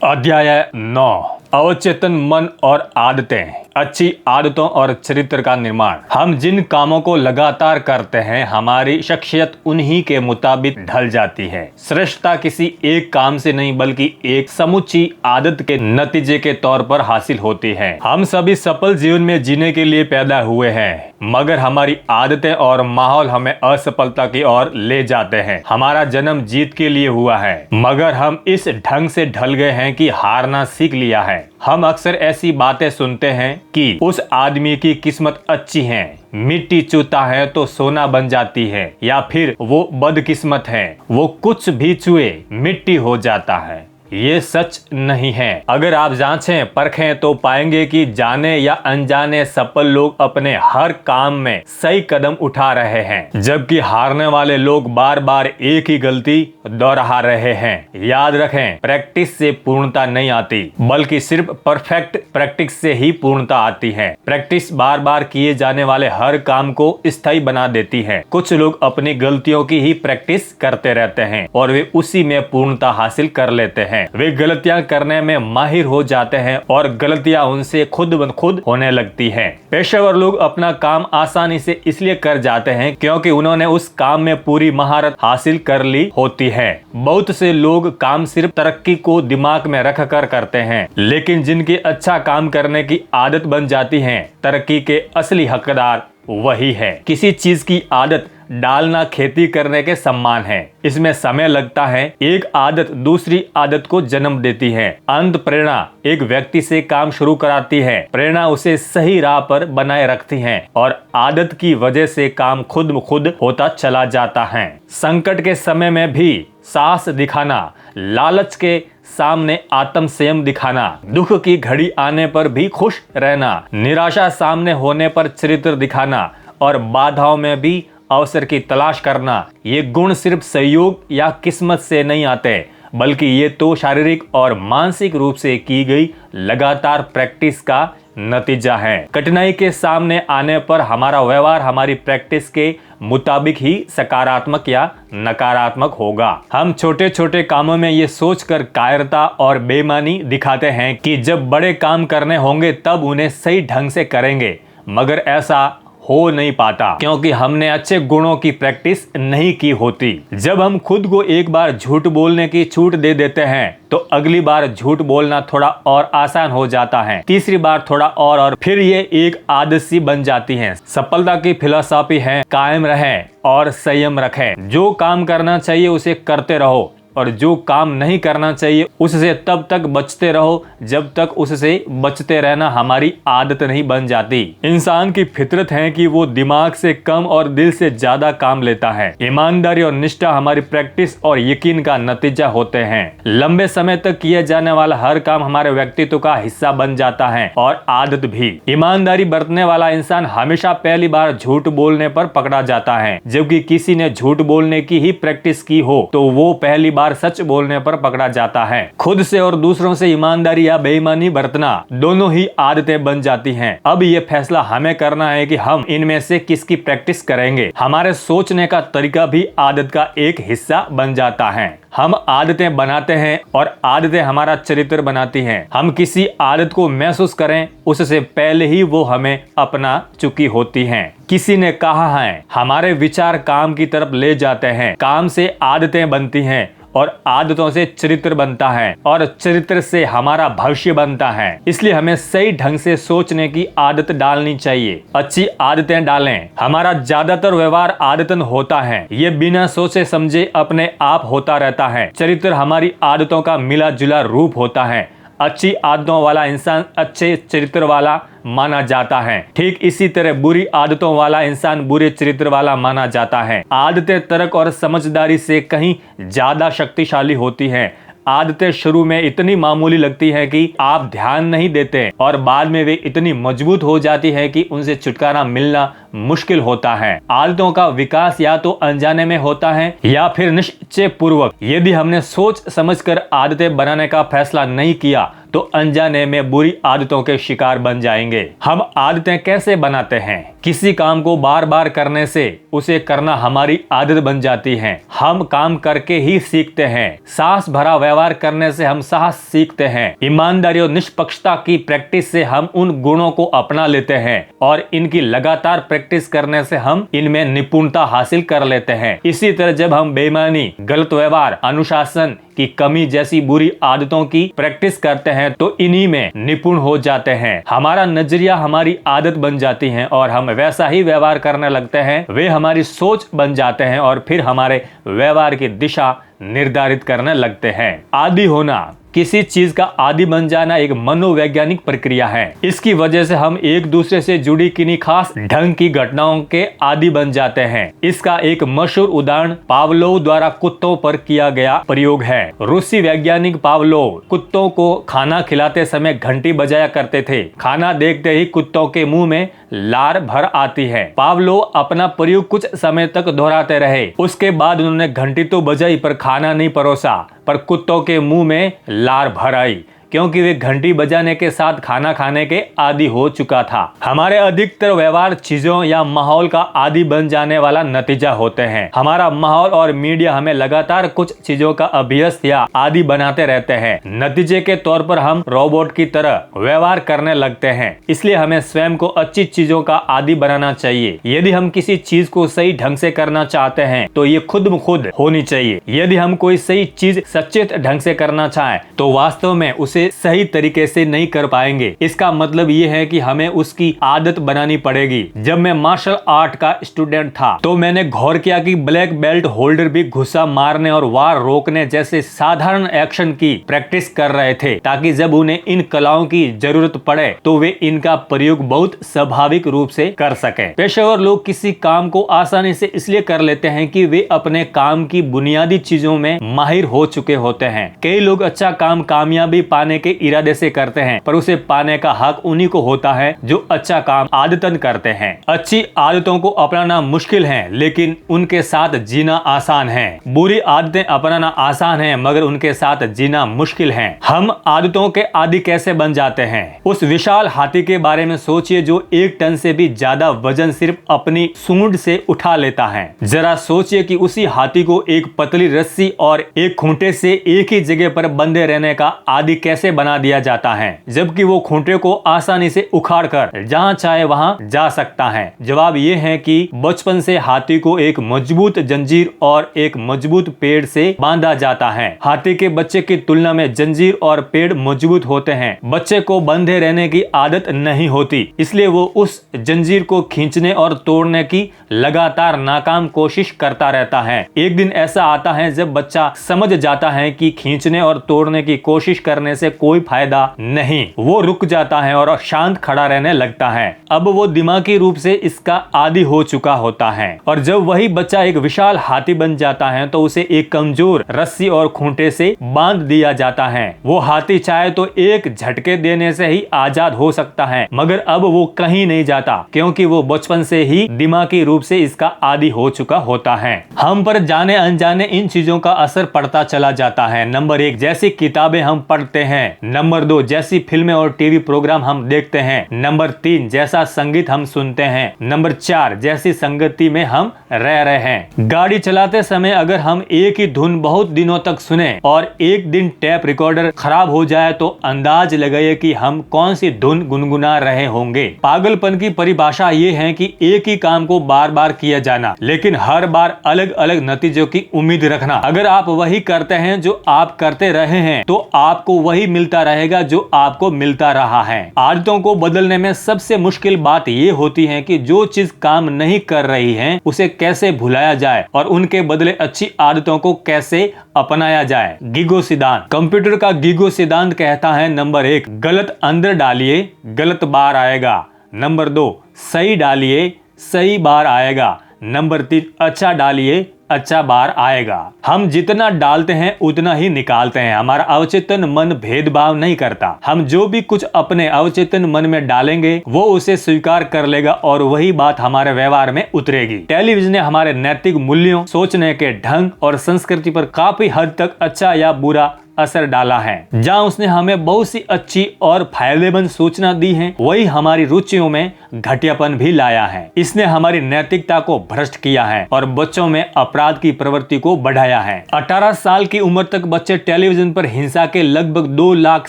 अध्याय 9 अवचेतन मन और आदतें। अच्छी आदतों और चरित्र का निर्माण। हम जिन कामों को लगातार करते हैं हमारी शख्सियत उन्हीं के मुताबिक ढल जाती है। श्रेष्ठता किसी एक काम से नहीं बल्कि एक समुची आदत के नतीजे के तौर पर हासिल होती है। हम सभी सफल जीवन में जीने के लिए पैदा हुए हैं, मगर हमारी आदतें और माहौल हमें असफलता की ओर ले जाते हैं। हमारा जन्म जीत के लिए हुआ है, मगर हम इस ढंग से ढल गए हैं कि हारना सीख लिया है। हम अक्सर ऐसी बातें सुनते हैं कि उस आदमी की किस्मत अच्छी है, मिट्टी चूता है तो सोना बन जाती है, या फिर वो बदकिस्मत है, वो कुछ भी छुए मिट्टी हो जाता है। ये सच नहीं है। अगर आप जांचें परखें तो पाएंगे कि जाने या अनजाने सफल लोग अपने हर काम में सही कदम उठा रहे हैं, जबकि हारने वाले लोग बार बार एक ही गलती दोहरा रहे हैं। याद रखें, प्रैक्टिस से पूर्णता नहीं आती, बल्कि सिर्फ परफेक्ट प्रैक्टिस से ही पूर्णता आती है। प्रैक्टिस बार बार किए जाने वाले हर काम को स्थायी बना देती है। कुछ लोग अपनी गलतियों की ही प्रैक्टिस करते रहते हैं और वे उसी में पूर्णता हासिल कर लेते हैं। वे गलतियां करने में माहिर हो जाते हैं और गलतियां उनसे खुद ब खुद होने लगती हैं। पेशेवर लोग अपना काम आसानी से इसलिए कर जाते हैं क्योंकि उन्होंने उस काम में पूरी महारत हासिल कर ली होती है। बहुत से लोग काम सिर्फ तरक्की को दिमाग में रख कर करते हैं, लेकिन जिनकी अच्छा काम करने की आदत बन जाती है, तरक्की के असली हकदार वही है। किसी चीज की आदत डालना खेती करने के समान है। इसमें समय लगता है। एक आदत दूसरी आदत को जन्म देती है। अंत प्रेरणा एक व्यक्ति से काम शुरू कराती है। प्रेरणा उसे सही राह पर बनाए रखती है और आदत की वजह से काम खुद ब खुद होता चला जाता है। संकट के समय में भी साहस दिखाना, लालच के सामने आत्म संयम दिखाना, दुख की घड़ी आने पर भी खुश रहना, निराशा सामने होने पर चरित्र दिखाना और बाधाओं में भी अवसर की तलाश करना, ये गुण सिर्फ सहयोग या किस्मत से नहीं आते, बल्कि ये तो शारीरिक और मानसिक रूप से की गई लगातार प्रैक्टिस का नतीजा है। कठिनाई के सामने आने पर हमारा व्यवहार हमारी प्रैक्टिस के मुताबिक ही सकारात्मक या नकारात्मक होगा। हम छोटे छोटे कामों में ये सोचकर कायरता और बेईमानी दिखाते हैं कि जब बड़े काम करने होंगे तब उन्हें सही ढंग से करेंगे, मगर ऐसा हो नहीं पाता क्योंकि हमने अच्छे गुणों की प्रैक्टिस नहीं की होती। जब हम खुद को एक बार झूठ बोलने की छूट दे देते हैं तो अगली बार झूठ बोलना थोड़ा और आसान हो जाता है, तीसरी बार थोड़ा और फिर ये एक आदत सी बन जाती है। सफलता की फिलॉसफी है कायम रहें और संयम रखें। जो काम करना चाहिए उसे करते रहो और जो काम नहीं करना चाहिए उससे तब तक बचते रहो जब तक उससे बचते रहना हमारी आदत नहीं बन जाती। इंसान की फितरत है कि वो दिमाग से कम और दिल से ज्यादा काम लेता है। ईमानदारी और निष्ठा हमारी प्रैक्टिस और यकीन का नतीजा होते हैं। लंबे समय तक किए जाने वाला हर काम हमारे व्यक्तित्व का हिस्सा बन जाता है और आदत भी। ईमानदारी बरतने वाला इंसान हमेशा पहली बार झूठ बोलने पर पकड़ा जाता है, जबकि किसी ने झूठ बोलने की ही प्रैक्टिस की हो तो वो पहली बार सच बोलने पर पकड़ा जाता है। खुद से और दूसरों से ईमानदारी या बेईमानी बरतना दोनों ही आदतें बन जाती हैं। अब ये फैसला हमें करना है कि हम इनमें से किसकी प्रैक्टिस करेंगे। हमारे सोचने का तरीका भी आदत का एक हिस्सा बन जाता है। हम आदतें बनाते हैं और आदतें हमारा चरित्र बनाती हैं। हम किसी आदत को महसूस करें उससे पहले ही वो हमें अपना चुकी होती हैं। किसी ने कहा है, हमारे विचार काम की तरफ ले जाते हैं, काम से आदतें बनती हैं और आदतों से चरित्र बनता है और चरित्र से हमारा भविष्य बनता है। इसलिए हमें सही ढंग से सोचने की आदत डालनी चाहिए। अच्छी आदतें डालें। हमारा ज्यादातर व्यवहार आदतन होता है, ये बिना सोचे समझे अपने आप होता रहता है। चरित्र हमारी आदतों का मिला जुला रूप होता है। अच्छी आदतों वाला इंसान अच्छे चरित्र वाला माना जाता है, ठीक इसी तरह बुरी आदतों वाला इंसान बुरे चरित्र वाला माना जाता है। आदतें तर्क और समझदारी से कहीं ज्यादा शक्तिशाली होती हैं। आदतें शुरू में इतनी मामूली लगती है कि आप ध्यान नहीं देते और बाद में वे इतनी मजबूत हो जाती है कि उनसे छुटकारा मिलना मुश्किल होता है। आदतों का विकास या तो अनजाने में होता है या फिर निश्चय पूर्वक। यदि हमने सोच समझकर आदतें बनाने का फैसला नहीं किया तो अनजाने में बुरी आदतों के शिकार बन जाएंगे। हम आदतें कैसे बनाते हैं? किसी काम को बार बार करने से उसे करना हमारी आदत बन जाती है। हम काम करके ही सीखते हैं। साहस भरा व्यवहार करने से हम साहस सीखते हैं। ईमानदारी और निष्पक्षता की प्रैक्टिस से हम उन गुणों को अपना लेते हैं और इनकी लगातार प्रैक्टिस करने से हम इनमें निपुणता हासिल कर लेते हैं। इसी तरह जब हम बेईमानी, गलत व्यवहार, अनुशासन की कमी जैसी बुरी आदतों की प्रैक्टिस करते हैं तो इन्हीं में निपुण हो जाते हैं। हमारा नजरिया हमारी आदत बन जाती है और हम वैसा ही व्यवहार करने लगते हैं। वे हमारी सोच बन जाते हैं और फिर हमारे व्यवहार की दिशा निर्धारित करने लगते हैं। आदी होना, किसी चीज का आदी बन जाना एक मनोवैज्ञानिक प्रक्रिया है। इसकी वजह से हम एक दूसरे से जुड़ी किन्हीं खास ढंग की घटनाओं के आदी बन जाते हैं। इसका एक मशहूर उदाहरण पावलोव द्वारा कुत्तों पर किया गया प्रयोग है। रूसी वैज्ञानिक पावलोव कुत्तों को खाना खिलाते समय घंटी बजाया करते थे। खाना देखते ही कुत्तों के मुंह में लार भर आती है। पावलोव अपना प्रयोग कुछ समय तक दोहराते रहे। उसके बाद उन्होंने घंटी तो बजाई पर खाना नहीं परोसा, पर कुत्तों के मुंह में लार भर आई, क्योंकि वे घंटी बजाने के साथ खाना खाने के आदी हो चुका था। हमारे अधिकतर व्यवहार चीजों या माहौल का आदी बन जाने वाला नतीजा होते हैं। हमारा माहौल और मीडिया हमें लगातार कुछ चीजों का अभ्यस्त या आदी बनाते रहते हैं। नतीजे के तौर पर हम रोबोट की तरह व्यवहार करने लगते हैं। इसलिए हमें स्वयं को अच्छी चीजों का आदी बनाना चाहिए। यदि हम किसी चीज को सही ढंग से करना चाहते हैं तो ये खुद ब खुद होनी चाहिए। यदि हम कोई सही चीज सचेत ढंग से करना चाहें तो वास्तव में उसे सही तरीके से नहीं कर पाएंगे। इसका मतलब ये है कि हमें उसकी आदत बनानी पड़ेगी। जब मैं मार्शल आर्ट का स्टूडेंट था तो मैंने गौर किया कि ब्लैक बेल्ट होल्डर भी गुस्सा मारने और वार रोकने जैसे साधारण एक्शन की प्रैक्टिस कर रहे थे, ताकि जब उन्हें इन कलाओं की जरूरत पड़े तो वे इनका प्रयोग बहुत स्वाभाविक रूप से कर सके। पेशेवर लोग किसी काम को आसानी से इसलिए कर लेते हैं कि वे अपने काम की बुनियादी चीजों में माहिर हो चुके होते हैं। कई लोग अच्छा काम कामयाबी पाने के इरादे से करते हैं, पर उसे पाने का हक उन्हीं को होता है जो अच्छा काम आदतन करते हैं। अच्छी आदतों को अपनाना मुश्किल है, लेकिन उनके साथ जीना आसान है। बुरी आदतें अपनाना आसान है, मगर उनके साथ जीना मुश्किल है। हम आदतों के आदी कैसे बन जाते हैं? उस विशाल हाथी के बारे में सोचिए जो 1 टन से भी ज्यादा वजन सिर्फ अपनी सूंड से उठा लेता है। जरा सोचिए कि उसी हाथी को एक पतली रस्सी और एक खूंटे से एक ही जगह पर बंधे रहने का आदी कैसे बना दिया जाता है, जबकि वो खूंटे को आसानी से उखाड़कर जहां चाहे वहां जा सकता है। जवाब ये है कि बचपन से हाथी को एक मजबूत जंजीर और एक मजबूत पेड़ से बांधा जाता है। हाथी के बच्चे की तुलना में जंजीर और पेड़ मजबूत होते हैं। बच्चे को बंधे रहने की आदत नहीं होती, इसलिए वो उस जंजीर को खींचने और तोड़ने की लगातार नाकाम कोशिश करता रहता है। एक दिन ऐसा आता है जब बच्चा समझ जाता है कि खींचने और तोड़ने की कोशिश करने से कोई फायदा नहीं। वो रुक जाता है और शांत खड़ा रहने लगता है। अब वो दिमागी रूप से इसका आदी हो चुका होता है। और जब वही बच्चा एक विशाल हाथी बन जाता है तो उसे एक कमजोर रस्सी और खूंटे से बांध दिया जाता है। वो हाथी चाहे तो एक झटके देने से ही आजाद हो सकता है, मगर अब वो कहीं नहीं जाता, क्योंकि वो बचपन से ही दिमागी रूप से इसका आदी हो चुका होता है। हम पर जाने अनजाने इन चीजों का असर पड़ता चला जाता है। नंबर 1, जैसी किताबें हम पढ़ते हैं। नंबर 2, जैसी फिल्में और टीवी प्रोग्राम हम देखते हैं। नंबर 3, जैसा संगीत हम सुनते हैं। नंबर 4, जैसी संगति में हम रह रहे हैं। गाड़ी चलाते समय अगर हम एक ही धुन बहुत दिनों तक सुने और एक दिन टेप रिकॉर्डर खराब हो जाए तो अंदाज लगाइए कि हम कौन सी धुन गुनगुना रहे होंगे। पागलपन की परिभाषा ये है कि एक ही काम को बार बार किया जाना, लेकिन हर बार अलग अलग नतीजों की उम्मीद रखना। अगर आप वही करते हैं जो आप करते रहे हैं तो आपको वही मिलता रहेगा जो आपको मिलता रहा है। आदतों को बदलने में सबसे मुश्किल बात ये होती है कि जो चीज काम नहीं कर रही है उसे कैसे भुलाया जाए और उनके बदले अच्छी आदतों को कैसे अपनाया जाए। गीगो सिद्धांत। कंप्यूटर का गीगो सिद्धांत कहता है, नंबर 1, गलत अंदर डालिए, गलत बाहर आएगा। नंबर 2, सही डालिए, सही बाहर आएगा। नंबर 3, अच्छा डालिए, अच्छा बार आएगा। हम जितना डालते हैं उतना ही निकालते हैं। हमारा अवचेतन मन भेदभाव नहीं करता। हम जो भी कुछ अपने अवचेतन मन में डालेंगे वो उसे स्वीकार कर लेगा और वही बात हमारे व्यवहार में उतरेगी। टेलीविजन ने हमारे नैतिक मूल्यों, सोचने के ढंग और संस्कृति पर काफी हद तक अच्छा या बुरा असर डाला है। जहां उसने हमें बहुत सी अच्छी और फायदेमंद सूचना दी है, वही हमारी रुचियों में घटियापन भी लाया है। इसने हमारी नैतिकता को भ्रष्ट किया है और बच्चों में अपराध की प्रवृत्ति को बढ़ाया है। 18 साल की उम्र तक बच्चे टेलीविजन पर हिंसा के लगभग 2 लाख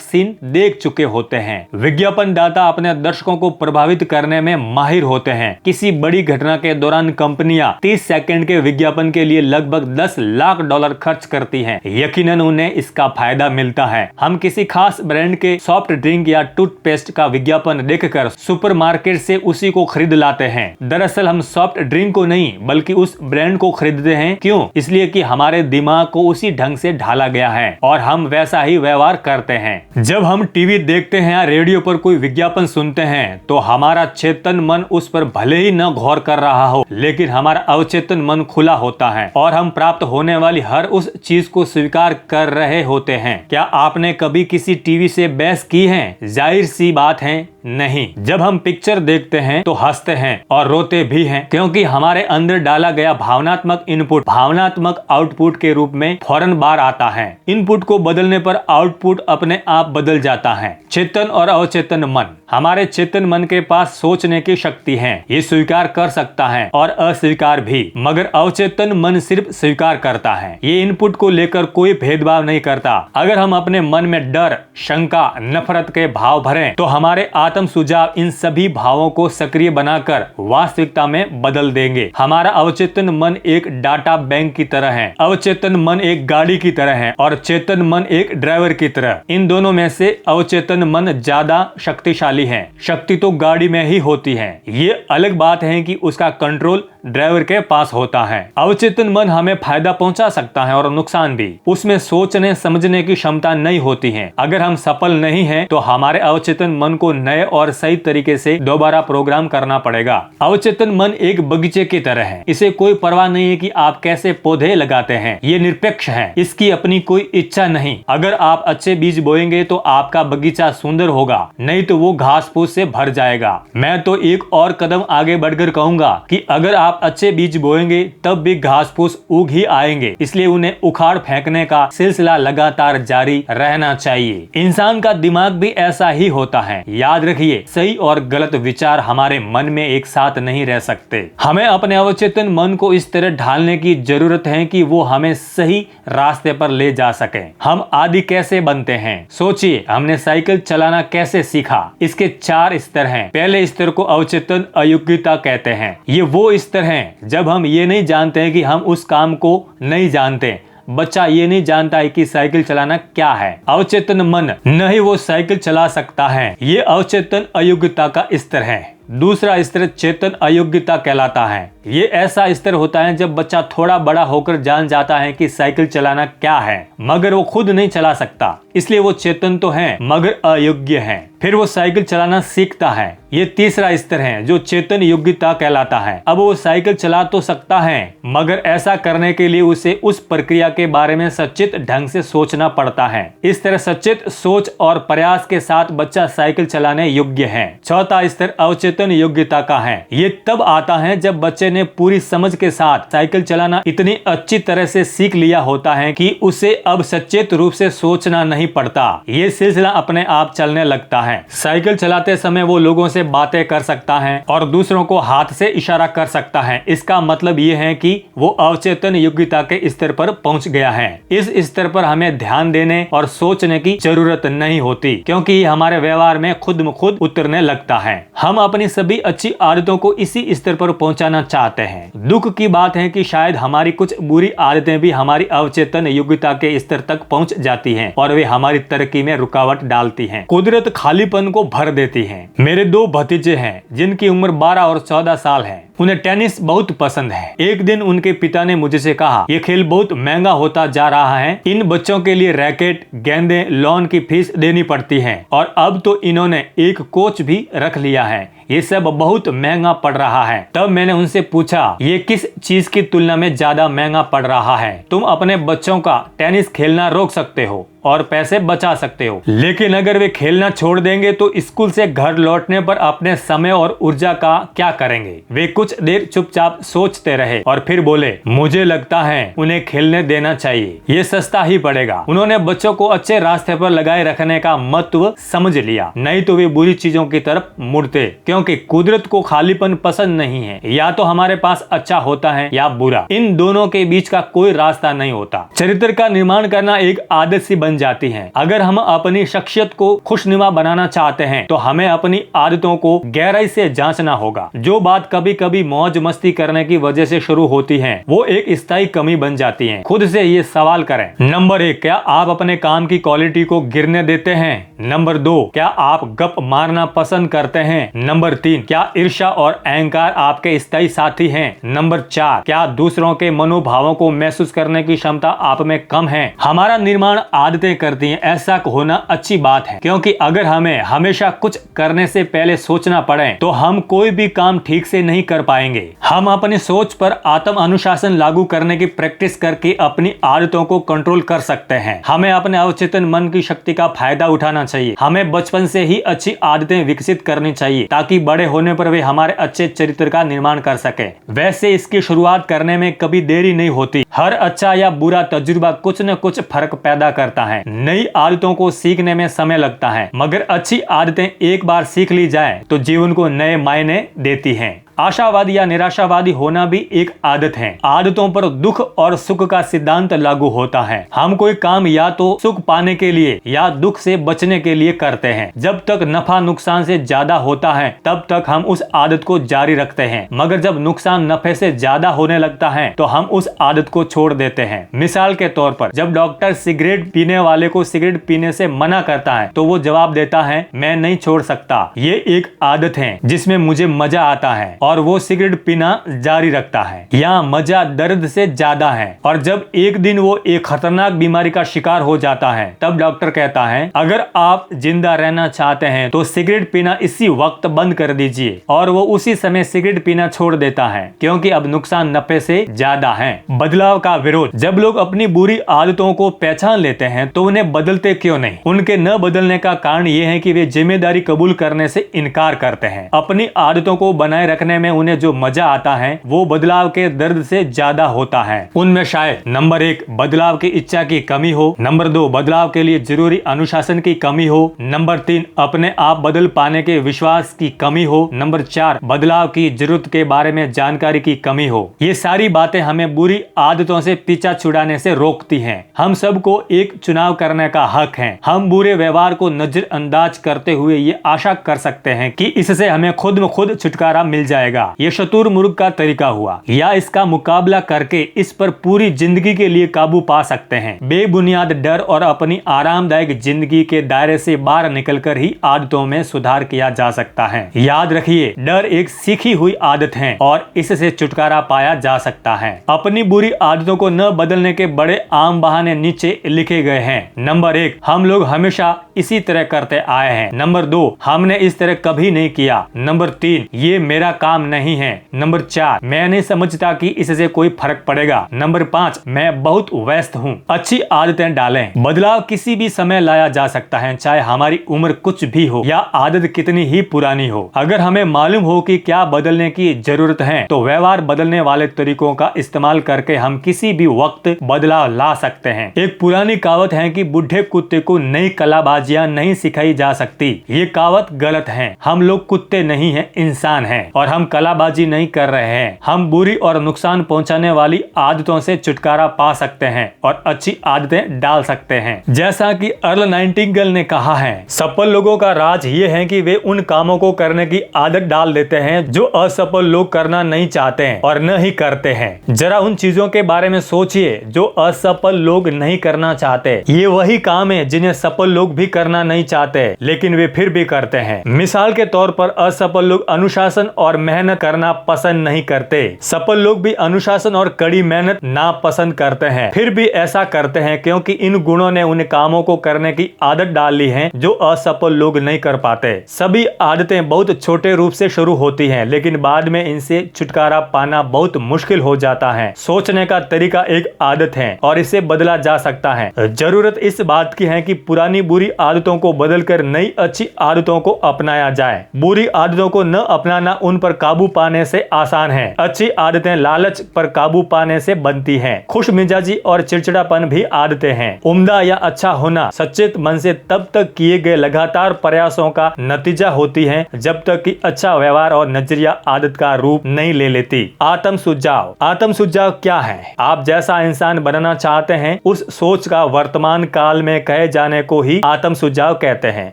सीन देख चुके होते हैं। विज्ञापन दाता अपने दर्शकों को प्रभावित करने में माहिर होते हैं। किसी बड़ी घटना के दौरान कंपनियां 30 सेकंड के विज्ञापन के लिए लगभग $10 लाख खर्च करती हैं। यकीनन उन्हें इसका फायदा मिलता है। हम किसी खास ब्रांड के सॉफ्ट ड्रिंक या टूथपेस्ट का विज्ञापन देखकर सुपरमार्केट से उसी को खरीद लाते हैं। दरअसल हम सॉफ्ट ड्रिंक को नहीं बल्कि उस ब्रांड को खरीदते हैं। क्यों? इसलिए कि हमारे दिमाग को उसी ढंग से ढाला गया है और हम वैसा ही व्यवहार करते हैं। जब हम टीवी देखते हैं या रेडियो पर कोई विज्ञापन सुनते हैं तो हमारा चेतन मन उस पर भले ही न गौर कर रहा हो, लेकिन हमारा अवचेतन मन खुला होता है और हम प्राप्त होने वाली हर उस चीज को स्वीकार कर रहे होते हैं। क्या आपने कभी किसी टीवी से बहस की है? जाहिर सी बात है, नहीं। जब हम पिक्चर देखते हैं तो हंसते हैं और रोते भी हैं, क्योंकि हमारे अंदर डाला गया भावनात्मक इनपुट भावनात्मक आउटपुट के रूप में फौरन बाहर आता है। इनपुट को बदलने पर आउटपुट अपने आप बदल जाता है। चेतन और अवचेतन मन। हमारे चेतन मन के पास सोचने की शक्ति है, ये स्वीकार कर सकता है और अस्वीकार भी, मगर अवचेतन मन सिर्फ स्वीकार करता है। ये इनपुट को लेकर कोई भेदभाव नहीं करता। अगर हम अपने मन में डर, शंका, नफरत के भाव भरें तो हमारे आत्म सुझाव इन सभी भावों को सक्रिय बनाकर वास्तविकता में बदल देंगे। हमारा अवचेतन मन एक डाटा बैंक की तरह है। अवचेतन मन एक गाड़ी की तरह है और चेतन मन एक ड्राइवर की तरह। इन दोनों में से अवचेतन मन ज्यादा शक्तिशाली है। शक्ति तो गाड़ी में ही होती है, ये अलग बात है कि उसका कंट्रोल ड्राइवर के पास होता है। अवचेतन मन हमें फायदा पहुंचा सकता है और नुकसान भी। उसमें सोचने समझने की क्षमता नहीं होती है। अगर हम सफल नहीं हैं तो हमारे अवचेतन मन को नए और सही तरीके से दोबारा प्रोग्राम करना पड़ेगा। अवचेतन मन एक बगीचे की तरह है। इसे कोई परवाह नहीं है कि आप कैसे पौधे लगाते हैं, ये निरपेक्ष है। इसकी अपनी कोई इच्छा नहीं। अगर आप अच्छे बीज बोएंगे तो आपका बगीचा सुंदर होगा, नहीं तो वो घास फूस से भर जाएगा। मैं तो एक और कदम आगे बढ़कर कहूंगा कि अगर आप अच्छे बीज बोएंगे तब भी घास फूस उग ही आएंगे, इसलिए उन्हें उखाड़ फेंकने का सिलसिला लगातार जारी रहना चाहिए। इंसान का दिमाग भी ऐसा ही होता है। याद रखिए, सही और गलत विचार हमारे मन में एक साथ नहीं रह सकते। हमें अपने अवचेतन मन को इस तरह ढालने की जरूरत है कि वो हमें सही रास्ते पर ले जा सके। हम आदि कैसे बनते हैं? सोचिए, हमने साइकिल चलाना कैसे सीखा? इसके 4 स्तर हैं। पहले स्तर को अवचेतन अयोग्यता कहते हैं। ये वो स्तर हैं जब हम ये नहीं जानते हैं कि हम उस काम को नहीं जानते। बच्चा ये नहीं जानता है कि साइकिल चलाना क्या है। अवचेतन मन नहीं वो साइकिल चला सकता है। ये अवचेतन अयोग्यता का स्तर है। दूसरा स्तर चेतन अयोग्यता कहलाता है। ये ऐसा स्तर होता है जब बच्चा थोड़ा बड़ा होकर जान जाता है कि साइकिल चलाना क्या है, मगर वो खुद नहीं चला सकता, इसलिए वो चेतन तो है मगर अयोग्य है। फिर वो साइकिल चलाना सीखता है। ये तीसरा स्तर है जो चेतन योग्यता कहलाता है। अब वो साइकिल चला तो सकता है, मगर ऐसा करने के लिए उसे उस प्रक्रिया के बारे में सचेत ढंग से सोचना पड़ता है। इस तरह सचेत सोच और प्रयास के साथ बच्चा साइकिल चलाने योग्य है। चौथा स्तर अवचेतन योग्यता का है। ये तब आता है जब बच्चे ने पूरी समझ के साथ साइकिल चलाना इतनी अच्छी तरह से सीख लिया होता है कि उसे अब सचेत रूप से सोचना नहीं पड़ता। ये सिलसिला अपने आप चलने लगता है। साइकिल चलाते समय वो लोगों से बातें कर सकता है और दूसरों को हाथ से इशारा कर सकता है। इसका मतलब ये है कि वो अवचेतन योग्यता के स्तर पर पहुंच गया है। इस स्तर पर हमें ध्यान देने और सोचने की जरूरत नहीं होती, क्योंकि ये हमारे व्यवहार में खुद ब खुद उतरने लगता है। हम अपनी सभी अच्छी आदतों को इसी स्तर पर पहुंचाना चाहते हैं। दुख की बात है कि शायद हमारी कुछ बुरी आदतें भी हमारी अवचेतन योग्यता के स्तर तक पहुंच जाती हैं और वे हमारी तरक्की में रुकावट डालती हैं। कुदरत खालीपन को भर देती है। मेरे 2 भतीजे हैं जिनकी उम्र 12 और 14 साल है। उन्हें टेनिस बहुत पसंद है। एक दिन उनके पिता ने मुझसे कहा, ये खेल बहुत महंगा होता जा रहा है, इन बच्चों के लिए रैकेट, गेंदें, लोन की फीस देनी पड़ती है और अब तो इन्होंने एक कोच भी रख लिया है, ये सब बहुत महंगा पड़ रहा है। तब मैंने उनसे पूछा, ये किस चीज की तुलना में ज्यादा महंगा पड़ रहा है? तुम अपने बच्चों का टेनिस खेलना रोक सकते हो और पैसे बचा सकते हो, लेकिन अगर वे खेलना छोड़ देंगे तो स्कूल से घर लौटने पर अपने समय और ऊर्जा का क्या करेंगे? वे कुछ देर चुपचाप सोचते रहे और फिर बोले, मुझे लगता है उन्हें खेलने देना चाहिए, ये सस्ता ही पड़ेगा। उन्होंने बच्चों को अच्छे रास्ते पर लगाए रखने का महत्व समझ लिया, नहीं तो वे बुरी चीजों की तरफ मुड़ते, क्योंकि कुदरत को खालीपन पसंद नहीं है। या तो हमारे पास अच्छा होता है या बुरा, इन दोनों के बीच का कोई रास्ता नहीं होता। चरित्र का निर्माण करना एक आदत सी जाती हैं। अगर हम अपनी शख्सियत को खुशनुमा बनाना चाहते हैं तो हमें अपनी आदतों को गहराई से जांचना होगा। जो बात कभी कभी मौज मस्ती करने की वजह से शुरू होती है वो एक स्थायी कमी बन जाती है। खुद से ये सवाल करें। नंबर 1, क्या आप अपने काम की क्वालिटी को गिरने देते हैं? नंबर 2, क्या आप गप मारना पसंद करते हैं? नंबर 3, क्या ईर्ष्या और अहंकार आपके स्थायी साथी हैं? नंबर 4, क्या दूसरों के मनोभावों को महसूस करने की क्षमता आप में कम है? हमारा निर्माण आदतें करती हैं, ऐसा होना अच्छी बात है, क्योंकि अगर हमें हमेशा कुछ करने से पहले सोचना पड़े तो हम कोई भी काम ठीक से नहीं कर पाएंगे। हम अपनी सोच पर आत्म अनुशासन लागू करने की प्रैक्टिस करके अपनी आदतों को कंट्रोल कर सकते हैं। हमें अपने अवचेतन मन की शक्ति का फायदा उठाना चाहिए। हमें बचपन से ही अच्छी आदतें विकसित करनी चाहिए ताकि बड़े होने पर वे हमारे अच्छे चरित्र का निर्माण कर सके। वैसे इसकी शुरुआत करने में कभी देरी नहीं होती। हर अच्छा या बुरा तजुर्बा कुछ न कुछ फर्क पैदा करता है। नई आदतों को सीखने में समय लगता है, मगर अच्छी आदतें एक बार सीख ली जाए तो जीवन को नए मायने देती हैं। आशावादी या निराशावादी होना भी एक आदत है। आदतों पर दुख और सुख का सिद्धांत लागू होता है। हम कोई काम या तो सुख पाने के लिए या दुख से बचने के लिए करते हैं। जब तक नफा नुकसान से ज्यादा होता है तब तक हम उस आदत को जारी रखते हैं, मगर जब नुकसान नफे से ज्यादा होने लगता है तो हम उस आदत को छोड़ देते हैं। मिसाल के तौर पर, जब डॉक्टर सिगरेट पीने वाले को सिगरेट पीने से मना करता है तो वो जवाब देता है, मैं नहीं छोड़ सकता, ये एक आदत है जिसमें मुझे मजा आता है, और वो सिगरेट पीना जारी रखता है। यहाँ मजा दर्द से ज्यादा है। और जब एक दिन वो एक खतरनाक बीमारी का शिकार हो जाता है तब डॉक्टर कहता है, अगर आप जिंदा रहना चाहते हैं तो सिगरेट पीना इसी वक्त बंद कर दीजिए, और वो उसी समय सिगरेट पीना छोड़ देता है, क्योंकि अब नुकसान नफे से ज्यादा है। बदलाव का विरोध। जब लोग अपनी बुरी आदतों को पहचान लेते हैं तो उन्हें बदलते क्यों नहीं? उनके न बदलने का कारण ये है कि वे जिम्मेदारी कबूल करने से इनकार करते हैं। अपनी आदतों को बनाए रखने में उन्हें जो मजा आता है वो बदलाव के दर्द से ज्यादा होता है। उनमें शायद नंबर 1, बदलाव की इच्छा की कमी हो। नंबर 2, बदलाव के लिए जरूरी अनुशासन की कमी हो। नंबर 3, अपने आप बदल पाने के विश्वास की कमी हो। नंबर 4, बदलाव की जरूरत के बारे में जानकारी की कमी हो। ये सारी बातें हमें बुरी आदतों से पीछा छुड़ाने से रोकती हैं। हम सबको एक चुनाव करने का हक है। हम बुरे व्यवहार को नजरअंदाज करते हुए ये आशा कर सकते हैं कि इससे हमें खुद में खुद छुटकारा मिल जाएगा। ये शतुरमुर्ग का तरीका हुआ, या इसका मुकाबला करके इस पर पूरी जिंदगी के लिए काबू पा सकते हैं। बेबुनियाद डर और अपनी आरामदायक जिंदगी के दायरे से बाहर निकलकर ही आदतों में सुधार किया जा सकता है। याद रखिए, डर एक सीखी हुई आदत है और इससे छुटकारा पाया जा सकता है। अपनी बुरी आदतों को न बदलने के बड़े आम बहाने नीचे लिखे गए हैं। नंबर 1, हम लोग हमेशा इसी तरह करते आए हैं। नंबर 2, हमने इस तरह कभी नहीं किया। नंबर 3, ये मेरा काम नहीं है। नंबर 4, मैं नहीं समझता कि इससे कोई फर्क पड़ेगा। नंबर 5, मैं बहुत व्यस्त हूँ। अच्छी आदतें डालें। बदलाव किसी भी समय लाया जा सकता है, चाहे हमारी उम्र कुछ भी हो या आदत कितनी ही पुरानी हो। अगर हमें मालूम हो कि क्या बदलने की जरूरत है तो व्यवहार बदलने वाले तरीकों का इस्तेमाल करके हम किसी भी वक्त बदलाव ला सकते हैं। एक पुरानी कहावत है कि बूढ़े कुत्ते को नई कलाबाजियां नहीं सिखाई जा सकती। ये कहावत गलत है। हम लोग कुत्ते नहीं हैं, इंसान हैं, और हम कलाबाजी नहीं कर रहे हैं। हम बुरी और नुकसान पहुंचाने वाली आदतों से छुटकारा पा सकते हैं और अच्छी आदतें डाल सकते हैं। जैसा कि अर्ल नाइटिंगेल ने कहा है, सफल लोगों का राज ये है कि वे उन कामों को करने की आदत डाल देते हैं जो असफल लोग करना नहीं चाहते हैं और न ही करते हैं। जरा उन चीजों के बारे में सोचिए जो असफल लोग नहीं करना चाहते। ये वही काम है जिन्हें सफल लोग भी करना नहीं चाहते, लेकिन वे फिर भी करते हैं। मिसाल के तौर पर असफल लोग अनुशासन और मेहनत करना पसंद नहीं करते। सफल लोग भी अनुशासन और कड़ी मेहनत ना पसंद करते हैं, फिर भी ऐसा करते हैं क्योंकि इन गुणों ने उन कामों को करने की आदत डाल ली है जो असफल लोग नहीं कर पाते। सभी आदतें बहुत छोटे रूप से शुरू होती हैं, लेकिन बाद में इनसे छुटकारा पाना बहुत मुश्किल हो जाता है। सोचने का तरीका एक आदत है और इसे बदला जा सकता है। जरूरत इस बात की है कि पुरानी बुरी आदतों को बदलकर नई अच्छी आदतों को अपनाया जाए। बुरी आदतों को न अपनाना उन पर काबू पाने से आसान है। अच्छी आदतें लालच पर काबू पाने से बनती हैं। खुश मिजाजी और चिड़चिड़ापन भी आदतें हैं। उम्दा या अच्छा होना सचेत मन से तब तक किए गए लगातार प्रयासों का नतीजा होती है जब तक कि अच्छा व्यवहार और नजरिया आदत का रूप नहीं ले लेती। आत्म सुझाव। आत्म सुझाव क्या है? आप जैसा इंसान बनना चाहते हैं उस सोच का वर्तमान काल में कहे जाने को ही आत्म सुझाव कहते हैं।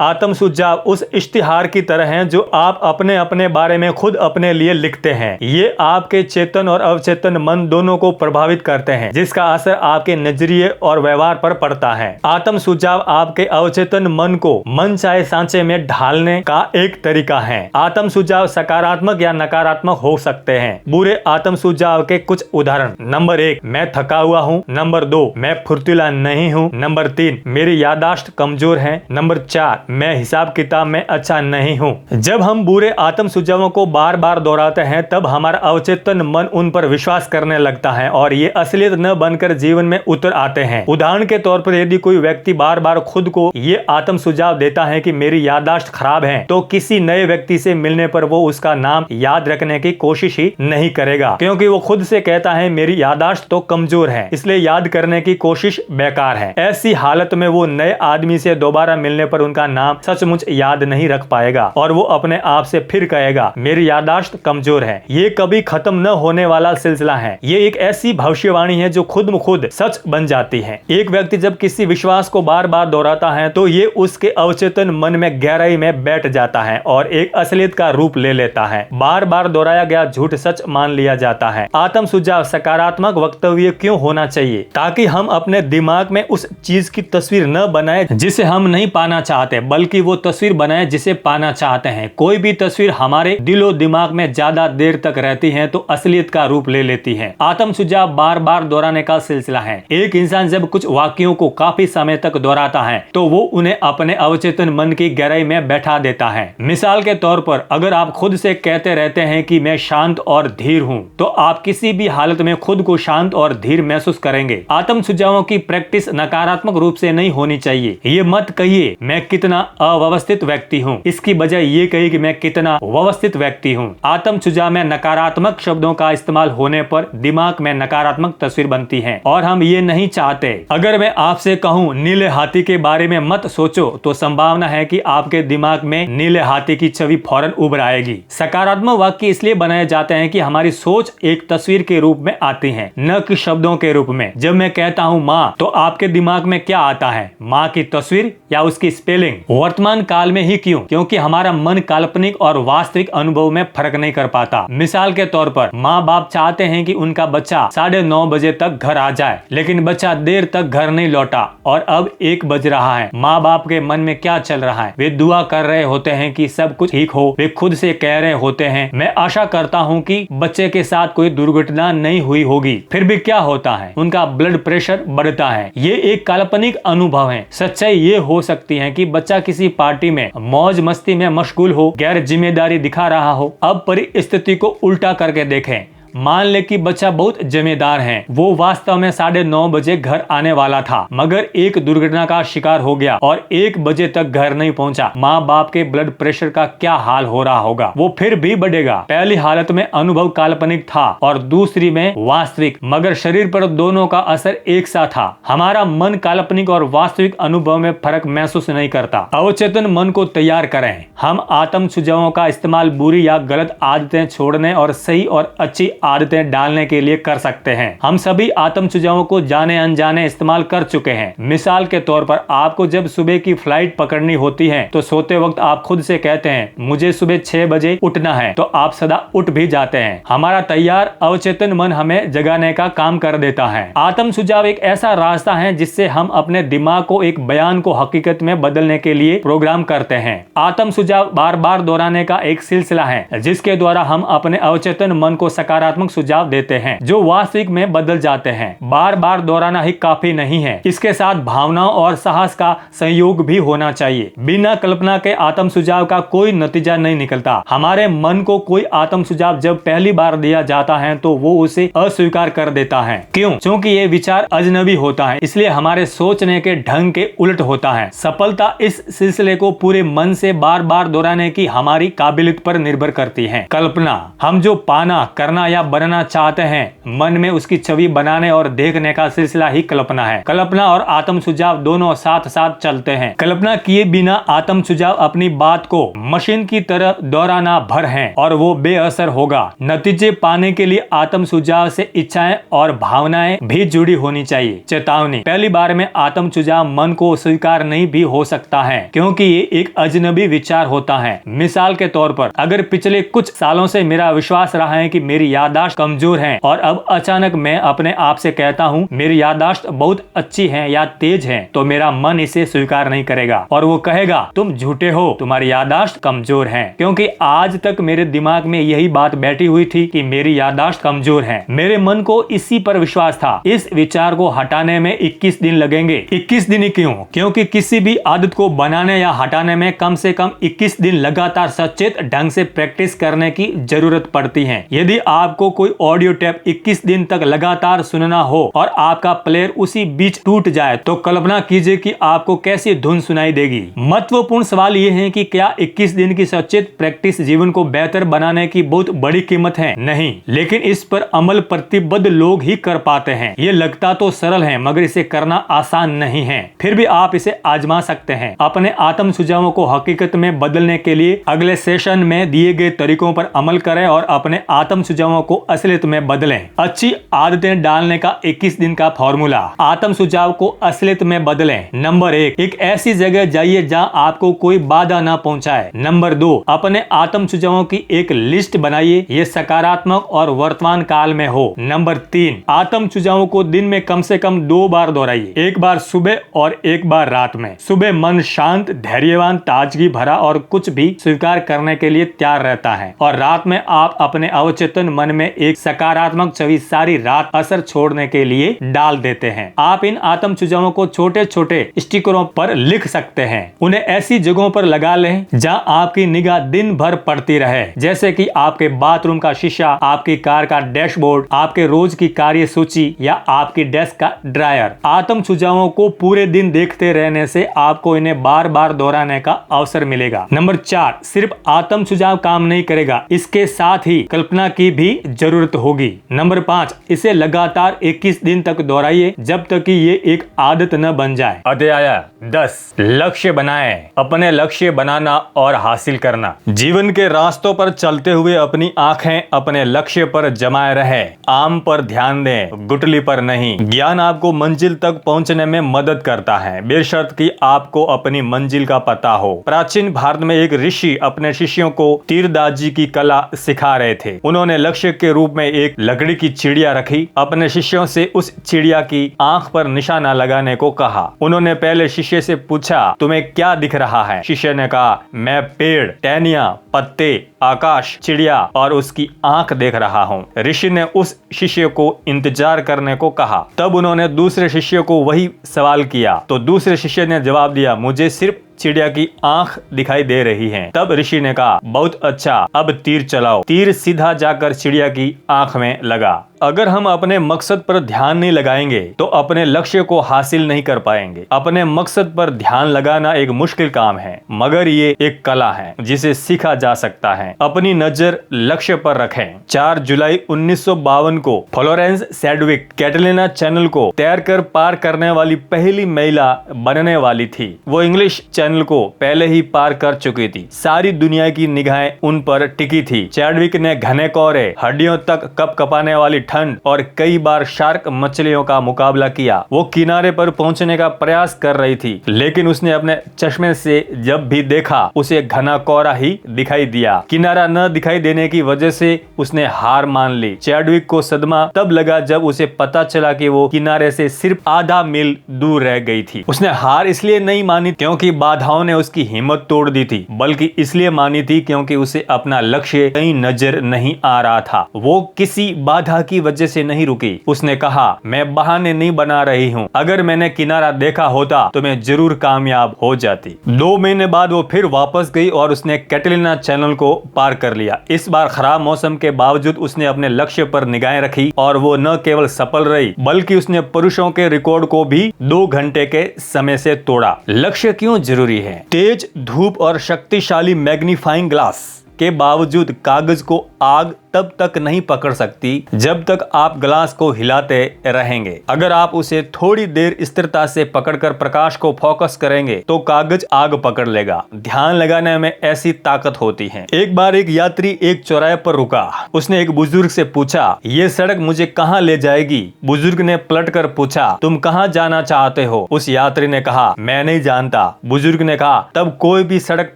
आत्म सुझाव उस इश्तिहार की तरह है जो आप अपने अपने बारे में खुद अपने लिए लिखते हैं। ये आपके चेतन और अवचेतन मन दोनों को प्रभावित करते हैं, जिसका असर आपके नजरिए और व्यवहार पर पड़ता है। आत्म सुझाव आपके अवचेतन मन को मनचाहे सांचे में ढालने का एक तरीका है। आत्म सुझाव सकारात्मक या नकारात्मक हो सकते हैं। बुरे आत्म सुझाव के कुछ उदाहरण। नंबर 1, मैं थका हुआ हूँ। नंबर 2, मैं फुर्तीला नहीं हूँ। नंबर 3, मेरी याददाश्त कमजोर है। नंबर 4, मैं हिसाब किताब में अच्छा नहीं हूँ। जब हम बुरे आत्म सुझावों को बार बार दोहराते हैं तब हमारा अवचेतन मन उन पर विश्वास करने लगता है और ये असलियत न बनकर जीवन में उतर आते हैं। उदाहरण के तौर पर यदि कोई व्यक्ति बार बार खुद को ये आत्म सुझाव देता है कि मेरी याददाश्त खराब है, तो किसी नए व्यक्ति से मिलने पर वो उसका नाम याद रखने की कोशिश ही नहीं करेगा, क्योंकि वो खुद से कहता है मेरी याददाश्त तो कमजोर है, इसलिए याद करने की कोशिश बेकार है। ऐसी हालत में वो नए आदमी से दोबारा मिलने पर उनका नाम सचमुच याद नहीं रख पाएगा और वो अपने आप से फिर कहेगा मेरी याददाश्त कमजोर है। ये कभी खत्म न होने वाला सिलसिला है। ये एक ऐसी भविष्यवाणी है जो खुद ब खुद सच बन जाती है। एक व्यक्ति जब किसी विश्वास को बार बार दोहराता है तो ये उसके अवचेतन मन में गहराई में बैठ जाता है और एक असलियत का रूप ले लेता है। बार बार दोहराया गया झूठ सच मान लिया जाता है। आत्म सुझाव सकारात्मक वक्तव्य क्यों होना चाहिए? ताकि हम अपने दिमाग में उस चीज की तस्वीर न बनाए जिसे हम नहीं पाना चाहते, बल्कि वो तस्वीर बनाए जिसे पाना चाहते हैं। कोई भी तस्वीर हमारे दिलो दिमाग में ज्यादा देर तक रहती है तो असलियत का रूप ले लेती है। आत्म सुझाव बार बार दोहराने का सिलसिला है। एक इंसान जब कुछ वाक्यों को काफी समय तक दोहराता है तो वो उन्हें अपने अवचेतन मन की गहराई में बैठा देता है। मिसाल के तौर पर अगर आप खुद से कहते रहते हैं कि मैं शांत और धीर हूँ, तो आप किसी भी हालत में खुद को शांत और धीर महसूस करेंगे। आत्म सुझावों की प्रैक्टिस नकारात्मक रूप से नहीं होनी चाहिए। ये मत कहिए मैं कितना अव्यवस्थित व्यक्ति हूँ, इसकी बजाय ये कहिए कि मैं कितना व्यवस्थित व्यक्ति हूँ। आत्म सुझाव में नकारात्मक शब्दों का इस्तेमाल होने पर दिमाग में नकारात्मक तस्वीर बनती है और हम ये नहीं चाहते। अगर मैं आपसे कहूँ नीले हाथी के बारे में मत सोचो, तो संभावना है कि आपके दिमाग में नीले हाथी की छवि फौरन उभर आएगी। सकारात्मक वाक्य इसलिए बनाए जाते हैं कि हमारी सोच एक तस्वीर के रूप में आती है, न कि शब्दों के रूप में। जब मैं कहता हूँ माँ, तो आपके दिमाग में क्या आता है? माँ की तस्वीर या उसकी स्पेलिंग? वर्तमान काल में ही क्यों? क्योंकि हमारा मन काल्पनिक और वास्तविक अनुभव में फर्क नहीं कर पाता। मिसाल के तौर पर माँ बाप चाहते हैं कि उनका बच्चा 9:30 बजे तक घर आ जाए, लेकिन बच्चा देर तक घर नहीं लौटा और अब 1 बज रहा है। माँ बाप के मन में क्या चल रहा है? वे दुआ कर रहे होते हैं कि सब कुछ ठीक हो। वे खुद से कह रहे होते हैं मैं आशा करता हूँ कि बच्चे के साथ कोई दुर्घटना नहीं हुई होगी। फिर भी क्या होता है? उनका ब्लड प्रेशर बढ़ता है। ये एक काल्पनिक अनुभव है। सच्चाई ये हो सकती है कि बच्चा किसी पार्टी में मौज मस्ती में मशगूल हो, गैर जिम्मेदारी दिखा रहा हो। अब परिस्थिति को उल्टा करके देखें। मान ले कि बच्चा बहुत जिम्मेदार है, वो वास्तव में 9:30 बजे घर आने वाला था, मगर एक दुर्घटना का शिकार हो गया और 1 बजे तक घर नहीं पहुंचा। माँ बाप के ब्लड प्रेशर का क्या हाल हो रहा होगा? वो फिर भी बढ़ेगा। पहली हालत में अनुभव काल्पनिक था और दूसरी में वास्तविक, मगर शरीर पर दोनों का असर एक सा था। हमारा मन काल्पनिक और वास्तविक अनुभव में फर्क महसूस नहीं करता। अवचेतन मन को तैयार करें। हम आत्म सुझावों का इस्तेमाल बुरी या गलत आदतें छोड़ने और सही और अच्छी आदतें डालने के लिए कर सकते हैं। हम सभी आत्म सुझावों को जाने अनजाने इस्तेमाल कर चुके हैं। मिसाल के तौर पर आपको जब सुबह की फ्लाइट पकड़नी होती है तो सोते वक्त आप खुद से कहते हैं मुझे सुबह 6 बजे उठना है, तो आप सदा उठ भी जाते हैं। हमारा तैयार अवचेतन मन हमें जगाने का काम कर देता है। आत्म सुझाव एक ऐसा रास्ता है जिससे हम अपने दिमाग को एक बयान को हकीकत में बदलने के लिए प्रोग्राम करते हैं। आत्म सुझाव बार बार दोहराने का एक सिलसिला है जिसके द्वारा हम अपने अवचेतन मन को सकारात्मक सुझाव देते हैं जो वास्तविक में बदल जाते हैं। बार बार दोहराना ही काफी नहीं है, इसके साथ भावनाओं और साहस का संयोग भी होना चाहिए। बिना कल्पना के आत्म सुझाव का कोई नतीजा नहीं निकलता। हमारे मन को कोई आत्म सुझाव जब पहली बार दिया जाता है तो वो उसे अस्वीकार कर देता है। क्यों? क्योंकि ये विचार अजनबी होता है, इसलिए हमारे सोचने के ढंग के उलट होता है। सफलता इस सिलसिले को पूरे मन से बार बार दोहराने की हमारी काबिलियत पर निर्भर करती है। कल्पना, हम जो पाना, करना या बनना चाहते हैं, मन में उसकी छवि बनाने और देखने का सिलसिला ही कल्पना है। कल्पना और आत्म सुझाव दोनों साथ साथ चलते हैं। कल्पना किए बिना आत्म सुझाव अपनी बात को मशीन की तरह दोहराना भर है और वो बेअसर होगा। नतीजे पाने के लिए आत्म सुझाव से इच्छाएं और भावनाएं भी जुड़ी होनी चाहिए। चेतावनी, पहली बार में आत्म सुझाव मन को स्वीकार नहीं भी हो सकता है क्योंकि ये एक अजनबी विचार होता है। मिसाल के तौर पर अगर पिछले कुछ सालों से मेरा विश्वास रहा है कि मेरी याददाश्त कमजोर है और अब अचानक मैं अपने आप से कहता हूँ मेरी याददाश्त बहुत अच्छी है या तेज है, तो मेरा मन इसे स्वीकार नहीं करेगा और वो कहेगा तुम झूठे हो, तुम्हारी याददाश्त कमजोर है। क्योंकि आज तक मेरे दिमाग में यही बात बैठी हुई थी कि मेरी याददाश्त कमजोर है। मेरे मन को इसी पर विश्वास था। इस विचार को हटाने में 21 दिन लगेंगे। 21 दिन ही क्यों? क्योंकि किसी भी आदत को बनाने या हटाने में कम से कम 21 दिन लगातार सचेत ढंग से प्रैक्टिस करने की जरूरत पड़ती है। यदि आपको कोई ऑडियो टेप 21 दिन तक लगातार सुनना हो और आपका प्लेयर उसी बीच टूट जाए तो कल्पना कीजिए कि आपको कैसी धुन सुनाई देगी। महत्वपूर्ण सवाल यह है कि क्या 21 दिन की सचेत प्रैक्टिस जीवन को बेहतर बनाने की बहुत बड़ी कीमत है? नहीं, लेकिन इस पर अमल प्रतिबद्ध लोग ही कर पाते हैं। ये लगता तो सरल है मगर इसे करना आसान नहीं है। फिर भी आप इसे आजमा सकते हैं। अपने आत्म सुझावों को हकीकत में बदलने के लिए अगले सेशन में दिए गए तरीकों पर अमल करें और अपने आत्म सुझावों को असलियत में बदलें। अच्छी आदतें डालने का 21 दिन का फॉर्मूला। आत्म सुझाव को असलियत में बदलें। नंबर 1, एक ऐसी जगह जाइए जहां आपको कोई बाधा ना पहुंचाए। नंबर 2, अपने आत्म सुझावों की एक लिस्ट बनाइए, ये सकारात्मक और वर्तमान काल में हो। नंबर 3, आत्म सुझावों को दिन में कम से कम 2 बार दोहराइए, एक बार सुबह और एक बार रात में। सुबह मन शांत, धैर्यवान, ताजगी भरा और कुछ भी स्वीकार करने के लिए तैयार रहता है और रात में आप अपने अवचेतन मन में एक सकारात्मक छवि सारी रात असर छोड़ने के लिए डाल देते हैं। आप इन आत्म सुझावों को छोटे छोटे स्टिकरों पर लिख सकते हैं। उन्हें ऐसी जगहों पर लगा लें जहां आपकी निगाह दिन भर पड़ती रहे, जैसे कि आपके बाथरूम का शीशा, आपकी कार का डैशबोर्ड, आपके रोज की कार्य सूची या आपकी डेस्क का ड्रायर। आत्म सुझावों को पूरे दिन देखते रहने से आपको इन्हें बार बार दोहराने का अवसर मिलेगा। नंबर 4, सिर्फ आत्म सुझाव काम नहीं करेगा, इसके साथ ही कल्पना की भी जरूरत होगी। नंबर 5, इसे लगातार 21 दिन तक दोहराइए जब तक कि ये एक आदत न बन जाए। अध्याय 10, लक्ष्य बनाएं। अपने लक्ष्य बनाना और हासिल करना। जीवन के रास्तों पर चलते हुए अपनी आंखें अपने लक्ष्य पर जमाए रहे। आम पर ध्यान दें, गुठली पर नहीं। ज्ञान आपको मंजिल तक पहुंचने में मदद करता है, बेशर्त कि आपको अपनी मंजिल का पता हो। प्राचीन भारत में एक ऋषि अपने शिष्यों को तीरंदाजी की कला सिखा रहे थे। उन्होंने लक्ष्य के रूप में एक लकड़ी की चिड़िया रखी। अपने शिष्यों से उस चिड़िया की आंख पर निशाना लगाने को कहा। उन्होंने पहले शिष्य से पूछा, तुम्हें क्या दिख रहा है? शिष्य ने कहा, मैं पेड़, टहनियां, पत्ते, आकाश, चिड़िया और उसकी आंख देख रहा हूँ। ऋषि ने उस शिष्य को इंतजार करने को कहा। तब उन्होंने दूसरे शिष्य को वही सवाल किया तो दूसरे शिष्य ने जवाब दिया, मुझे सिर्फ चिड़िया की आंख दिखाई दे रही है। तब ऋषि ने कहा, बहुत अच्छा, अब तीर चलाओ। तीर सीधा जाकर चिड़िया की आंख में लगा। अगर हम अपने मकसद पर ध्यान नहीं लगाएंगे तो अपने लक्ष्य को हासिल नहीं कर पाएंगे। अपने मकसद पर ध्यान लगाना एक मुश्किल काम है, मगर ये एक कला है जिसे सीखा जा सकता है। अपनी नजर लक्ष्य पर रखें। 4 जुलाई 1952 को फ्लोरेंस सेडविक कैटलिना चैनल को तैरकर पार करने वाली पहली महिला बनने वाली थी। वो इंग्लिश चैनल को पहले ही पार कर चुकी थी। सारी दुनिया की निगाहें उन पर टिकी थी। चैडविक ने घने कोहरे, हड्डियों तक कपकपाने वाली ठंड और कई बार शार्क मछलियों का मुकाबला किया। वो किनारे पर पहुंचने का प्रयास कर रही थी, लेकिन उसने अपने चश्मे से जब भी देखा उसे घना कोहरा ही दिखाई दिया। किनारा न दिखाई देने की वजह से उसने हार मान ली। चैडविक को सदमा तब लगा जब उसे पता चला कि वो किनारे से सिर्फ आधा मील दूर रह गई थी। उसने हार इसलिए नहीं मानी क्योंकि बाधाओं ने उसकी हिम्मत तोड़ दी थी, बल्कि इसलिए मानी थी क्योंकि उसे अपना लक्ष्य कहीं नजर नहीं आ रहा था। वो किसी बाधा की वजह से नहीं रुकी। उसने कहा, मैं बहाने नहीं बना रही हूँ, अगर मैंने किनारा देखा होता तो मैं जरूर कामयाब हो जाती। 2 महीने बाद वो फिर वापस गई और उसने कैटलिना चैनल को पार कर लिया। इस बार खराब मौसम के बावजूद उसने अपने लक्ष्य पर निगाहें रखी और वो न केवल सफल रही बल्कि उसने पुरुषों के रिकॉर्ड को भी 2 घंटे के समय से तोड़ा। लक्ष्य क्यों जरूरी है? तेज धूप और शक्तिशाली मैग्नीफाइंग ग्लास के बावजूद कागज को आग तब तक नहीं पकड़ सकती जब तक आप ग्लास को हिलाते रहेंगे। अगर आप उसे थोड़ी देर स्थिरता से पकड़कर प्रकाश को फोकस करेंगे तो कागज आग पकड़ लेगा। ध्यान लगाने में ऐसी ताकत होती है। एक बार एक यात्री एक चौराहे पर रुका। उसने एक बुजुर्ग से पूछा, ये सड़क मुझे कहाँ ले जाएगी? बुजुर्ग ने पलटकर पूछा, तुम कहाँ जाना चाहते हो? उस यात्री ने कहा, मैं नहीं जानता। बुजुर्ग ने कहा, तब कोई भी सड़क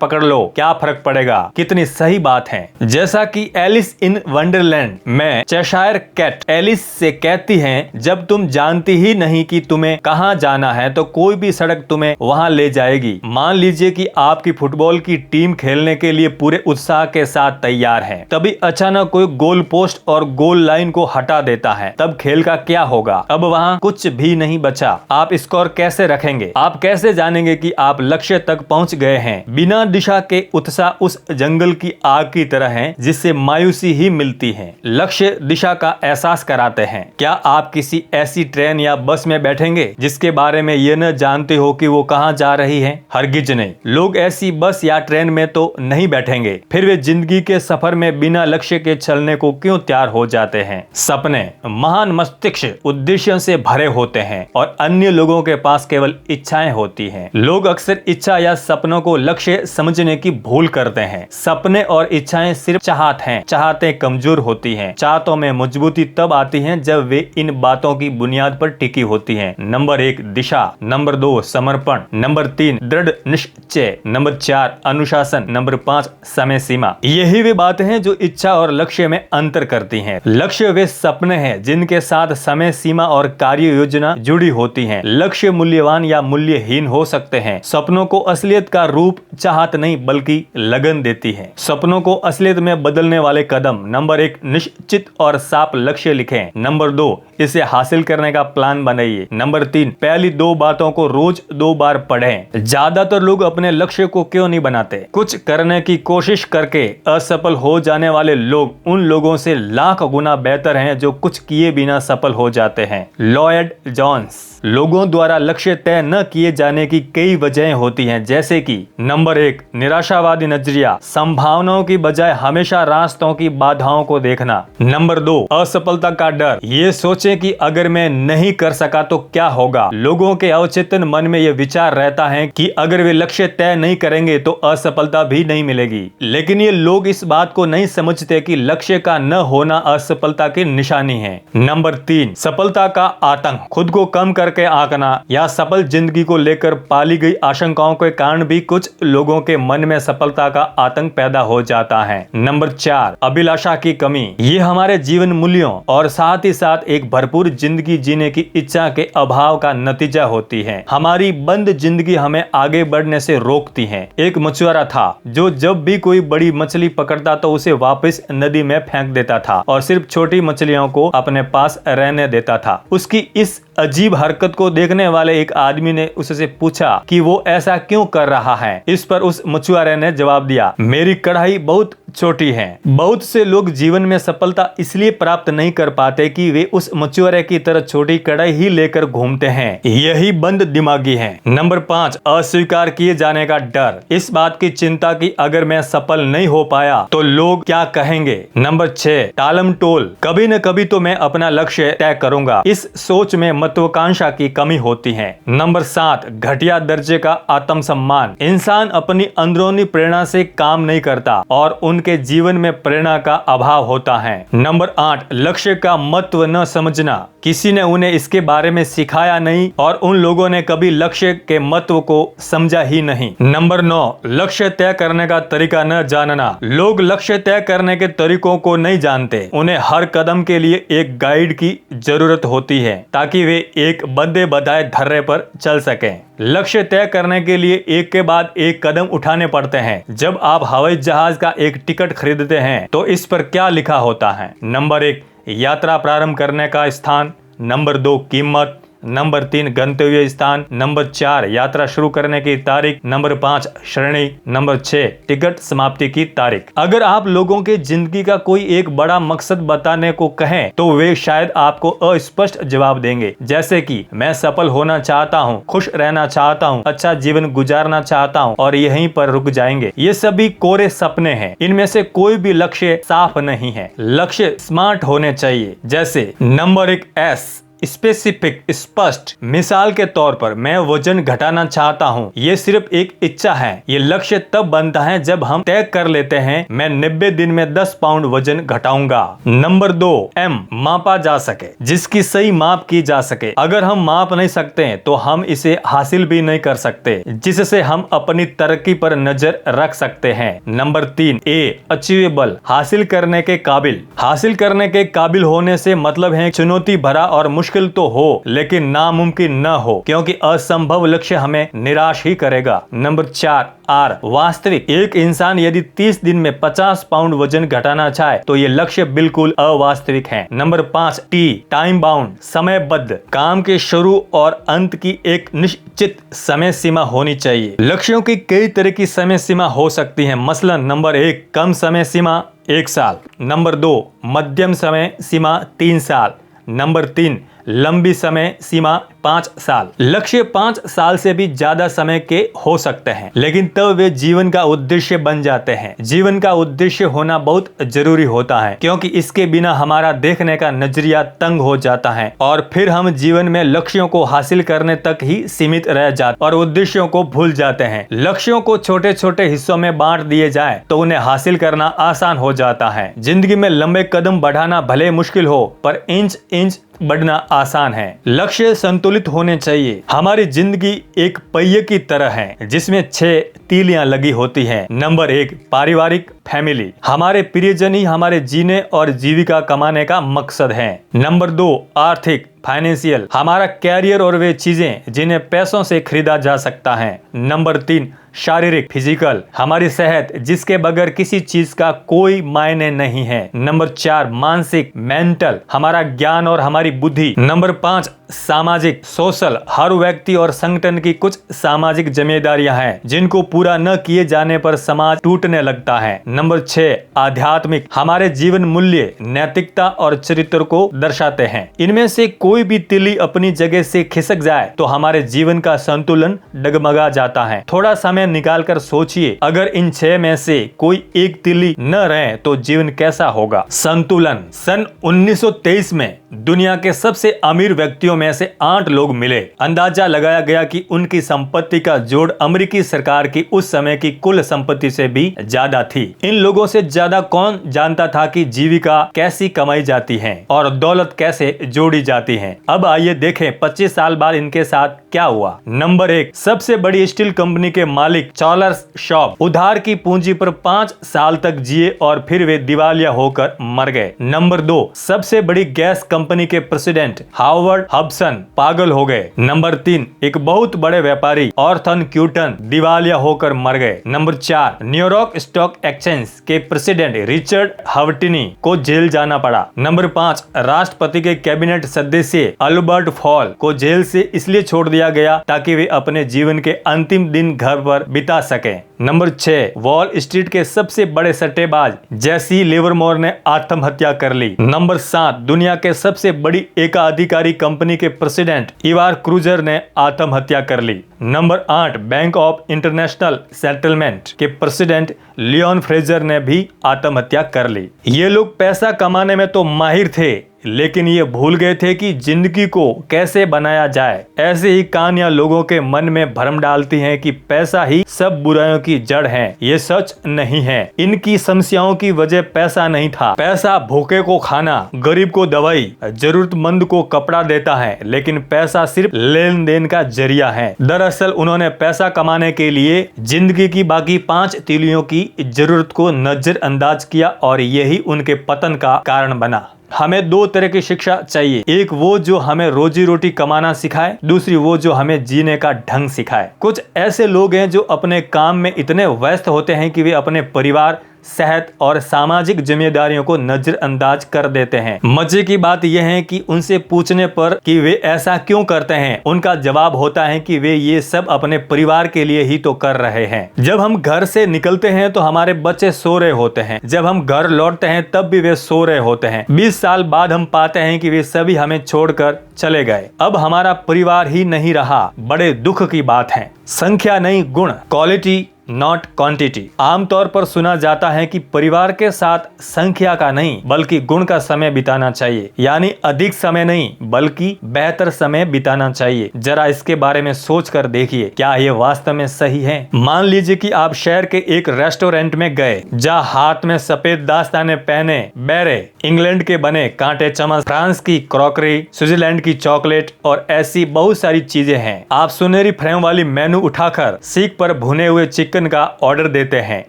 पकड़ लो, क्या फर्क पड़ेगा? कितनी सही बात है। जैसा कि एलिस इन वंडरलैंड में चेशायर कैट एलिस से कहती है, जब तुम जानती ही नहीं कि तुम्हें कहां जाना है तो कोई भी सड़क तुम्हें वहां ले जाएगी। मान लीजिए कि आपकी फुटबॉल की टीम खेलने के लिए पूरे उत्साह के साथ तैयार है, तभी अचानक कोई गोल पोस्ट और गोल लाइन को हटा देता है, तब खेल का क्या होगा? अब वहां कुछ भी नहीं बचा। आप स्कोर कैसे रखेंगे? आप कैसे जानेंगे कि आप लक्ष्य तक पहुंच गए हैं? बिना दिशा के उत्साह उस जंगल की आग की तरह है जिससे मायूसी ही मिलती है। लक्ष्य दिशा का एहसास कराते हैं। क्या आप किसी ऐसी ट्रेन या बस में बैठेंगे जिसके बारे में ये न जानते हो कि वो कहां जा रही है? हरगिज नहीं। लोग ऐसी बस या ट्रेन में तो नहीं बैठेंगे, फिर वे जिंदगी के सफर में बिना लक्ष्य के चलने को क्यों तैयार हो जाते हैं? सपने महान मस्तिष्क उद्देश्यों से भरे होते हैं और अन्य लोगों के पास केवल इच्छाएं होती हैं। लोग अक्सर इच्छा या सपनों को लक्ष्य समझने की भूल करते हैं। सपने और इच्छाएं सिर्फ चाहत हैं। चाहते कमजोर होती हैं। चाहतों में मजबूती तब आती है जब वे इन बातों की बुनियाद पर टिकी होती हैं। नंबर 1 दिशा, नंबर 2 समर्पण, नंबर 3 दृढ़ निश्चय, नंबर 4 अनुशासन, नंबर 5 समय सीमा। यही वे बातें हैं जो इच्छा और लक्ष्य में अंतर करती हैं। लक्ष्य वे सपने हैं जिनके साथ समय सीमा और कार्य योजना जुड़ी होती है। लक्ष्य मूल्यवान या मूल्यहीन हो सकते हैं। सपनों को असलियत का रूप चाहत नहीं बल्कि लगन देती है। सपनों को असलियत में बदलने वाले कदम। नंबर 1 निश्चित और साफ लक्ष्य लिखें। नंबर 2 इसे हासिल करने का प्लान बनाइए। नंबर 3 पहली 2 बातों को रोज 2 बार पढ़ें। ज्यादातर लोग अपने लक्ष्य को क्यों नहीं बनाते? कुछ करने की कोशिश करके असफल हो जाने वाले लोग उन लोगों से लाख गुना बेहतर हैं जो कुछ किए बिना सफल हो जाते हैं। Lloyd Jones. लोगों द्वारा लक्ष्य तय न किए जाने की कई वजहें होती हैं, जैसे कि नंबर 1 निराशावादी नजरिया, संभावनाओं की बजाय हमेशा रास्तों की बाधाओं को देखना। नंबर 2 असफलता का डर, ये सोचें कि अगर मैं नहीं कर सका तो क्या होगा। लोगों के अवचेतन मन में यह विचार रहता है कि अगर वे लक्ष्य तय नहीं करेंगे तो असफलता भी नहीं मिलेगी, लेकिन ये लोग इस बात को नहीं समझते कि लक्ष्य का न होना असफलता की निशानी है। नंबर 3 सफलता का आतंक, खुद को कम करके आंकना या सफल जिंदगी को लेकर पाली गई आशंकाओं के कारण भी कुछ लोगों के मन में सफलता का आतंक पैदा हो जाता है। नंबर 4 अभिलाषा की कमी, ये हमारे जीवन मूल्यों और साथ ही साथ एक भरपूर जिंदगी जीने की इच्छा के अभाव का नतीजा होती है। हमारी बंद जिंदगी हमें आगे बढ़ने से रोकती है। एक मछुआरा था जो जब भी कोई बड़ी मछली पकड़ता तो उसे वापस नदी में फेंक देता था और सिर्फ छोटी मछलियों को अपने पास रहने देता था। उसकी इस अजीब हरकत को देखने वाले एक आदमी ने उससे पूछा कि वो ऐसा क्यों कर रहा है। इस पर उस मछुआरे ने जवाब दिया, मेरी कढ़ाई बहुत छोटी है। बहुत से लोग जीवन में सफलता इसलिए प्राप्त नहीं कर पाते कि वे उस मछुआरे की तरह छोटी कड़ाई ही लेकर घूमते हैं। यही बंद दिमागी है। नंबर 5, अस्वीकार किए जाने का डर। इस बात की चिंता कि अगर मैं सफल नहीं हो पाया तो लोग क्या कहेंगे। नंबर 6, टालम टोल। कभी न कभी तो मैं अपना लक्ष्य तय करूंगा। इस सोच में महत्वाकांक्षा की कमी होती है। नंबर 7, घटिया दर्जे का आत्मसम्मान। इंसान अपनी अंदरूनी प्रेरणा से काम नहीं करता और उनके जीवन में प्रेरणा का अभाव होता है। नंबर 8, लक्ष्य का महत्व न समझना। किसी ने उन्हें इसके बारे में सिखाया नहीं और उन लोगों ने कभी लक्ष्य के महत्व को समझा ही नहीं। नंबर 9, लक्ष्य तय करने का तरीका न जानना। लोग लक्ष्य तय करने के तरीकों को नहीं जानते। उन्हें हर कदम के लिए एक गाइड की जरूरत होती है ताकि वे एक बंधे बधाए धर्रे पर चल सकें। लक्ष्य तय करने के लिए एक के बाद एक कदम उठाने पड़ते हैं। जब आप हवाई जहाज का एक टिकट खरीदते हैं तो इस पर क्या लिखा होता है। नंबर 1, यात्रा प्रारंभ करने का स्थान। नंबर 2, कीमत। नंबर 3, गंतव्य स्थान। नंबर 4, यात्रा शुरू करने की तारीख। नंबर 5, श्रेणी। नंबर 6, टिकट समाप्ति की तारीख। अगर आप लोगों की जिंदगी का कोई एक बड़ा मकसद बताने को कहें तो वे शायद आपको अस्पष्ट जवाब देंगे, जैसे कि मैं सफल होना चाहता हूँ, खुश रहना चाहता हूँ, अच्छा जीवन गुजारना चाहता हूँ, और यहीं पर रुक जाएंगे। ये सभी कोरे सपने हैं। इनमें से कोई भी लक्ष्य साफ नहीं है। लक्ष्य स्मार्ट होने चाहिए। जैसे नंबर 1, S, स्पेसिफिक, स्पष्ट। मिसाल के तौर पर मैं वजन घटाना चाहता हूँ। ये सिर्फ एक इच्छा है। ये लक्ष्य तब बनता है जब हम तय कर लेते हैं मैं 90 दिन में 10 पाउंड वजन घटाऊंगा। नंबर 2, M, मापा जा सके, जिसकी सही माप की जा सके। अगर हम माप नहीं सकते तो हम इसे हासिल भी नहीं कर सकते, जिससे हम अपनी तरक्की पर नजर रख सकते हैं। नंबर 3, A, अचीवेबल, हासिल करने के काबिल। हासिल करने के काबिल होने से मतलब है चुनौती भरा और मुश्किल तो हो लेकिन नामुमकिन न हो, क्योंकि असंभव लक्ष्य हमें निराश ही करेगा। नंबर 4, R, वास्तविक। एक इंसान यदि 30 दिन में 50 पाउंड वजन घटाना चाहे तो ये लक्ष्य बिल्कुल अवास्तविक है। नंबर 5, T, टाइम बाउंड, समयबद्ध। काम के शुरू और अंत की एक निश्चित समय सीमा होनी चाहिए। लक्ष्यों की कई तरह की समय सीमा हो सकती है। मसलन नंबर 1, कम समय सीमा 1 साल। नंबर 2, मध्यम समय सीमा 3 साल। नंबर 3, लंबी समय सीमा 5 साल। लक्ष्य 5 साल से भी ज्यादा समय के हो सकते हैं, लेकिन तब वे जीवन का उद्देश्य बन जाते हैं। जीवन का उद्देश्य होना बहुत जरूरी होता है, क्योंकि इसके बिना हमारा देखने का नजरिया तंग हो जाता है और फिर हम जीवन में लक्ष्यों को हासिल करने तक ही सीमित रह जाते और उद्देश्यों को भूल जाते हैं। लक्ष्यों को छोटे छोटे हिस्सों में बांट दिए जाए तो उन्हें हासिल करना आसान हो जाता है। जिंदगी में लंबे कदम बढ़ाना भले मुश्किल हो, पर इंच इंच बढ़ना आसान है। लक्ष्य संतुलित होने चाहिए। हमारी जिंदगी एक पहिए की तरह है जिसमें 6 तीलियां लगी होती हैं। नंबर 1, पारिवारिक, फैमिली। हमारे प्रियजन ही हमारे जीने और जीविका कमाने का मकसद है। नंबर 2, आर्थिक, फाइनेंशियल। हमारा कैरियर और वे चीजें जिन्हें पैसों से खरीदा जा सकता है। नंबर 3, शारीरिक, फिजिकल। हमारी सेहत जिसके बगैर किसी चीज का कोई मायने नहीं है। नंबर 4, मानसिक, मेंटल। हमारा ज्ञान और हमारी बुद्धि। नंबर 5, सामाजिक, सोशल। हर व्यक्ति और संगठन की कुछ सामाजिक जिम्मेदारियां हैं जिनको पूरा न किए जाने पर समाज टूटने लगता है। नंबर 6, आध्यात्मिक। हमारे जीवन मूल्य, नैतिकता और चरित्र को दर्शाते हैं। इनमें से कोई भी तिली अपनी जगह से खिसक जाए तो हमारे जीवन का संतुलन डगमगा जाता है। थोड़ा समय निकालकर सोचिए, अगर इन 6 में से कोई एक तिली न रहे तो जीवन कैसा होगा। संतुलन। सन 1923 में दुनिया के सबसे अमीर व्यक्तियों में से 8 लोग मिले। अंदाजा लगाया गया कि उनकी संपत्ति का जोड़ अमेरिकी सरकार की उस समय की कुल संपत्ति से भी ज्यादा थी। इन लोगों से ज्यादा कौन जानता था कि जीविका कैसी कमाई जाती है और दौलत कैसे जोड़ी जाती है। अब आइए देखें 25 साल बाद इनके साथ क्या हुआ। नंबर 1, सबसे बड़ी स्टील कंपनी के मालिक चार्ल्स शॉप उधार की पूंजी पर 5 साल तक जिए और फिर वे दिवालिया होकर मर गए। नंबर 2, सबसे बड़ी गैस कंपनी के प्रेसिडेंट हावर्ड हब्सन पागल हो गए। नंबर 3, एक बहुत बड़े व्यापारी ऑर्थन क्यूटन दिवालिया होकर मर गए। नंबर 4, न्यूयॉर्क स्टॉक एक्सचेंज के प्रेसिडेंट रिचर्ड हवर्टिनी को जेल जाना पड़ा। नंबर 5, राष्ट्रपति के कैबिनेट सदस्य अल्बर्ट फॉल को जेल से इसलिए छोड़ दिया गया ताकि वे अपने जीवन के अंतिम दिन घर पर बिता सकें। नंबर 6, वॉल स्ट्रीट के सबसे बड़े सट्टेबाज जेसी लिवरमोर ने आत्महत्या कर ली। नंबर 7, दुनिया के सबसे बड़ी एकाधिकारी कंपनी के प्रेसिडेंट इवार क्रूजर ने आत्महत्या कर ली। Number 8, bank of international settlement के प्रेसिडेंट लियोन फ्रेजर ने भी आत्महत्या कर ली। ये लोग पैसा कमाने में तो माहिर थे, लेकिन ये भूल गए थे कि जिंदगी को कैसे बनाया जाए। ऐसे ही कहानियां लोगों के मन में भ्रम डालती हैं कि पैसा ही सब बुराइयों की जड़ है। ये सच नहीं है। इनकी समस्याओं की वजह पैसा नहीं था। पैसा भूखे को खाना, गरीब को दवाई, जरूरतमंद को कपड़ा देता है, लेकिन पैसा सिर्फ लेन देन का जरिया है। दरअसल उन्होंने पैसा कमाने के लिए जिंदगी की बाकी 5 तीलियों की जरूरत को नजरअंदाज किया और यही उनके पतन का कारण बना। हमें 2 तरह की शिक्षा चाहिए, एक वो जो हमें रोजी रोटी कमाना सिखाए, दूसरी वो जो हमें जीने का ढंग सिखाए। कुछ ऐसे लोग हैं जो अपने काम में इतने व्यस्त होते हैं कि वे अपने परिवार, सेहत और सामाजिक जिम्मेदारियों को नजरअंदाज कर देते हैं। मजे की बात यह है कि उनसे पूछने पर कि वे ऐसा क्यों करते हैं, उनका जवाब होता है कि वे ये सब अपने परिवार के लिए ही तो कर रहे हैं। जब हम घर से निकलते हैं तो हमारे बच्चे सो रहे होते हैं, जब हम घर लौटते हैं तब भी वे सो रहे होते हैं। 20 साल बाद हम पाते हैं कि वे सभी हमें छोड़कर चले गए। अब हमारा परिवार ही नहीं रहा। बड़े दुख की बात है। संख्या नहीं गुण, क्वालिटी नॉट क्वांटिटी। आमतौर पर सुना जाता है कि परिवार के साथ संख्या का नहीं बल्कि गुण का समय बिताना चाहिए, यानी अधिक समय नहीं बल्कि बेहतर समय बिताना चाहिए। जरा इसके बारे में सोच कर देखिए, क्या ये वास्तव में सही है? मान लीजिए कि आप शहर के एक रेस्टोरेंट में गए, जहाँ हाथ में सफेद दास्ताने पहने बैरे, इंग्लैंड के बने कांटे चम्मच, फ्रांस की क्रॉकरी, स्विट्जरलैंड की चॉकलेट और ऐसी बहुत सारी चीजें हैं। आप सुनहरी फ्रेम वाली मेनू उठाकर सीख पर भुने हुए चिकन का ऑर्डर देते हैं।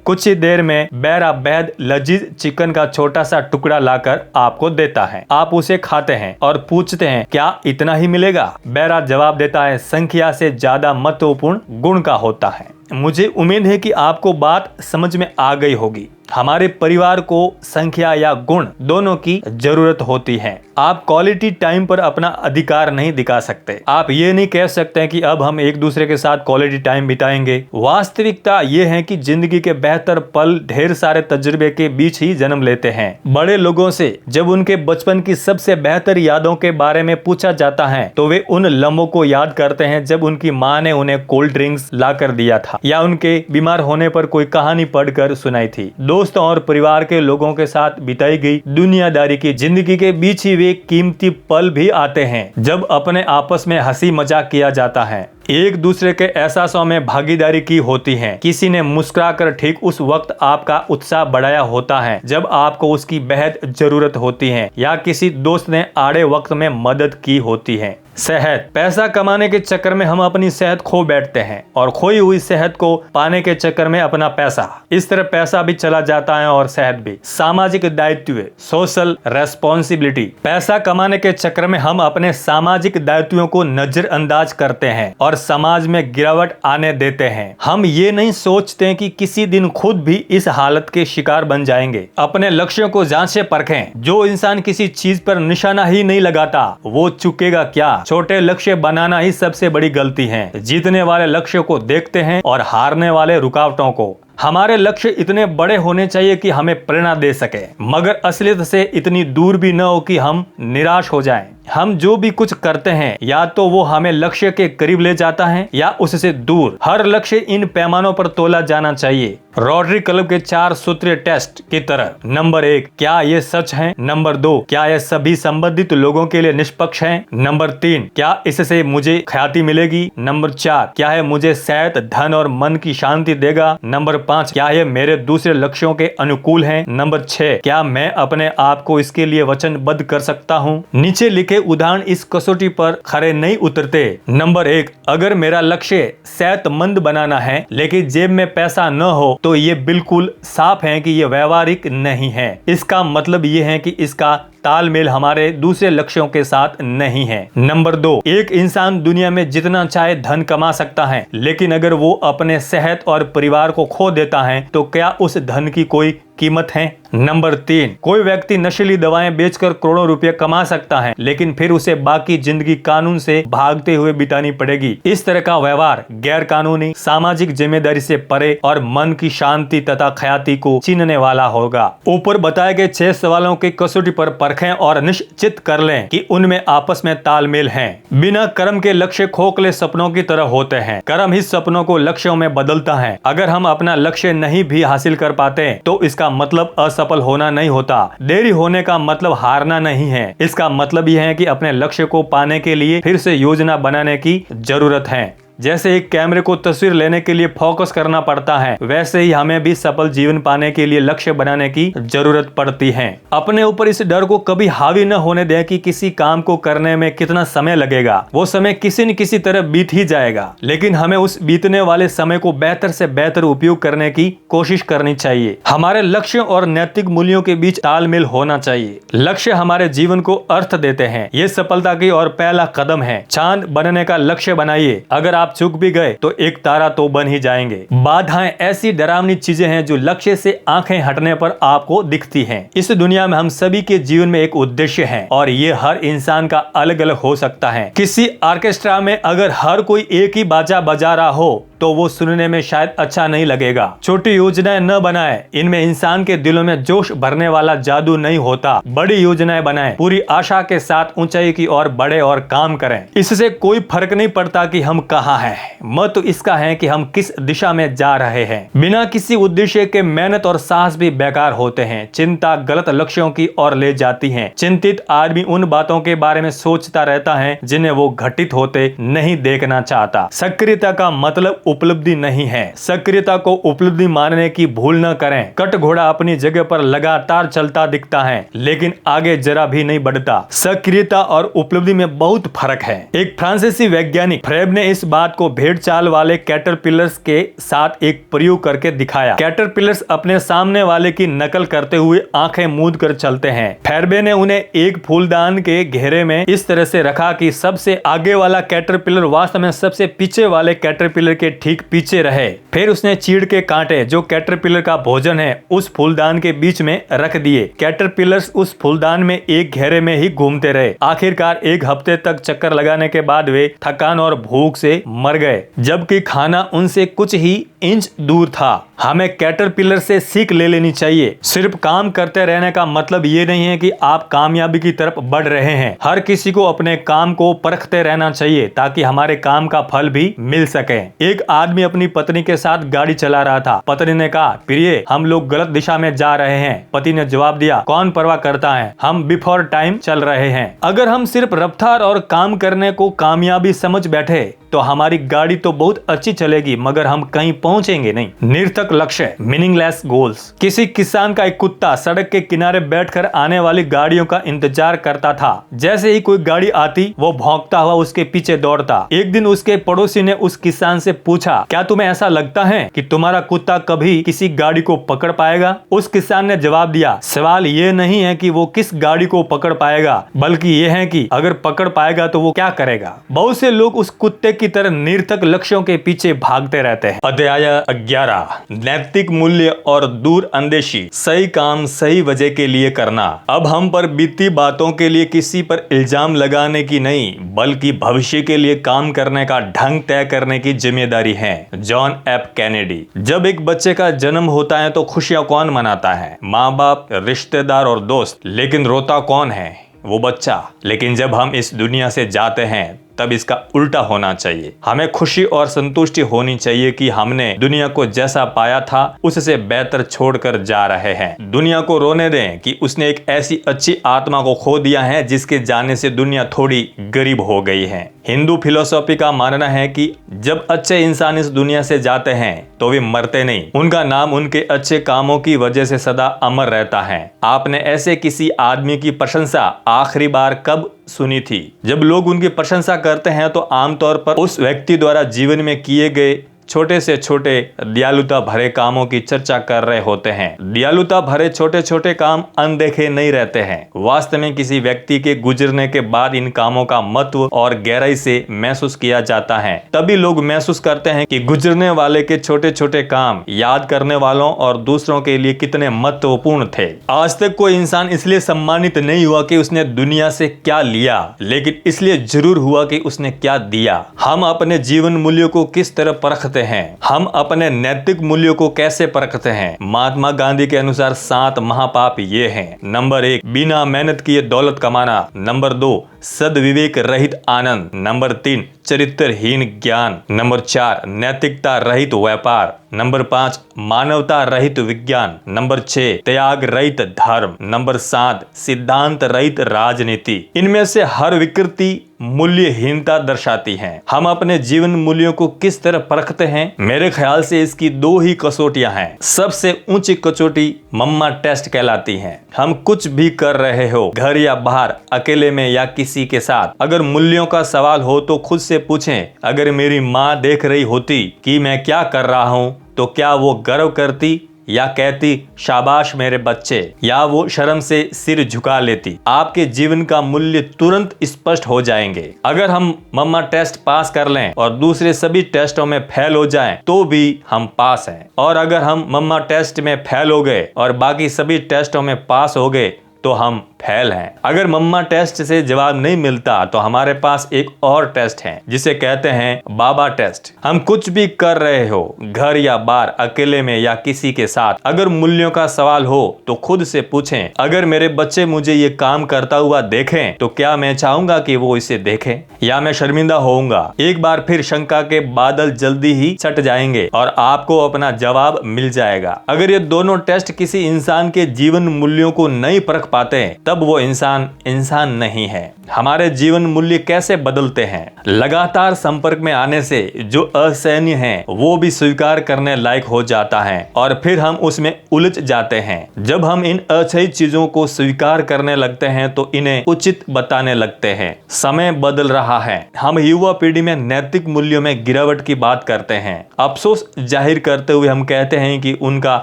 कुछ ही देर में बैरा बेहद लजीज चिकन का छोटा सा टुकड़ा लाकर आपको देता है। आप उसे खाते हैं और पूछते हैं, क्या इतना ही मिलेगा? बैरा जवाब देता है, संख्या से ज्यादा महत्वपूर्ण गुण का होता है। मुझे उम्मीद है कि आपको बात समझ में आ गई होगी। हमारे परिवार को संख्या या गुण दोनों की जरूरत होती है। आप क्वालिटी टाइम पर अपना अधिकार नहीं दिखा सकते। आप ये नहीं कह सकते कि अब हम एक दूसरे के साथ क्वालिटी टाइम बिताएंगे। वास्तविकता ये है कि जिंदगी के बेहतर पल ढेर सारे तजुर्बे के बीच ही जन्म लेते हैं। बड़े लोगों से जब उनके बचपन की सबसे बेहतर यादों के बारे में पूछा जाता है तो वे उन लम्हों को याद करते हैं जब उनकी माँ ने उन्हें कोल्ड ड्रिंक्स ला कर दिया था या उनके बीमार होने पर कोई कहानी पढ़कर सुनाई थी। दोस्तों और परिवार के लोगों के साथ बिताई गई दुनियादारी की जिंदगी के बीच ही वे कीमती पल भी आते हैं जब अपने आपस में हंसी मजाक किया जाता है, एक दूसरे के एहसासों में भागीदारी की होती है। किसी ने मुस्कुराकर ठीक उस वक्त आपका उत्साह बढ़ाया होता है जब आपको उसकी बेहद जरूरत होती है, या किसी दोस्त ने आड़े वक्त में मदद की होती है। सेहत, पैसा कमाने के चक्कर में हम अपनी सेहत खो बैठते हैं और खोई हुई सेहत को पाने के चक्कर में अपना पैसा, इस तरह पैसा भी चला जाता है और सेहत भी। सामाजिक दायित्व, सोशल रेस्पॉन्सिबिलिटी, पैसा कमाने के चक्कर में हम अपने सामाजिक दायित्वों को नजरअंदाज करते हैं और समाज में गिरावट आने देते हैं। हम ये नहीं सोचते कि किसी दिन खुद भी इस हालत के शिकार बन जाएंगे। अपने लक्ष्यों को जांचें परखें। जो इंसान किसी चीज पर निशाना ही नहीं लगाता वो चुकेगा क्या? छोटे लक्ष्य बनाना ही सबसे बड़ी गलती है। जीतने वाले लक्ष्य को देखते हैं और हारने वाले रुकावटों को। हमारे लक्ष्य इतने बड़े होने चाहिए कि हमें प्रेरणा दे सके, मगर असलियत से इतनी दूर भी न हो कि हम निराश हो जाएं। हम जो भी कुछ करते हैं या तो वो हमें लक्ष्य के करीब ले जाता है या उससे दूर। हर लक्ष्य इन पैमानों पर तोला जाना चाहिए। रोटरी क्लब के 4 सूत्रीय टेस्ट की तरह। नंबर 1, क्या ये सच है? नंबर 2, क्या ये सभी संबंधित लोगों के लिए निष्पक्ष है? नंबर 3, क्या इससे मुझे ख्याति मिलेगी? नंबर 4, क्या है मुझे सेहत, धन और मन की शांति देगा? नंबर 5, क्या ये मेरे दूसरे लक्ष्यों के अनुकूल है? नंबर 6, क्या मैं अपने आप को इसके लिए वचनबद्ध कर सकता हूँ? नीचे लिखे उदाहरण इस कसौटी पर खरे नहीं उतरते। नंबर 1, अगर मेरा लक्ष्य सेहतमंद बनाना है लेकिन जेब में पैसा न हो तो ये बिल्कुल साफ है कि ये व्यवहारिक नहीं है। इसका मतलब ये है कि इसका तालमेल हमारे दूसरे लक्ष्यों के साथ नहीं है। नंबर 2, एक इंसान दुनिया में जितना चाहे धन कमा सकता है, लेकिन अगर वो अपने सेहत और परिवार को खो देता है तो क्या उस धन की कोई कीमत है। नंबर 3, कोई व्यक्ति नशीली दवाएं बेचकर करोड़ों रुपए कमा सकता है, लेकिन फिर उसे बाकी जिंदगी कानून से भागते हुए बितानी पड़ेगी। इस तरह का व्यवहार गैर कानूनी, सामाजिक जिम्मेदारी से परे और मन की शांति तथा ख्याति को छीनने वाला होगा। ऊपर बताए गए 6 सवालों की कसौटी पर परखें और निश्चित कर लें कि उनमें आपस में तालमेल है। बिना कर्म के लक्ष्य खोखले सपनों की तरह होते हैं। कर्म ही सपनों को लक्ष्यों में बदलता है। अगर हम अपना लक्ष्य नहीं भी हासिल कर पाते तो इसका मतलब असफल होना नहीं होता। देरी होने का मतलब हारना नहीं है। इसका मतलब यह है कि अपने लक्ष्य को पाने के लिए फिर से योजना बनाने की जरूरत है। जैसे एक कैमरे को तस्वीर लेने के लिए फोकस करना पड़ता है, वैसे ही हमें भी सफल जीवन पाने के लिए लक्ष्य बनाने की जरूरत पड़ती है। अपने ऊपर इस डर को कभी हावी न होने दें कि किसी काम को करने में कितना समय लगेगा। वो समय किसी न किसी तरह बीत ही जाएगा, लेकिन हमें उस बीतने वाले समय को बेहतर से बेहतर उपयोग करने की कोशिश करनी चाहिए। हमारे लक्ष्यों और नैतिक मूल्यों के बीच तालमेल होना चाहिए। लक्ष्य हमारे जीवन को अर्थ देते हैं। ये सफलता की ओर पहला कदम है। चांद बनने का लक्ष्य बनाइए। अगर आप चूक भी गए तो एक तारा तो बन ही जाएंगे। बाधाएं ऐसी डरावनी चीजें हैं जो लक्ष्य से आंखें हटने पर आपको दिखती हैं। इस दुनिया में हम सभी के जीवन में एक उद्देश्य है और ये हर इंसान का अलग अलग हो सकता है। किसी ऑर्केस्ट्रा में अगर हर कोई एक ही बाजा बजा रहा हो तो वो सुनने में शायद अच्छा नहीं लगेगा। छोटी योजनाएं न बनाएं, इनमें इंसान के दिलों में जोश भरने वाला जादू नहीं होता। बड़ी योजनाएं बनाएं, पूरी आशा के साथ ऊंचाई की ओर बढ़े और काम करें। इससे कोई फर्क नहीं पड़ता कि हम कहाँ हैं, महत्व इसका है कि हम किस दिशा में जा रहे हैं। बिना किसी उद्देश्य के मेहनत और साहस भी बेकार होते हैं। चिंता गलत लक्ष्यों की ओर ले जाती है। चिंतित आदमी उन बातों के बारे में सोचता रहता है जिन्हें वो घटित होते नहीं देखना चाहता। सक्रियता का मतलब उपलब्धि नहीं है। सक्रियता को उपलब्धि मानने की भूल न करें। कट घोड़ा अपनी जगह पर लगातार चलता दिखता है, लेकिन आगे जरा भी नहीं बढ़ता। सक्रियता और उपलब्धि में बहुत फर्क है। एक फ्रांसीसी वैज्ञानिक फ्रेब ने इस बात को भेड़ चाल वाले कैटरपिलर्स के साथ एक प्रयोग करके दिखाया। कैटरपिलर्स अपने सामने वाले की नकल करते हुए आंखें मूंद कर चलते हैं। फेरबे ने उन्हें एक फूलदान के घेरे में इस तरह से रखा कि सबसे आगे वाला कैटरपिलर वास्तव में सबसे पीछे वाले कैटरपिलर के ठीक पीछे रहे। फिर उसने चीड़ के कांटे जो कैटरपिलर का भोजन है उस फूलदान के बीच में रख दिए। कैटरपिलर्स उस फूलदान में एक घेरे में ही घूमते रहे। आखिरकार एक हफ्ते तक चक्कर लगाने के बाद वे थकान और भूख से मर गए, जबकि खाना उनसे कुछ ही इंच दूर था। हमें कैटरपिलर से सीख ले लेनी चाहिए। सिर्फ काम करते रहने का मतलब ये नहीं है कि आप कामयाबी की तरफ बढ़ रहे हैं। हर किसी को अपने काम को परखते रहना चाहिए ताकि हमारे काम का फल भी मिल सके। एक आदमी अपनी पत्नी के साथ गाड़ी चला रहा था। पत्नी ने कहा, प्रिय, हम लोग गलत दिशा में जा रहे हैं। पति ने जवाब दिया, कौन परवाह करता है, हम बिफोर टाइम चल रहे हैं। अगर हम सिर्फ रफ्तार और काम करने को कामयाबी समझ बैठे तो हमारी गाड़ी तो बहुत अच्छी चलेगी, मगर हम कहीं पहुंचेंगे नहीं। निरर्थक लक्ष्य, मीनिंगलेस गोल्स। किसी किसान का एक कुत्ता सड़क के किनारे बैठकर आने वाली गाड़ियों का इंतजार करता था। जैसे ही कोई गाड़ी आती वो भौंकता हुआ उसके पीछे दौड़ता। एक दिन उसके पड़ोसी ने उस किसान से पूछा, क्या तुम्हें ऐसा लगता है कि तुम्हारा कुत्ता कभी किसी गाड़ी को पकड़ पाएगा? उस किसान ने जवाब दिया, सवाल ये नहीं है कि वो किस गाड़ी को पकड़ पाएगा, बल्कि ये है कि अगर पकड़ पाएगा तो वो क्या करेगा। बहुत से लोग उस कुत्ते की तरह निरर्थक लक्ष्यों के पीछे भागते रहते हैं। अध्याय 11, नैतिक मूल्य और दूर अंदेशी। सही काम सही वजह के लिए करना। अब हम पर बीती बातों के लिए किसी पर इल्जाम लगाने की नहीं, बल्कि भविष्य के लिए काम करने का ढंग तय करने की जिम्मेदारी है। John F Kennedy. जब एक बच्चे का जन्म होता है तो खुशियां कौन मनाता है? माँ बाप, रिश्तेदार और दोस्त। लेकिन रोता कौन है? वो बच्चा। लेकिन जब हम इस दुनिया से जाते हैं तब इसका उल्टा होना चाहिए। हमें खुशी और संतुष्टि होनी चाहिए कि हमने दुनिया को जैसा पाया था उससे बेहतर छोड़कर जा रहे हैं। दुनिया को रोने दें कि उसने एक ऐसी अच्छी आत्मा को खो दिया है जिसके जाने से दुनिया थोड़ी गरीब हो गई है। हिंदू फिलोसॉफी का मानना है कि जब अच्छे इंसान इस दुनिया से जाते हैं तो वे मरते नहीं, उनका नाम उनके अच्छे कामों की वजह से सदा अमर रहता है। आपने ऐसे किसी आदमी की प्रशंसा आखिरी बार कब सुनी थी? जब लोग उनकी प्रशंसा करते हैं तो आमतौर पर उस व्यक्ति द्वारा जीवन में किए गए छोटे से छोटे दयालुता भरे कामों की चर्चा कर रहे होते हैं। दयालुता भरे छोटे छोटे काम अनदेखे नहीं रहते हैं। वास्तव में किसी व्यक्ति के गुजरने के बाद इन कामों का महत्व और गहराई से महसूस किया जाता है। तभी लोग महसूस करते हैं कि गुजरने वाले के छोटे छोटे काम याद करने वालों और दूसरों के लिए कितने महत्वपूर्ण थे। आज तक कोई इंसान इसलिए सम्मानित नहीं हुआ कि उसने दुनिया से क्या लिया, लेकिन इसलिए जरूर हुआ कि उसने क्या दिया। हम अपने जीवन मूल्यों को किस तरह परखते हैं? हम अपने नैतिक मूल्यों को कैसे परखते हैं? महात्मा गांधी के अनुसार 7 महापाप ये हैं। नंबर 1, बिना मेहनत किए दौलत कमाना। नंबर 2, सद्विवेक रहित आनंद। नंबर 3, चरित्रहीन ज्ञान। नंबर 4, नैतिकता रहित व्यापार। नंबर 5, मानवता रहित विज्ञान। नंबर 6, त्याग रहित धर्म। नंबर 7, सिद्धांत रहित राजनीति। इनमें से हर विकृति मूल्यहीनता दर्शाती है। हम अपने जीवन मूल्यों को किस तरह परखते हैं? मेरे ख्याल से इसकी 2 ही कसौटियां हैं। सबसे ऊंची कसौटी मम्मा टेस्ट कहलाती है। हम कुछ भी कर रहे हो, घर या बाहर, अकेले में या किसी के साथ, अगर मूल्यों का सवाल हो तो खुद से पूछें, अगर मेरी माँ देख रही होती कि मैं क्या कर रहा हूँ तो क्या वो गर्व करती या कहती शाबाश मेरे बच्चे, या वो शर्म से सिर झुका लेती? आपके जीवन का मूल्य तुरंत स्पष्ट हो जाएंगे। अगर हम मम्मा टेस्ट पास कर लें और दूसरे सभी टेस्टों में फेल हो जाएं, तो भी हम पास हैं। और अगर हम मम्मा टेस्ट में फेल हो गए और बाकी सभी टेस्टों में पास हो गए तो हम फेल हैं। अगर मम्मा टेस्ट से जवाब नहीं मिलता तो हमारे पास एक और टेस्ट है जिसे कहते हैं बाबा टेस्ट। हम कुछ भी कर रहे हो, घर या बाहर, अकेले में या किसी के साथ, अगर मूल्यों का सवाल हो तो खुद से पूछें, अगर मेरे बच्चे मुझे ये काम करता हुआ देखें तो क्या मैं चाहूंगा कि वो इसे देखें या मैं शर्मिंदा होऊंगा? एक बार फिर शंका के बादल जल्दी ही छट जाएंगे और आपको अपना जवाब मिल जाएगा। अगर ये दोनों टेस्ट किसी इंसान के जीवन मूल्यों को नहीं परख पाते हैं, तब वो इंसान नहीं है। हमारे जीवन मूल्य कैसे बदलते हैं? लगातार संपर्क में आने से जो असहनीय है वो भी स्वीकार करने लायक हो जाता है और फिर हम उसमें उलझ जाते हैं। जब हम इन असही चीजों को स्वीकार करने लगते हैं तो इन्हें उचित बताने लगते हैं। समय बदल रहा है। हम युवा पीढ़ी में नैतिक मूल्यों में गिरावट की बात करते हैं। अफसोस जाहिर करते हुए हम कहते हैं कि उनका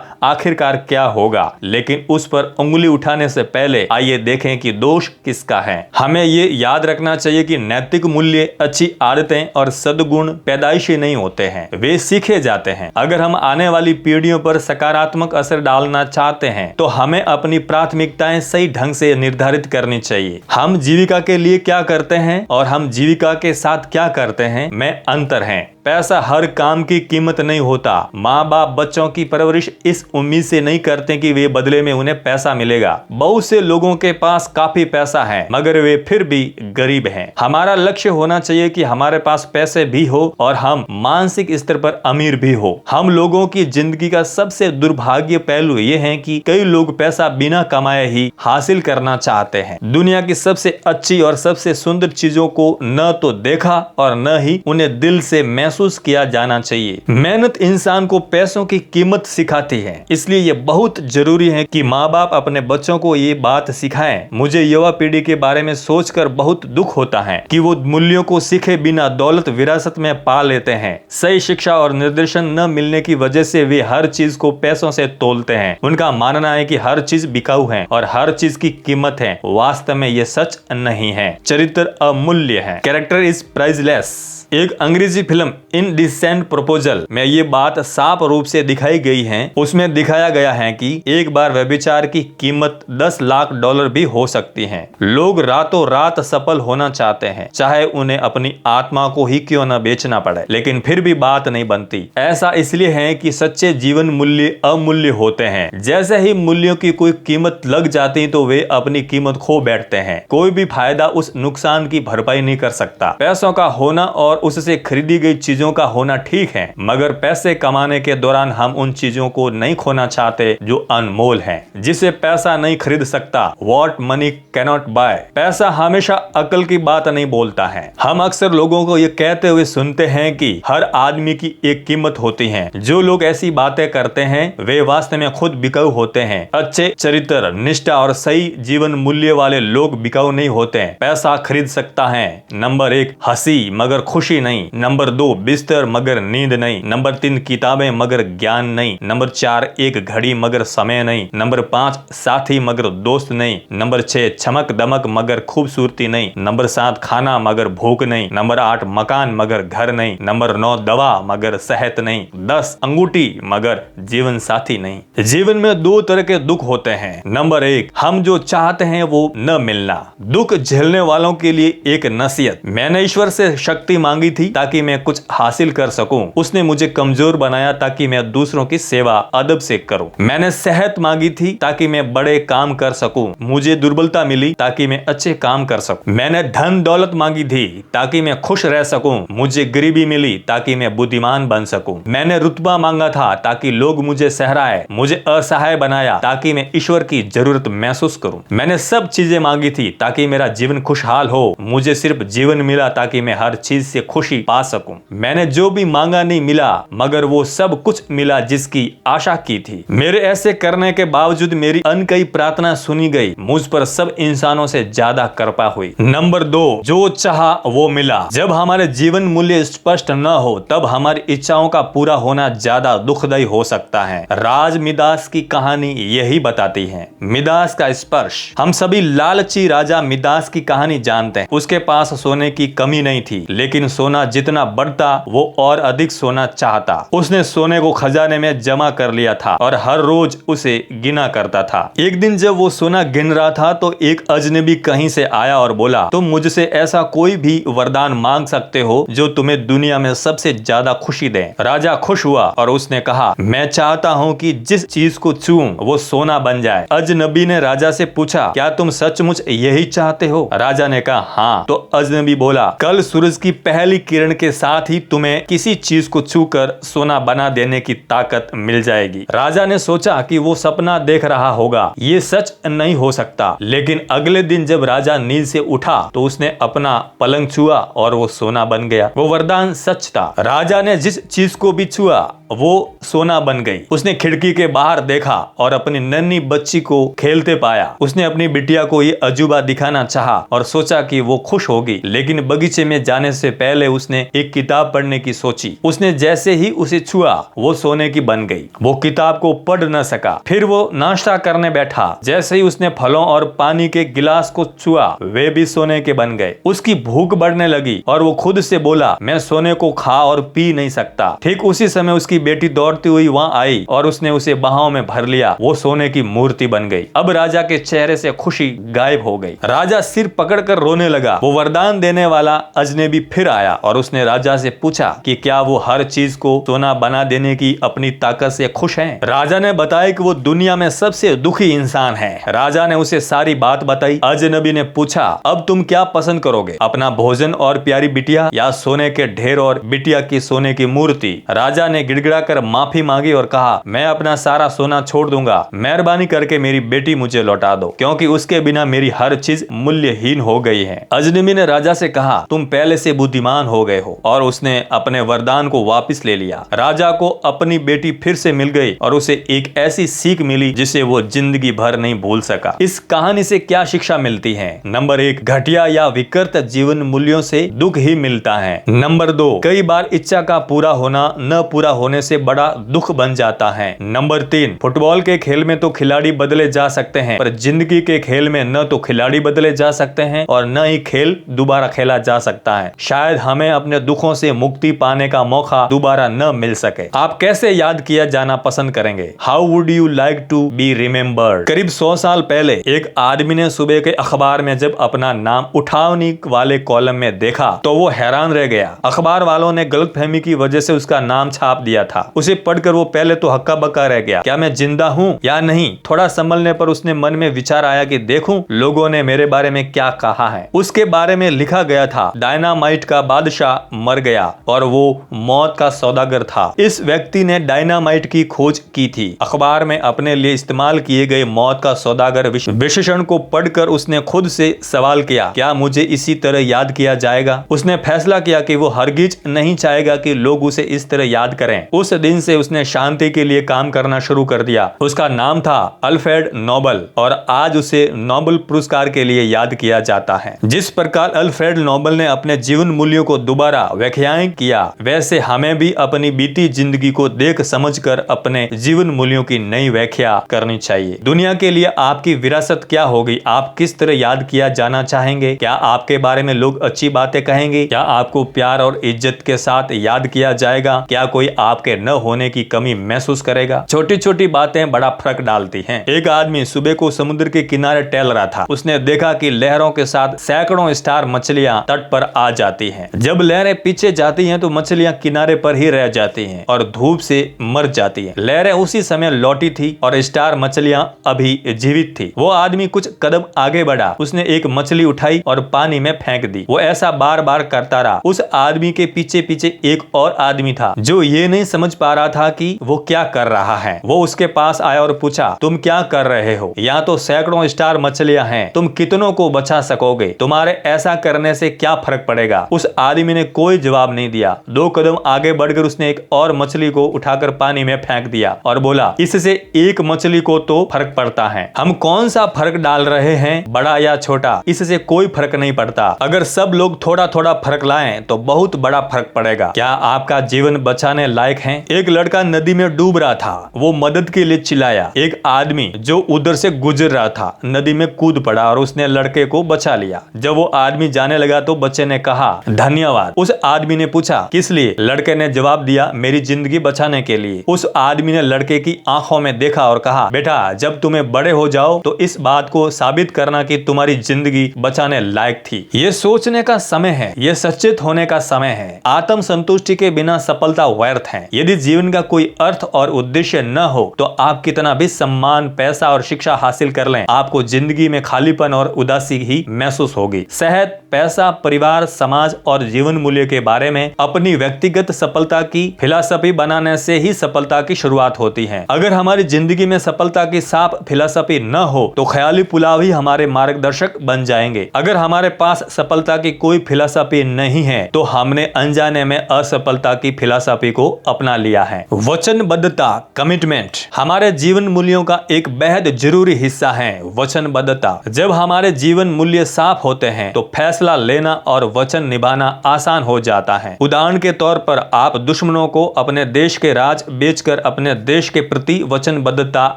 आखिरकार क्या होगा, लेकिन उस पर उंगली उठाने से पहले आइए देखें कि दोष किसका है। हमें ये याद रखना चाहिए कि नैतिक मूल्य, अच्छी आदतें और सद्गुण पैदाइशी नहीं होते हैं, वे सीखे जाते हैं। अगर हम आने वाली पीढ़ियों पर सकारात्मक असर डालना चाहते हैं तो हमें अपनी प्राथमिकताएं सही ढंग से निर्धारित करनी चाहिए। हम जीविका के लिए क्या करते हैं और हम जीविका के साथ क्या करते हैं में अंतर है। पैसा हर काम की कीमत नहीं होता। माँ बाप बच्चों की परवरिश इस उम्मीद से नहीं करते कि वे बदले में उन्हें पैसा मिलेगा। बहुत से लोगों के पास काफी पैसा है मगर वे फिर भी गरीब हैं। हमारा लक्ष्य होना चाहिए कि हमारे पास पैसे भी हो और हम मानसिक स्तर पर अमीर भी हो। हम लोगों की जिंदगी का सबसे दुर्भाग्य पहलू ये है कि कई लोग पैसा बिना कमाए ही हासिल करना चाहते हैं। दुनिया की सबसे अच्छी और सबसे सुंदर चीजों को न तो देखा और न ही उन्हें दिल से महसूस किया जाना चाहिए। मेहनत इंसान को पैसों की कीमत सिखाती है, इसलिए ये बहुत जरूरी है कि माँ बाप अपने बच्चों को ये बात सिखाएं। मुझे युवा पीढ़ी के बारे में सोचकर बहुत दुख होता है कि वो मूल्यों को सीखे बिना दौलत विरासत में पा लेते हैं। सही शिक्षा और निर्देशन न मिलने की वजह से वे हर चीज को पैसों से तोलते हैं। उनका मानना है कि हर चीज बिकाऊ है और हर चीज की कीमत है। वास्तव में ये सच नहीं है। चरित्र अमूल्य है। Character is priceless. एक अंग्रेजी फिल्म इनडिसेंट प्रपोजल में ये बात साफ रूप से दिखाई गई है। उसमें दिखाया गया है कि एक बार व्यभिचार की कीमत $10 लाख भी हो सकती है। लोग रातों रात सफल होना चाहते हैं, चाहे उन्हें अपनी आत्मा को ही क्यों न बेचना पड़े, लेकिन फिर भी बात नहीं बनती। ऐसा इसलिए है कि सच्चे जीवन मूल्य अमूल्य होते हैं। जैसे ही मूल्यों की कोई कीमत लग जाती तो वे अपनी कीमत खो बैठते हैं। कोई भी फायदा उस नुकसान की भरपाई नहीं कर सकता। पैसों का होना और उससे खरीदी गई चीजों का होना ठीक है, मगर पैसे कमाने के दौरान हम उन चीजों को नहीं खोना चाहते जो अनमोल हैं, जिसे पैसा नहीं खरीद सकता। What money cannot buy। पैसा हमेशा अकल की बात नहीं बोलता है। हम अक्सर लोगों को ये कहते हुए सुनते हैं कि हर आदमी की एक कीमत होती है। जो लोग ऐसी बातें करते हैं वे वास्तव में खुद बिकाऊ होते हैं। अच्छे चरित्र, निष्ठा और सही जीवन मूल्य वाले लोग बिकाऊ नहीं होते। पैसा खरीद सकता है। नंबर 1 हंसी मगर खुशी नहीं। नंबर 2 बिस्तर मगर नींद नहीं। नंबर 3 किताबें मगर ज्ञान नहीं। नंबर 4 एक घड़ी मगर समय नहीं। नंबर 5 साथी मगर दोस्त नहीं। नंबर 6 चमक दमक मगर खूबसूरती नहीं। नंबर 7 खाना मगर भूख नहीं। नंबर 8 मकान मगर घर नहीं। नंबर 9 दवा मगर सेहत नहीं। 10 अंगूठी मगर जीवन साथी नहीं। जीवन में 2 तरह के दुख होते हैं। नंबर 1 हम जो चाहते हैं वो न मिलना। दुख झेलने वालों के लिए एक नसीहत। मैंने ईश्वर से शक्ति मांगी थी ताकि मैं कुछ हासिल कर सकूं। उसने मुझे कमजोर बनाया ताकि मैं दूसरों की सेवा अदब से करूं। मैंने सेहत मांगी थी ताकि मैं बड़े काम कर सकूं। मुझे दुर्बलता मिली ताकि मैं अच्छे काम कर सकूं। मैंने धन दौलत मांगी थी ताकि मैं खुश रह सकूं। मुझे गरीबी मिली ताकि मैं बुद्धिमान बन सकूं। मैंने रुतबा मांगा था ताकि लोग मुझे सहराए। मुझे असहाय बनाया ताकि मैं ईश्वर की जरूरत महसूस करूं। मैंने सब चीजें मांगी थी ताकि मेरा जीवन खुशहाल हो। मुझे सिर्फ जीवन मिला ताकि मैं हर चीज से खुशी पा सकूं। मैंने जो भी मांगा नहीं मिला, मगर वो सब कुछ मिला जिसकी आशा की थी। मेरे ऐसे करने के बावजूद मेरी अनकही प्रार्थना सुनी गई। मुझ पर सब इंसानों से ज्यादा कृपा हुई। नंबर 2 जो चाहा वो मिला। जब हमारे जीवन मूल्य स्पष्ट न हो तब हमारी इच्छाओं का पूरा होना ज्यादा दुखदायी हो सकता है। राज मिदास की कहानी यही बताती है। मिदास का स्पर्श। हम सभी लालची राजा मिदास की कहानी जानते हैं। उसके पास सोने की कमी नहीं थी, लेकिन सोना जितना बढ़ता वो और अधिक सोना चाहता। उसने सोने को खजाने में जमा कर लिया था और हर रोज उसे गिना करता था। एक दिन जब वो सोना गिन रहा था तो एक अजनबी कहीं से आया और बोला, तुम मुझसे ऐसा कोई भी वरदान मांग सकते हो जो तुम्हें दुनिया में सबसे ज्यादा खुशी दे। राजा खुश हुआ और उसने कहा, मैं चाहता हूँ कि जिस चीज को छूऊं वो सोना बन जाए। अजनबी ने राजा से पूछा, क्या तुम सचमुच यही चाहते हो? राजा ने कहा, हाँ। तो अजनबी बोला, कल सूरज की पहली किरण के साथ ही तुम्हें किसी चीज को छूकर सोना बना देने की ताकत मिल जाएगी। राजा ने सोचा कि वो सपना देख रहा होगा, ये सच नहीं हो सकता। लेकिन अगले दिन जब राजा नींद से उठा तो उसने अपना पलंग छुआ और वो सोना बन गया। वो वरदान सच था। राजा ने जिस चीज को भी छुआ वो सोना बन गई। उसने खिड़की के बाहर देखा और अपनी नन्ही बच्ची को खेलते पाया। उसने अपनी बिटिया को ये अजूबा दिखाना चाहा और सोचा कि वो खुश होगी, लेकिन बगीचे में जाने से पहले उसने एक किताब पढ़ने की सोची। उसने जैसे ही उसे छुआ वो सोने की बन गई। वो किताब को पढ़ न सका। फिर वो नाश्ता करने बैठा। जैसे ही उसने फलों और पानी के गिलास को छुआ वे भी सोने के बन गए। उसकी भूख बढ़ने लगी और वो खुद से बोला, मैं सोने को खा और पी नहीं सकता। ठीक उसी समय उसकी बेटी दौड़ती हुई वहां आई और उसने उसे बाहों में भर लिया। वो सोने की मूर्ति बन गई। अब राजा के चेहरे से खुशी गायब हो गई। राजा सिर पकड़कर रोने लगा। वो वरदान देने वाला अजनबी फिर आया और उसने राजा से पूछा कि क्या वो हर चीज को सोना बना देने की अपनी ताकत से खुश है? राजा ने बताया कि वो दुनिया में सबसे दुखी इंसान है। राजा ने उसे सारी बात बताई। अजनबी ने पूछा, अब तुम क्या पसंद करोगे, अपना भोजन और प्यारी बिटिया या सोने के ढेर और बिटिया की सोने की मूर्ति? राजा ने गिड़गिड़ाकर माफी मांगी और कहा, मैं अपना सारा सोना छोड़ दूंगा। मेहरबानी करके मेरी बेटी मुझे लौटा दो, क्योंकि उसके बिना मेरी हर चीज मूल्यहीन हो गई है। अजनबी ने राजा से कहा, तुम पहले से बुद्धिमान हो गए हो, और उसने अपने वरदान को वापस ले लिया। राजा को अपनी बेटी फिर से मिल गई और उसे एक ऐसी सीख मिली जिसे वो जिंदगी भर नहीं भूल सका। इस कहानी से क्या शिक्षा मिलती है? नंबर 1, घटिया या विकृत जीवन मूल्यों से दुख ही मिलता है। नंबर 2, कई बार इच्छा का पूरा होना न पूरा होने से बड़ा दुख बन जाता है। नंबर 3, फुटबॉल के खेल में तो खिलाड़ी बदले जा सकते हैं, पर जिंदगी के खेल में न तो खिलाड़ी बदले जा सकते हैं और न ही खेल दोबारा खेला जा सकता है। शायद हमें अपने दुखों से मुक्ति पाने का मौका दोबारा न मिल सके। आप कैसे याद किया जाना पसंद करेंगे? How would you like to be remembered? करीब 100 साल पहले एक आदमी ने सुबह के अखबार में जब अपना नाम उठावनी वाले कॉलम में देखा तो वो हैरान रह गया। अखबार वालों ने गलतफहमी की वजह से उसका नाम छाप दिया था। उसे पढ़कर वो पहले तो हक्का बक्का रह गया, क्या मैं जिंदा हूँ या नहीं? थोड़ा संभलने पर उसने मन में विचार आया कि देखूं लोगों ने मेरे बारे में क्या कहा है। उसके बारे में लिखा गया था, डायनामाइट का बादशाह मर गया और वो मौत का सौदागर था। इस व्यक्ति ने डायनामाइट की खोज की थी। अखबार में अपने लिए इस्तेमाल किए गए मौत का सौदागर विशेषण को पढ़कर उसने खुद से सवाल किया, क्या मुझे इसी तरह याद किया जाएगा? उसने फैसला किया कि वो हरगिज नहीं चाहेगा कि लोग उसे इस तरह याद करें। उस दिन से उसने शांति के लिए काम करना शुरू कर दिया। उसका नाम था अल्फ्रेड नोबल और आज उसे नोबेल पुरस्कार के लिए याद किया जाता है। जिस प्रकार अल्फ्रेड नोबल ने अपने जीवन मूल्यों को दोबारा व्याख्यान न्याय किया, वैसे हमें भी अपनी बीती जिंदगी को देख समझकर अपने जीवन मूल्यों की नई व्याख्या करनी चाहिए। दुनिया के लिए आपकी विरासत क्या होगी? आप किस तरह याद किया जाना चाहेंगे? क्या आपके बारे में लोग अच्छी बातें कहेंगे? क्या आपको प्यार और इज्जत के साथ याद किया जाएगा? क्या कोई आपके न होने की कमी महसूस करेगा? छोटी छोटी बातें बड़ा फर्क डालती हैं। एक आदमी सुबह को समुद्र के किनारे टहल रहा था। उसने देखा कि लहरों के साथ सैकड़ों स्टार मछलियां तट पर आ जाती हैं। जब लहरें पीछे जाती हैं तो मछलियां किनारे पर ही रह जाती हैं और धूप से मर जाती हैं। लहरें उसी समय लौटी थी और स्टार मछलियां अभी जीवित थी। वो आदमी कुछ कदम आगे बढ़ा, उसने एक मछली उठाई और पानी में फेंक दी। वो ऐसा बार बार करता रहा। उस आदमी के पीछे पीछे एक और आदमी था जो ये नहीं समझ पा रहा था कि वो क्या कर रहा है। वो उसके पास आया और पूछा, तुम क्या कर रहे हो? यहाँ तो सैकड़ों स्टार मछलियां हैं, तुम कितनों को बचा सकोगे? तुम्हारे ऐसा करने से क्या फर्क पड़ेगा? उस आदमी ने कोई जवाब नहीं दिया। 2 कदम आगे बढ़कर उसने एक और मछली को उठाकर पानी में फेंक दिया और बोला, इससे एक मछली को तो फर्क पड़ता है। हम कौन सा फर्क डाल रहे हैं, बड़ा या छोटा? इससे कोई फर्क नहीं पड़ता। अगर सब लोग थोड़ा थोड़ा फर्क लाएं तो बहुत बड़ा फर्क पड़ेगा। क्या आपका जीवन बचाने लायक है? एक लड़का नदी में डूब रहा था। वो मदद के लिए चिल्लाया। एक आदमी जो उधर से गुजर रहा था नदी में कूद पड़ा और उसने लड़के को बचा लिया। जब वो आदमी जाने लगा तो बच्चे ने कहा, धन्यवाद। उस आदमी ने पूछा, किस लिए? लड़के ने जवाब दिया, मेरी जिंदगी बचाने के लिए। उस आदमी ने लड़के की आंखों में देखा और कहा, बेटा जब तुम्हें बड़े हो जाओ तो इस बात को साबित करना कि तुम्हारी जिंदगी बचाने लायक थी। ये सोचने का समय है, ये सचेत होने का समय है। आत्म संतुष्टि के बिना सफलता व्यर्थ है। यदि जीवन का कोई अर्थ और उद्देश्य न हो तो आप कितना भी सम्मान, पैसा और शिक्षा हासिल कर लें, आपको जिंदगी में खालीपन और उदासी ही महसूस होगी। सेहत, पैसा, परिवार, समाज और जीवन मूल्य के बारे में अपनी व्यक्तिगत सफलता की फिलॉसफी बनाने से ही सफलता की शुरुआत होती है। अगर हमारी जिंदगी में सफलता की साफ फिलॉसफी न हो तो ख्याली पुलाव ही हमारे मार्गदर्शक बन जाएंगे। अगर हमारे पास सफलता की कोई फिलॉसफी नहीं है तो हमने अनजाने में असफलता की फिलॉसफी को अपना लिया है। वचनबद्धता, कमिटमेंट हमारे जीवन मूल्यों का एक बेहद जरूरी हिस्सा है। वचनबद्धता, जब हमारे जीवन मूल्य साफ होते हैं तो फैसला लेना और वचन निभाना आसान हो जाता है। उदाहरण के तौर पर आप दुश्मनों को अपने देश के राज बेचकर अपने देश के प्रति वचनबद्धता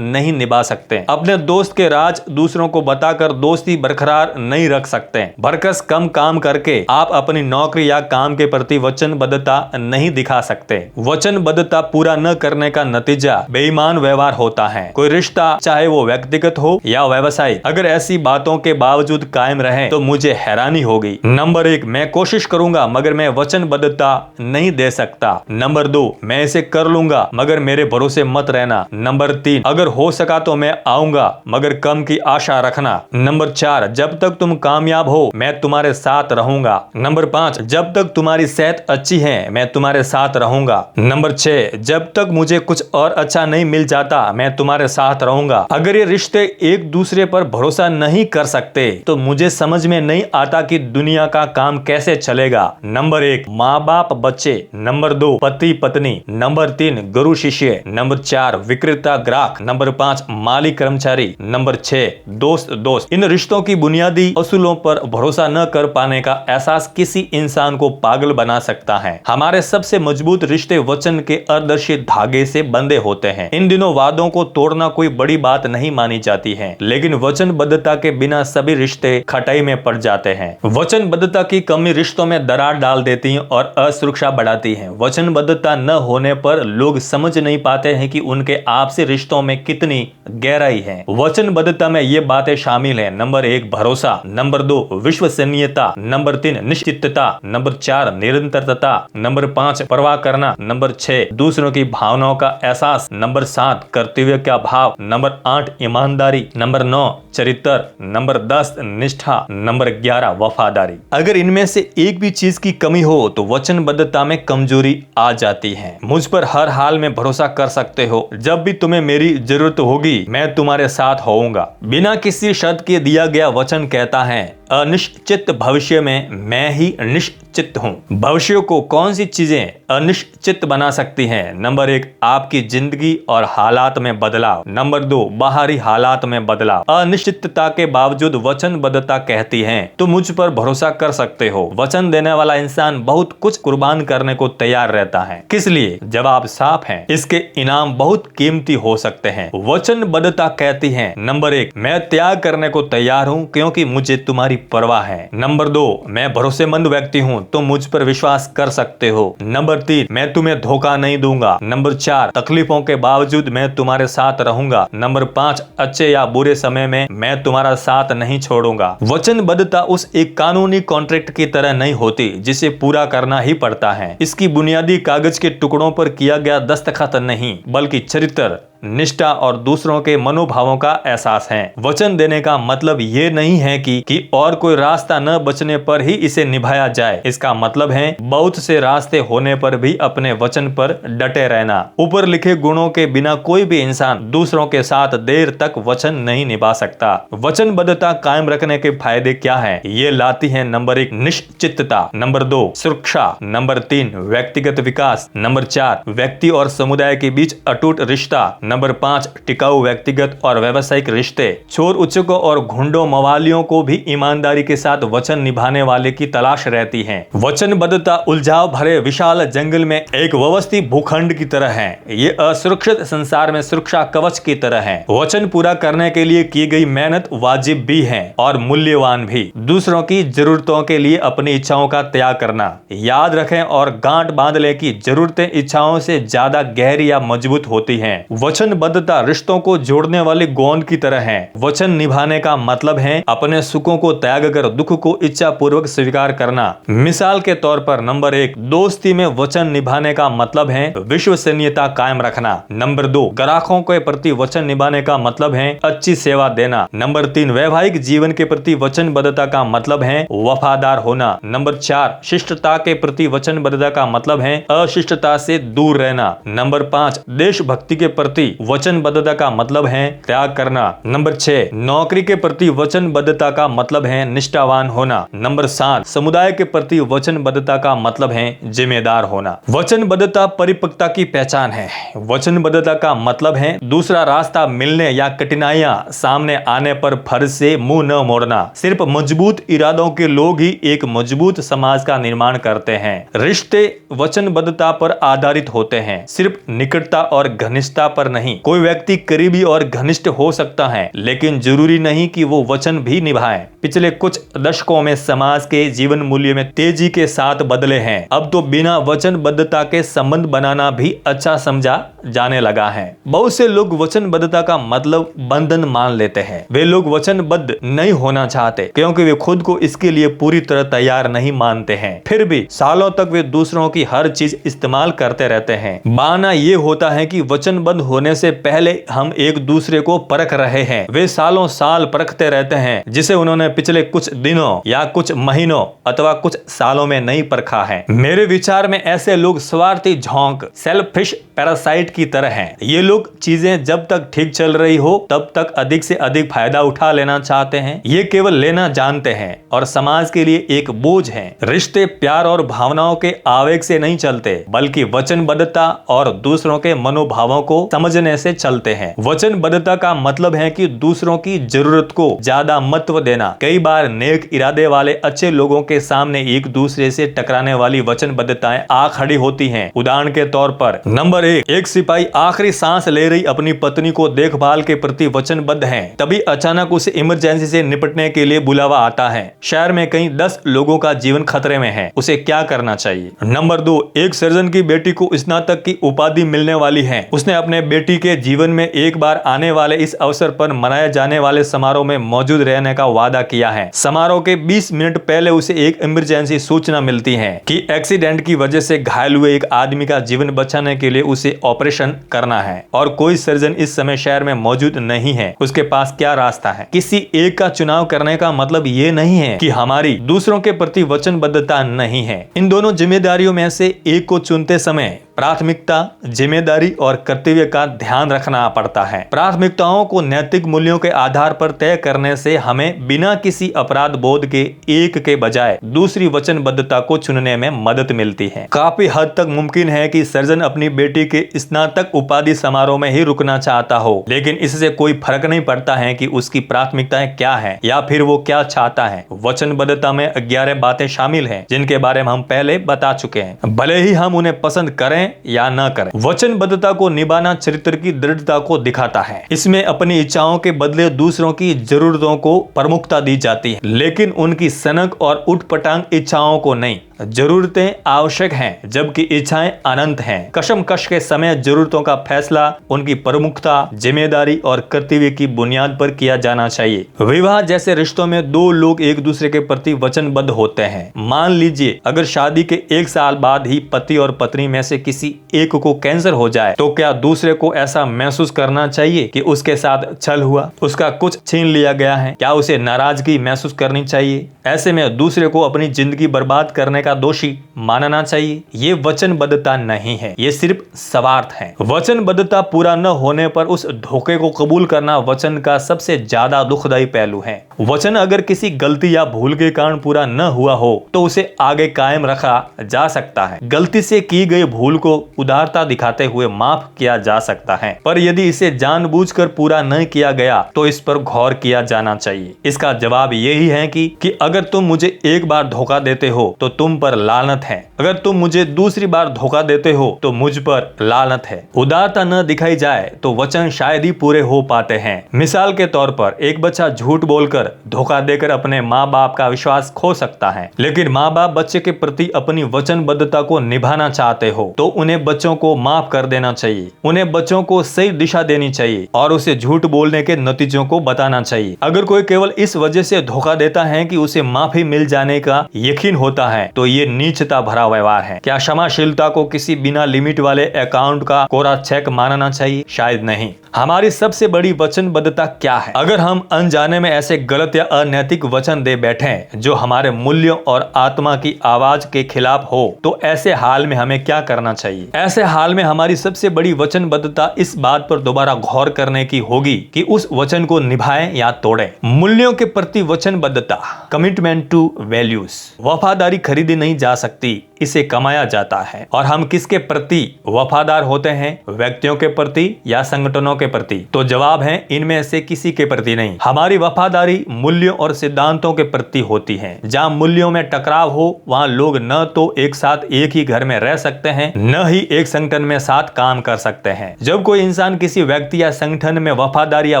नहीं निभा सकते। अपने दोस्त के राज दूसरों को बताकर दोस्ती बरकरार नहीं रख सकते। भरकस कम काम करके आप अपनी नौकरी या काम के प्रति वचनबद्धता नहीं दिखा सकते। वचनबद्धता पूरा न करने का नतीजा बेईमान व्यवहार होता है। कोई रिश्ता, चाहे वो व्यक्तिगत हो या व्यवसायिक, अगर ऐसी बातों के बावजूद कायम रहे तो मुझे हैरानी होगी। नंबर 1, मैं कोशिश करूंगा मगर मैं वचनबद्धता नहीं दे सकता। नंबर 2, मैं इसे कर लूंगा मगर मेरे भरोसे मत रहना। नंबर 3, अगर हो सका तो मैं आऊंगा मगर कम की आशा रखना। नंबर 4, जब तक तुम कामयाब हो मैं तुम्हारे साथ रहूंगा। नंबर 5, जब तक तुम्हारी सेहत अच्छी है मैं तुम्हारे साथ रहूंगा। नंबर 6, जब तक मुझे कुछ और अच्छा नहीं मिल जाता मैं तुम्हारे साथ रहूंगा। अगर ये रिश्ते एक दूसरे पर भरोसा नहीं कर सकते तो मुझे समझ में नहीं आता कि दुनिया का काम कैसे चलेगा। नंबर 1, माँ बाप बच्चे। नंबर 2, पति पत्नी। नंबर 3, गुरु शिष्य। नंबर 4, विक्रेता ग्राहक। नंबर 5, मालिक कर्मचारी। नंबर 6, दोस्त दोस्त। इन रिश्तों की बुनियादी असूलों पर भरोसा न कर पाने का एहसास किसी इंसान को पागल बना सकता है। हमारे सबसे मजबूत रिश्ते वचन के अदृश्य धागे से बंधे होते हैं। इन दिनों वादों को तोड़ना कोई बड़ी बात नहीं मानी जाती है, लेकिन वचनबद्धता के बिना सभी रिश्ते खटाई में पड़ जाते हैं। वचनबद्धता की कमी रिश्तों में दरार डाल देती है और असुरक्षा बढ़ाती है। वचनबद्धता न होने पर लोग समझ नहीं पाते हैं कि उनके आपसी रिश्तों में कितनी गहराई है। वचनबद्धता में ये बातें शामिल हैं। नंबर 1, भरोसा। नंबर 2, विश्वसनीयता। नंबर 3, निश्चितता। नंबर 4, निरंतरता। नंबर 5, परवाह करना। नंबर 6, दूसरों की भावनाओं का एहसास। नंबर 7, कर्तव्य का भाव। नंबर 8, ईमानदारी। नंबर 9, चरित्र। नंबर 10, निष्ठा। नंबर 11, वफादारी। अगर इनमें से एक भी चीज की कमी हो तो वचनबद्धता में कमजोरी आ जाती है। मुझ पर हर हाल में भरोसा कर सकते हो। जब भी तुम्हें मेरी जरूरत होगी मैं तुम्हारे साथ होऊंगा। बिना किसी शर्त के दिया गया वचन कहता है, अनिश्चित भविष्य में मैं ही निश्चित हूँ। भविष्य को कौन सी चीजें अनिश्चित बना सकती हैं? नंबर 1, आपकी जिंदगी और हालात में बदलाव। नंबर 2, बाहरी हालात में बदलाव। अनिश्चितता के बावजूद वचनबद्धता कहती है तो मुझ पर भरोसा कर सकते हो। वचन देने वाला इंसान बहुत कुछ कुर्बान करने को तैयार रहता है। किस लिए? जवाब साफ है, इसके इनाम बहुत कीमती हो सकते हैं। वचनबद्धता कहती है नंबर 1, मैं त्याग करने को तैयार हूँ क्योंकि मुझे तुम्हारी परवाह है। नंबर 2, मैं भरोसेमंद व्यक्ति हूँ तो मुझ पर विश्वास कर सकते हो। नंबर 3, मैं तुम्हें धोखा नहीं दूंगा। नंबर 4, तकलीफों के बावजूद मैं तुम्हारे साथ रहूंगा। नंबर 5, अच्छे या बुरे समय में मैं तुम्हारा साथ नहीं छोड़ूंगा। वचनबद्धता उस एक कानूनी कॉन्ट्रैक्ट की तरह नहीं होती जिसे पूरा करना ही पड़ता है। इसकी बुनियादी कागज के टुकड़ों पर किया गया दस्तखत नहीं, बल्कि चरित्र, निष्ठा और दूसरों के मनोभावों का एहसास है। वचन देने का मतलब ये नहीं है कि और कोई रास्ता न बचने पर ही इसे निभाया जाए। इसका मतलब है बहुत से रास्ते होने पर भी अपने वचन पर डटे रहना। ऊपर लिखे गुणों के बिना कोई भी इंसान दूसरों के साथ देर तक वचन नहीं निभा सकता। वचनबद्धता कायम रखने के फायदे क्या है? ये लाती है नंबर 1, निश्चितता। नंबर 2, सुरक्षा। नंबर 3, व्यक्तिगत विकास। नंबर 4, व्यक्ति और समुदाय के बीच अटूट रिश्ता। नंबर 5, टिकाऊ व्यक्तिगत और व्यावसायिक रिश्ते। चोर उच्चकों और घुंडों मवालियों को भी ईमानदारी के साथ वचन निभाने वाले की तलाश रहती है। वचनबद्धता उलझाव भरे विशाल जंगल में एक व्यवस्थित भूखंड की तरह है। ये असुरक्षित संसार में सुरक्षा कवच की तरह है। वचन पूरा करने के लिए की गई मेहनत वाजिब भी है और मूल्यवान भी। दूसरों की जरूरतों के लिए अपनी इच्छाओं का त्याग करना। याद रखें और गांठ बांध लें कि जरूरतें इच्छाओं से ज्यादा गहरी या मजबूत होती हैं। वचनबद्धता रिश्तों को जोड़ने वाली गोंद की तरह है। वचन निभाने का मतलब है अपने सुखों को त्याग कर दुख को इच्छा पूर्वक स्वीकार करना। मिसाल के तौर पर नंबर 1, दोस्ती में वचन निभाने का मतलब है विश्वसनीयता कायम रखना। नंबर 2, ग्राहकों के प्रति वचन निभाने का मतलब है अच्छी सेवा देना। नंबर 3, वैवाहिक जीवन के प्रति वचनबद्धता का मतलब है वफादार होना। नंबर 4, शिष्टता के प्रति वचनबद्धता का मतलब है अशिष्टता से दूर रहना। नंबर 5, देशभक्ति के प्रति वचनबद्धता का मतलब है त्याग करना। नंबर 6, नौकरी के प्रति वचनबद्धता का मतलब है निष्ठावान होना। नंबर 7, समुदाय के प्रति वचनबद्धता का मतलब है जिम्मेदार होना। वचनबद्धता परिपक्वता की पहचान है। वचनबद्धता का मतलब है दूसरा रास्ता मिलने या कठिनाइयां सामने आने पर फर्ज से मुंह न मोड़ना। सिर्फ मजबूत इरादों के लोग ही एक मजबूत समाज का निर्माण करते हैं। रिश्ते वचनबद्धता पर आधारित होते हैं, सिर्फ निकटता और घनिष्ठता पर नहीं। कोई व्यक्ति करीबी और घनिष्ठ हो सकता है, लेकिन जरूरी नहीं कि वो वचन भी निभाए। पिछले कुछ दशकों में समाज के जीवन मूल्य में तेजी के साथ बदले हैं। अब तो बिना वचनबद्धता के संबंध बनाना भी अच्छा समझा जाने लगा है। बहुत से लोग वचनबद्धता का मतलब बंधन मान लेते हैं। वे लोग वचनबद्ध नहीं होना चाहते क्योंकि वे खुद को इसके लिए पूरी तरह तैयार नहीं मानते हैं। फिर भी सालों तक वे दूसरों की हर चीज इस्तेमाल करते रहते हैं। बहाना ये होता है कि वचनबद्ध होने से पहले हम एक दूसरे को परख रहे हैं। वे सालों साल परखते रहते हैं जिसे उन्होंने पिछले कुछ दिनों या कुछ महीनों अथवा कुछ सालों में नहीं परखा है। मेरे विचार में ऐसे लोग स्वार्थी झोंक, सेल्फिश पैरासाइट की तरह हैं। ये लोग चीजें जब तक ठीक चल रही हो तब तक अधिक से अधिक फायदा उठा लेना चाहते हैं। ये केवल लेना जानते हैं और समाज के लिए एक बोझ है। रिश्ते प्यार और भावनाओं के आवेग से नहीं चलते, बल्कि वचनबद्धता और दूसरों के मनोभावों को समझने से चलते हैं। वचनबद्धता का मतलब है कि दूसरों की जरूरत को ज्यादा महत्व देना। कई बार नेक इरादे वाले अच्छे लोगों के सामने एक दूसरे से टकराने वाली वचनबद्धताएं आ खड़ी होती हैं। उदाहरण के तौर पर नंबर 1, एक सिपाही आखिरी सांस ले रही अपनी पत्नी को देखभाल के प्रति वचनबद्ध है। तभी अचानक उसे इमरजेंसी से निपटने के लिए बुलावा आता है। शहर में कहीं 10 लोगों का जीवन खतरे में है। उसे क्या करना चाहिए? नंबर 2, एक सर्जन की बेटी को स्नातक की उपाधि मिलने वाली है। उसने अपने बेटी के जीवन में एक बार आने वाले इस अवसर पर मनाए जाने वाले समारोह में मौजूद रहने का वादा किया है। समारोह के 20 मिनट पहले उसे एक इमरजेंसी सूचना मिलती है कि एक्सीडेंट की वजह से घायल हुए एक आदमी का जीवन बचाने के लिए उसे ऑपरेशन करना है और कोई सर्जन इस समय शहर में मौजूद नहीं है। उसके पास क्या रास्ता है? किसी एक का चुनाव करने का मतलब ये नहीं है कि हमारी दूसरों के प्रति वचनबद्धता नहीं है। इन दोनों जिम्मेदारियों में से एक को चुनते समय प्राथमिकता, जिम्मेदारी और कर्तव्य का ध्यान रखना पड़ता है। प्राथमिकताओं को नैतिक मूल्यों के आधार पर तय करने से हमें बिना किसी अपराध बोध के एक के बजाय दूसरी वचनबद्धता को चुनने में मदद मिलती है। काफी हद तक मुमकिन है कि सर्जन अपनी बेटी के स्नातक उपाधि समारोह में ही रुकना चाहता हो, लेकिन इससे कोई फर्क नहीं पड़ता है कि उसकी प्राथमिकताएं क्या है या फिर वो क्या चाहता है। वचनबद्धता में 11 बातें शामिल हैं जिनके बारे में हम पहले बता चुके हैं, भले ही हम उन्हें पसंद करें या न करें। वचनबद्धता को निभाना चरित्र की दृढ़ता को दिखाता है। इसमें अपनी इच्छाओं के बदले दूसरों की जरूरतों को प्रमुखता दी जाती है, लेकिन उनकी सनक और उठपटांग इच्छाओं को नहीं। जरूरतें आवश्यक हैं जबकि इच्छाएं अनंत हैं। कशमकश के समय जरूरतों का फैसला उनकी प्रमुखता, जिम्मेदारी और कर्तव्य की बुनियाद पर किया जाना चाहिए। विवाह जैसे रिश्तों में दो लोग एक दूसरे के प्रति वचनबद्ध होते हैं। मान लीजिए अगर शादी के 1 साल बाद ही पति और पत्नी में से किसी एक को कैंसर हो जाए तो क्या दूसरे को ऐसा महसूस करना चाहिए कि उसके साथ छल हुआ, उसका कुछ छीन लिया गया है? क्या उसे नाराजगी महसूस करनी चाहिए? ऐसे में दूसरे को अपनी जिंदगी बर्बाद करने का दोषी मानना चाहिए? ये वचनबद्धता नहीं है, ये सिर्फ स्वार्थ है। वचनबद्धता पूरा न होने पर उस धोखे को कबूल करना वचन का सबसे ज्यादा दुखदायी पहलू है। वचन अगर किसी गलती या भूल के कारण पूरा न हुआ हो तो उसे आगे कायम रखा जा सकता है। गलती से की गई भूल को उदारता दिखाते हुए माफ किया जा सकता है, पर यदि इसे जानबूझकर पूरा नहीं किया गया तो इस पर गौर किया जाना चाहिए। इसका जवाब यही है कि अगर तुम मुझे एक बार धोखा देते हो तो तुम पर लानत है, अगर तुम मुझे दूसरी बार धोखा देते हो तो मुझ पर लानत है। उदारता न दिखाई जाए तो वचन शायद ही पूरे हो पाते हैं। मिसाल के तौर पर एक बच्चा झूठ बोलकर, धोखा देकर अपने माँ बाप का विश्वास खो सकता है, लेकिन माँ बाप बच्चे के प्रति अपनी वचनबद्धता को निभाना चाहते हो तो उन्हें बच्चों को माफ कर देना चाहिए। उन्हें बच्चों को सही दिशा देनी चाहिए और उसे झूठ बोलने के नतीजों को बताना चाहिए। अगर कोई केवल इस वजह से धोखा देता है कि उसे माफी मिल जाने का यकीन होता है तो ये नीचता भरा व्यवहार है। क्या क्षमाशीलता को किसी बिना लिमिट वाले अकाउंट का कोरा चेक मानना चाहिए? शायद नहीं। हमारी सबसे बड़ी वचनबद्धता क्या है? अगर हम अनजाने में ऐसे गलत या अनैतिक वचन दे बैठे जो हमारे मूल्यों और आत्मा की आवाज के खिलाफ हो तो ऐसे हाल में हमें क्या करना चाहिए? ऐसे हाल में हमारी सबसे बड़ी वचनबद्धता इस बात पर दोबारा गौर करने की होगी कि उस वचन को निभाएं या तोड़ें। मूल्यों के प्रति वचनबद्धता, कमिटमेंट टू वैल्यूज। वफादारी खरीदी नहीं जा सकती, इसे कमाया जाता है। और हम किसके प्रति वफादार होते हैं? व्यक्तियों के प्रति या संगठनों के प्रति? तो जवाब है इनमें से किसी के प्रति नहीं। हमारी वफादारी मूल्यों और सिद्धांतों के प्रति होती है। जहां मूल्यों में टकराव हो वहां लोग न तो एक साथ एक ही घर में रह सकते हैं न ही एक संगठन में साथ काम कर सकते हैं। जब कोई इंसान किसी व्यक्ति या संगठन में वफादारी या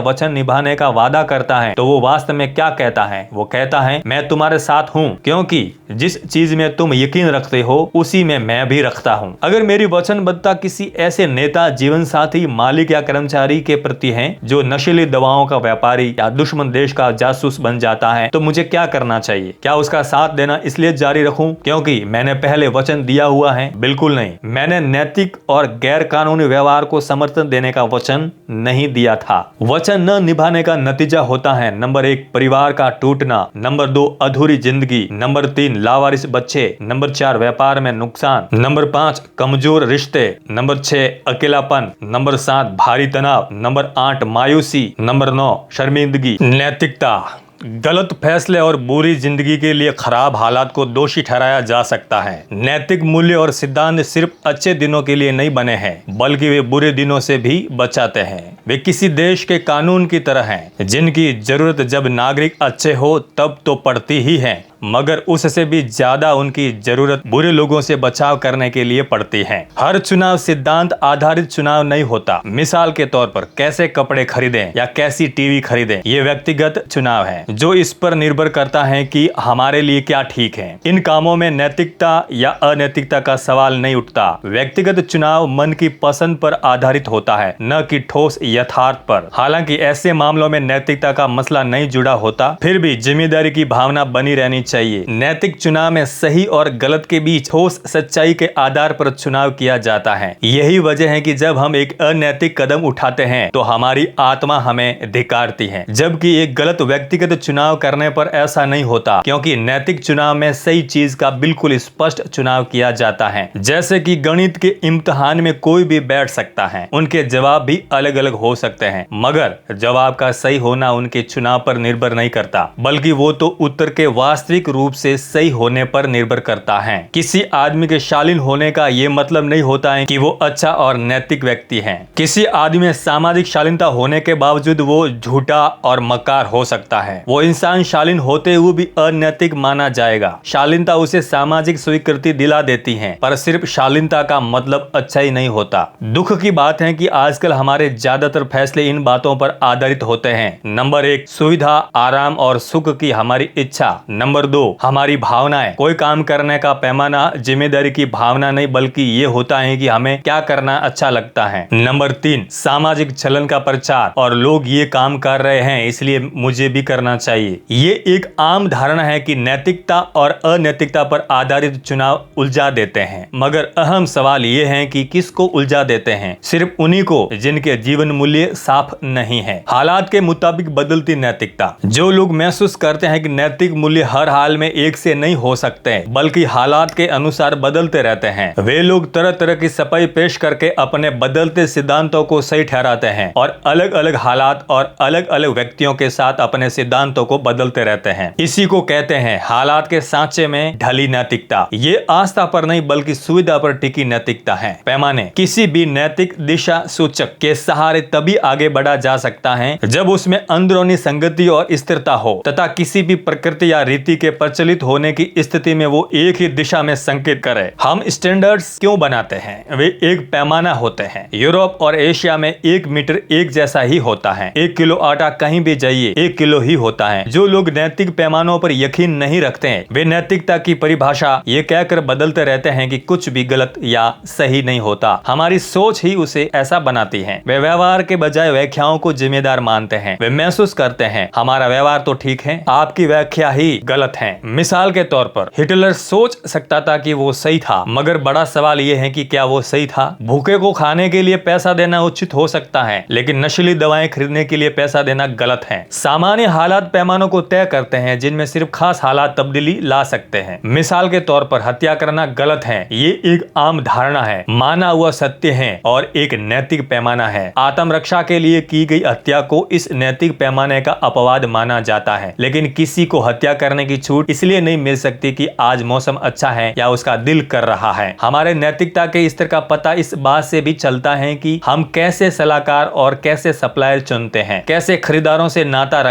वचन निभाने का वादा करता है तो वो वास्तव में क्या कहता है? वो कहता है मैं तुम्हारे साथ हूँ क्योंकि जिस चीज में तुम यकीन रखते हो उसी में मैं भी रखता हूँ। अगर मेरी वचनबद्धता किसी ऐसे नेता, जीवन साथी, मालिक या कर्मचारी के प्रति है जो नशीली दवाओं का व्यापारी या दुश्मन देश का जासूस बन जाता है तो मुझे क्या करना चाहिए? क्या उसका साथ देना इसलिए जारी रखूं क्योंकि मैंने पहले वचन दिया हुआ है? बिल्कुल नहीं। मैंने नैतिक और गैर कानूनी व्यवहार को समर्थन देने का वचन नहीं दिया था। वचन न निभाने का नतीजा होता है नंबर 1 परिवार का टूटना, नंबर 2 अधूरी जिंदगी, नंबर 3 लावारिस बच्चे, नंबर 4 व्यापार में नुकसान, नंबर 5 कमजोर रिश्ते, नंबर 6 अकेलापन, नंबर 7 भारी तनाव, नंबर 8 मायूसी, नंबर 9 शर्मिंदगी। नैतिकता, गलत फैसले और बुरी जिंदगी के लिए खराब हालात को दोषी ठहराया जा सकता है। नैतिक मूल्य और सिद्धांत सिर्फ अच्छे दिनों के लिए नहीं बने हैं बल्कि वे बुरे दिनों से भी बचाते हैं। वे किसी देश के कानून की तरह हैं जिनकी जरूरत जब नागरिक अच्छे हो तब तो पड़ती ही है, मगर उससे भी ज्यादा उनकी जरूरत बुरे लोगों से बचाव करने के लिए पड़ती है। हर चुनाव सिद्धांत आधारित चुनाव नहीं होता। मिसाल के तौर पर कैसे कपड़े खरीदें या कैसी टीवी खरीदें, ये व्यक्तिगत चुनाव है जो इस पर निर्भर करता है कि हमारे लिए क्या ठीक है। इन कामों में नैतिकता या अनैतिकता का सवाल नहीं उठता। व्यक्तिगत चुनाव मन की पसंद पर आधारित होता है, न कि ठोस यथार्थ पर। हालांकि ऐसे मामलों में नैतिकता का मसला नहीं जुड़ा होता, फिर भी जिम्मेदारी की भावना बनी रहनी चाहिए। नैतिक चुनाव में सही और गलत के बीच ठोस सच्चाई के आधार पर चुनाव किया जाता है। यही वजह है कि जब हम एक अनैतिक कदम उठाते हैं तो हमारी आत्मा हमें धिक्कारती है, जबकि एक गलत व्यक्तिगत चुनाव करने पर ऐसा नहीं होता, क्योंकि नैतिक चुनाव में सही चीज का बिल्कुल स्पष्ट चुनाव किया जाता है। जैसे कि गणित के इम्तिहान में कोई भी बैठ सकता है, उनके जवाब भी अलग अलग हो सकते हैं, मगर जवाब का सही होना उनके चुनाव पर निर्भर नहीं करता, बल्कि वो तो उत्तर के वास्तविक रूप से सही होने पर निर्भर करता है। किसी आदमी के शालीन होने का ये मतलब नहीं होता है कि वो अच्छा और नैतिक व्यक्ति है। किसी आदमी में सामाजिक शालीनता होने के बावजूद वो झूठा और मक्कार हो सकता है। वो इंसान शालीन होते हुए भी अनैतिक माना जाएगा। शालीनता उसे सामाजिक स्वीकृति दिला देती है, पर सिर्फ शालीनता का मतलब अच्छा ही नहीं होता। दुख की बात है कि आजकल हमारे ज्यादातर फैसले इन बातों पर आधारित होते हैं। नंबर 1, सुविधा, आराम और सुख की हमारी इच्छा। नंबर 2, हमारी भावनाएं। कोई काम करने का पैमाना जिम्मेदारी की भावना नहीं, बल्कि ये होता है कि हमें क्या करना अच्छा लगता है। नंबर 3, सामाजिक चलन का प्रचार, और लोग ये काम कर रहे हैं इसलिए मुझे भी करना चाहिए। ये एक आम धारणा है कि नैतिकता और अनैतिकता पर आधारित चुनाव उलझा देते हैं, मगर अहम सवाल ये है कि किसको उलझा देते हैं? सिर्फ उन्हीं को जिनके जीवन मूल्य साफ नहीं है। हालात के मुताबिक बदलती नैतिकता। जो लोग महसूस करते हैं कि नैतिक मूल्य हर हाल में एक से नहीं हो सकते, बल्कि हालात के अनुसार बदलते रहते हैं, वे लोग तरह तरह की सफाई पेश करके अपने बदलते सिद्धांतों को सही ठहराते हैं और अलग अलग हालात और अलग अलग व्यक्तियों के साथ अपने सिद्धांतों को बदलते रहते हैं। इसी को कहते हैं हालात के सांचे में ढली नैतिकता। ये आस्था पर नहीं बल्कि सुविधा पर टिकी नैतिकता है। पैमाने। किसी भी नैतिक दिशा सूचक के सहारे तभी आगे बढ़ा जा सकता है जब उसमें अंदरूनी संगति और स्थिरता हो, तथा किसी भी प्रकृति या रीति के प्रचलित होने की स्थिति में वो एक ही दिशा में संकेत करे। हम स्टैंडर्ड्स क्यों बनाते हैं? वे एक पैमाना होते हैं। यूरोप और एशिया में 1 मीटर एक जैसा ही होता है। 1 किलो आटा कहीं भी जाइए 1 किलो ही होता है। जो लोग नैतिक पैमानों पर यकीन नहीं रखते हैं, वे नैतिकता की परिभाषा ये कहकर बदलते रहते हैं कि कुछ भी गलत या सही नहीं होता। हमारी सोच ही उसे ऐसा बनाती है। वे व्यवहार के बजाय व्याख्याओं को जिम्मेदार मानते हैं। वे महसूस करते हैं हमारा व्यवहार तो ठीक है, आपकी व्याख्या ही गलत है। मिसाल के तौर पर हिटलर सोच सकता था कि वो सही था, मगर बड़ा सवाल ये है कि क्या वो सही था? भूखे को खाने के लिए पैसा देना उचित हो सकता है, लेकिन नशीली दवाएं खरीदने के लिए पैसा देना गलत है। सामान्य हालात पैमानों को तय करते हैं जिनमें सिर्फ खास हालात तब्दीली ला सकते हैं। मिसाल के तौर पर हत्या करना गलत है, ये एक आम धारणा है, माना हुआ सत्य है और एक नैतिक पैमाना है। आत्मरक्षा के लिए की गई हत्या को इस नैतिक पैमाने का अपवाद माना जाता है, लेकिन किसी को हत्या करने की छूट इसलिए नहीं मिल सकती कि आज मौसम अच्छा है या उसका दिल कर रहा है। हमारे नैतिकता के स्तर का पता इस बात से भी चलता है कि हम कैसे सलाहकार और कैसे सप्लायर चुनते हैं, कैसे खरीदारों से नाता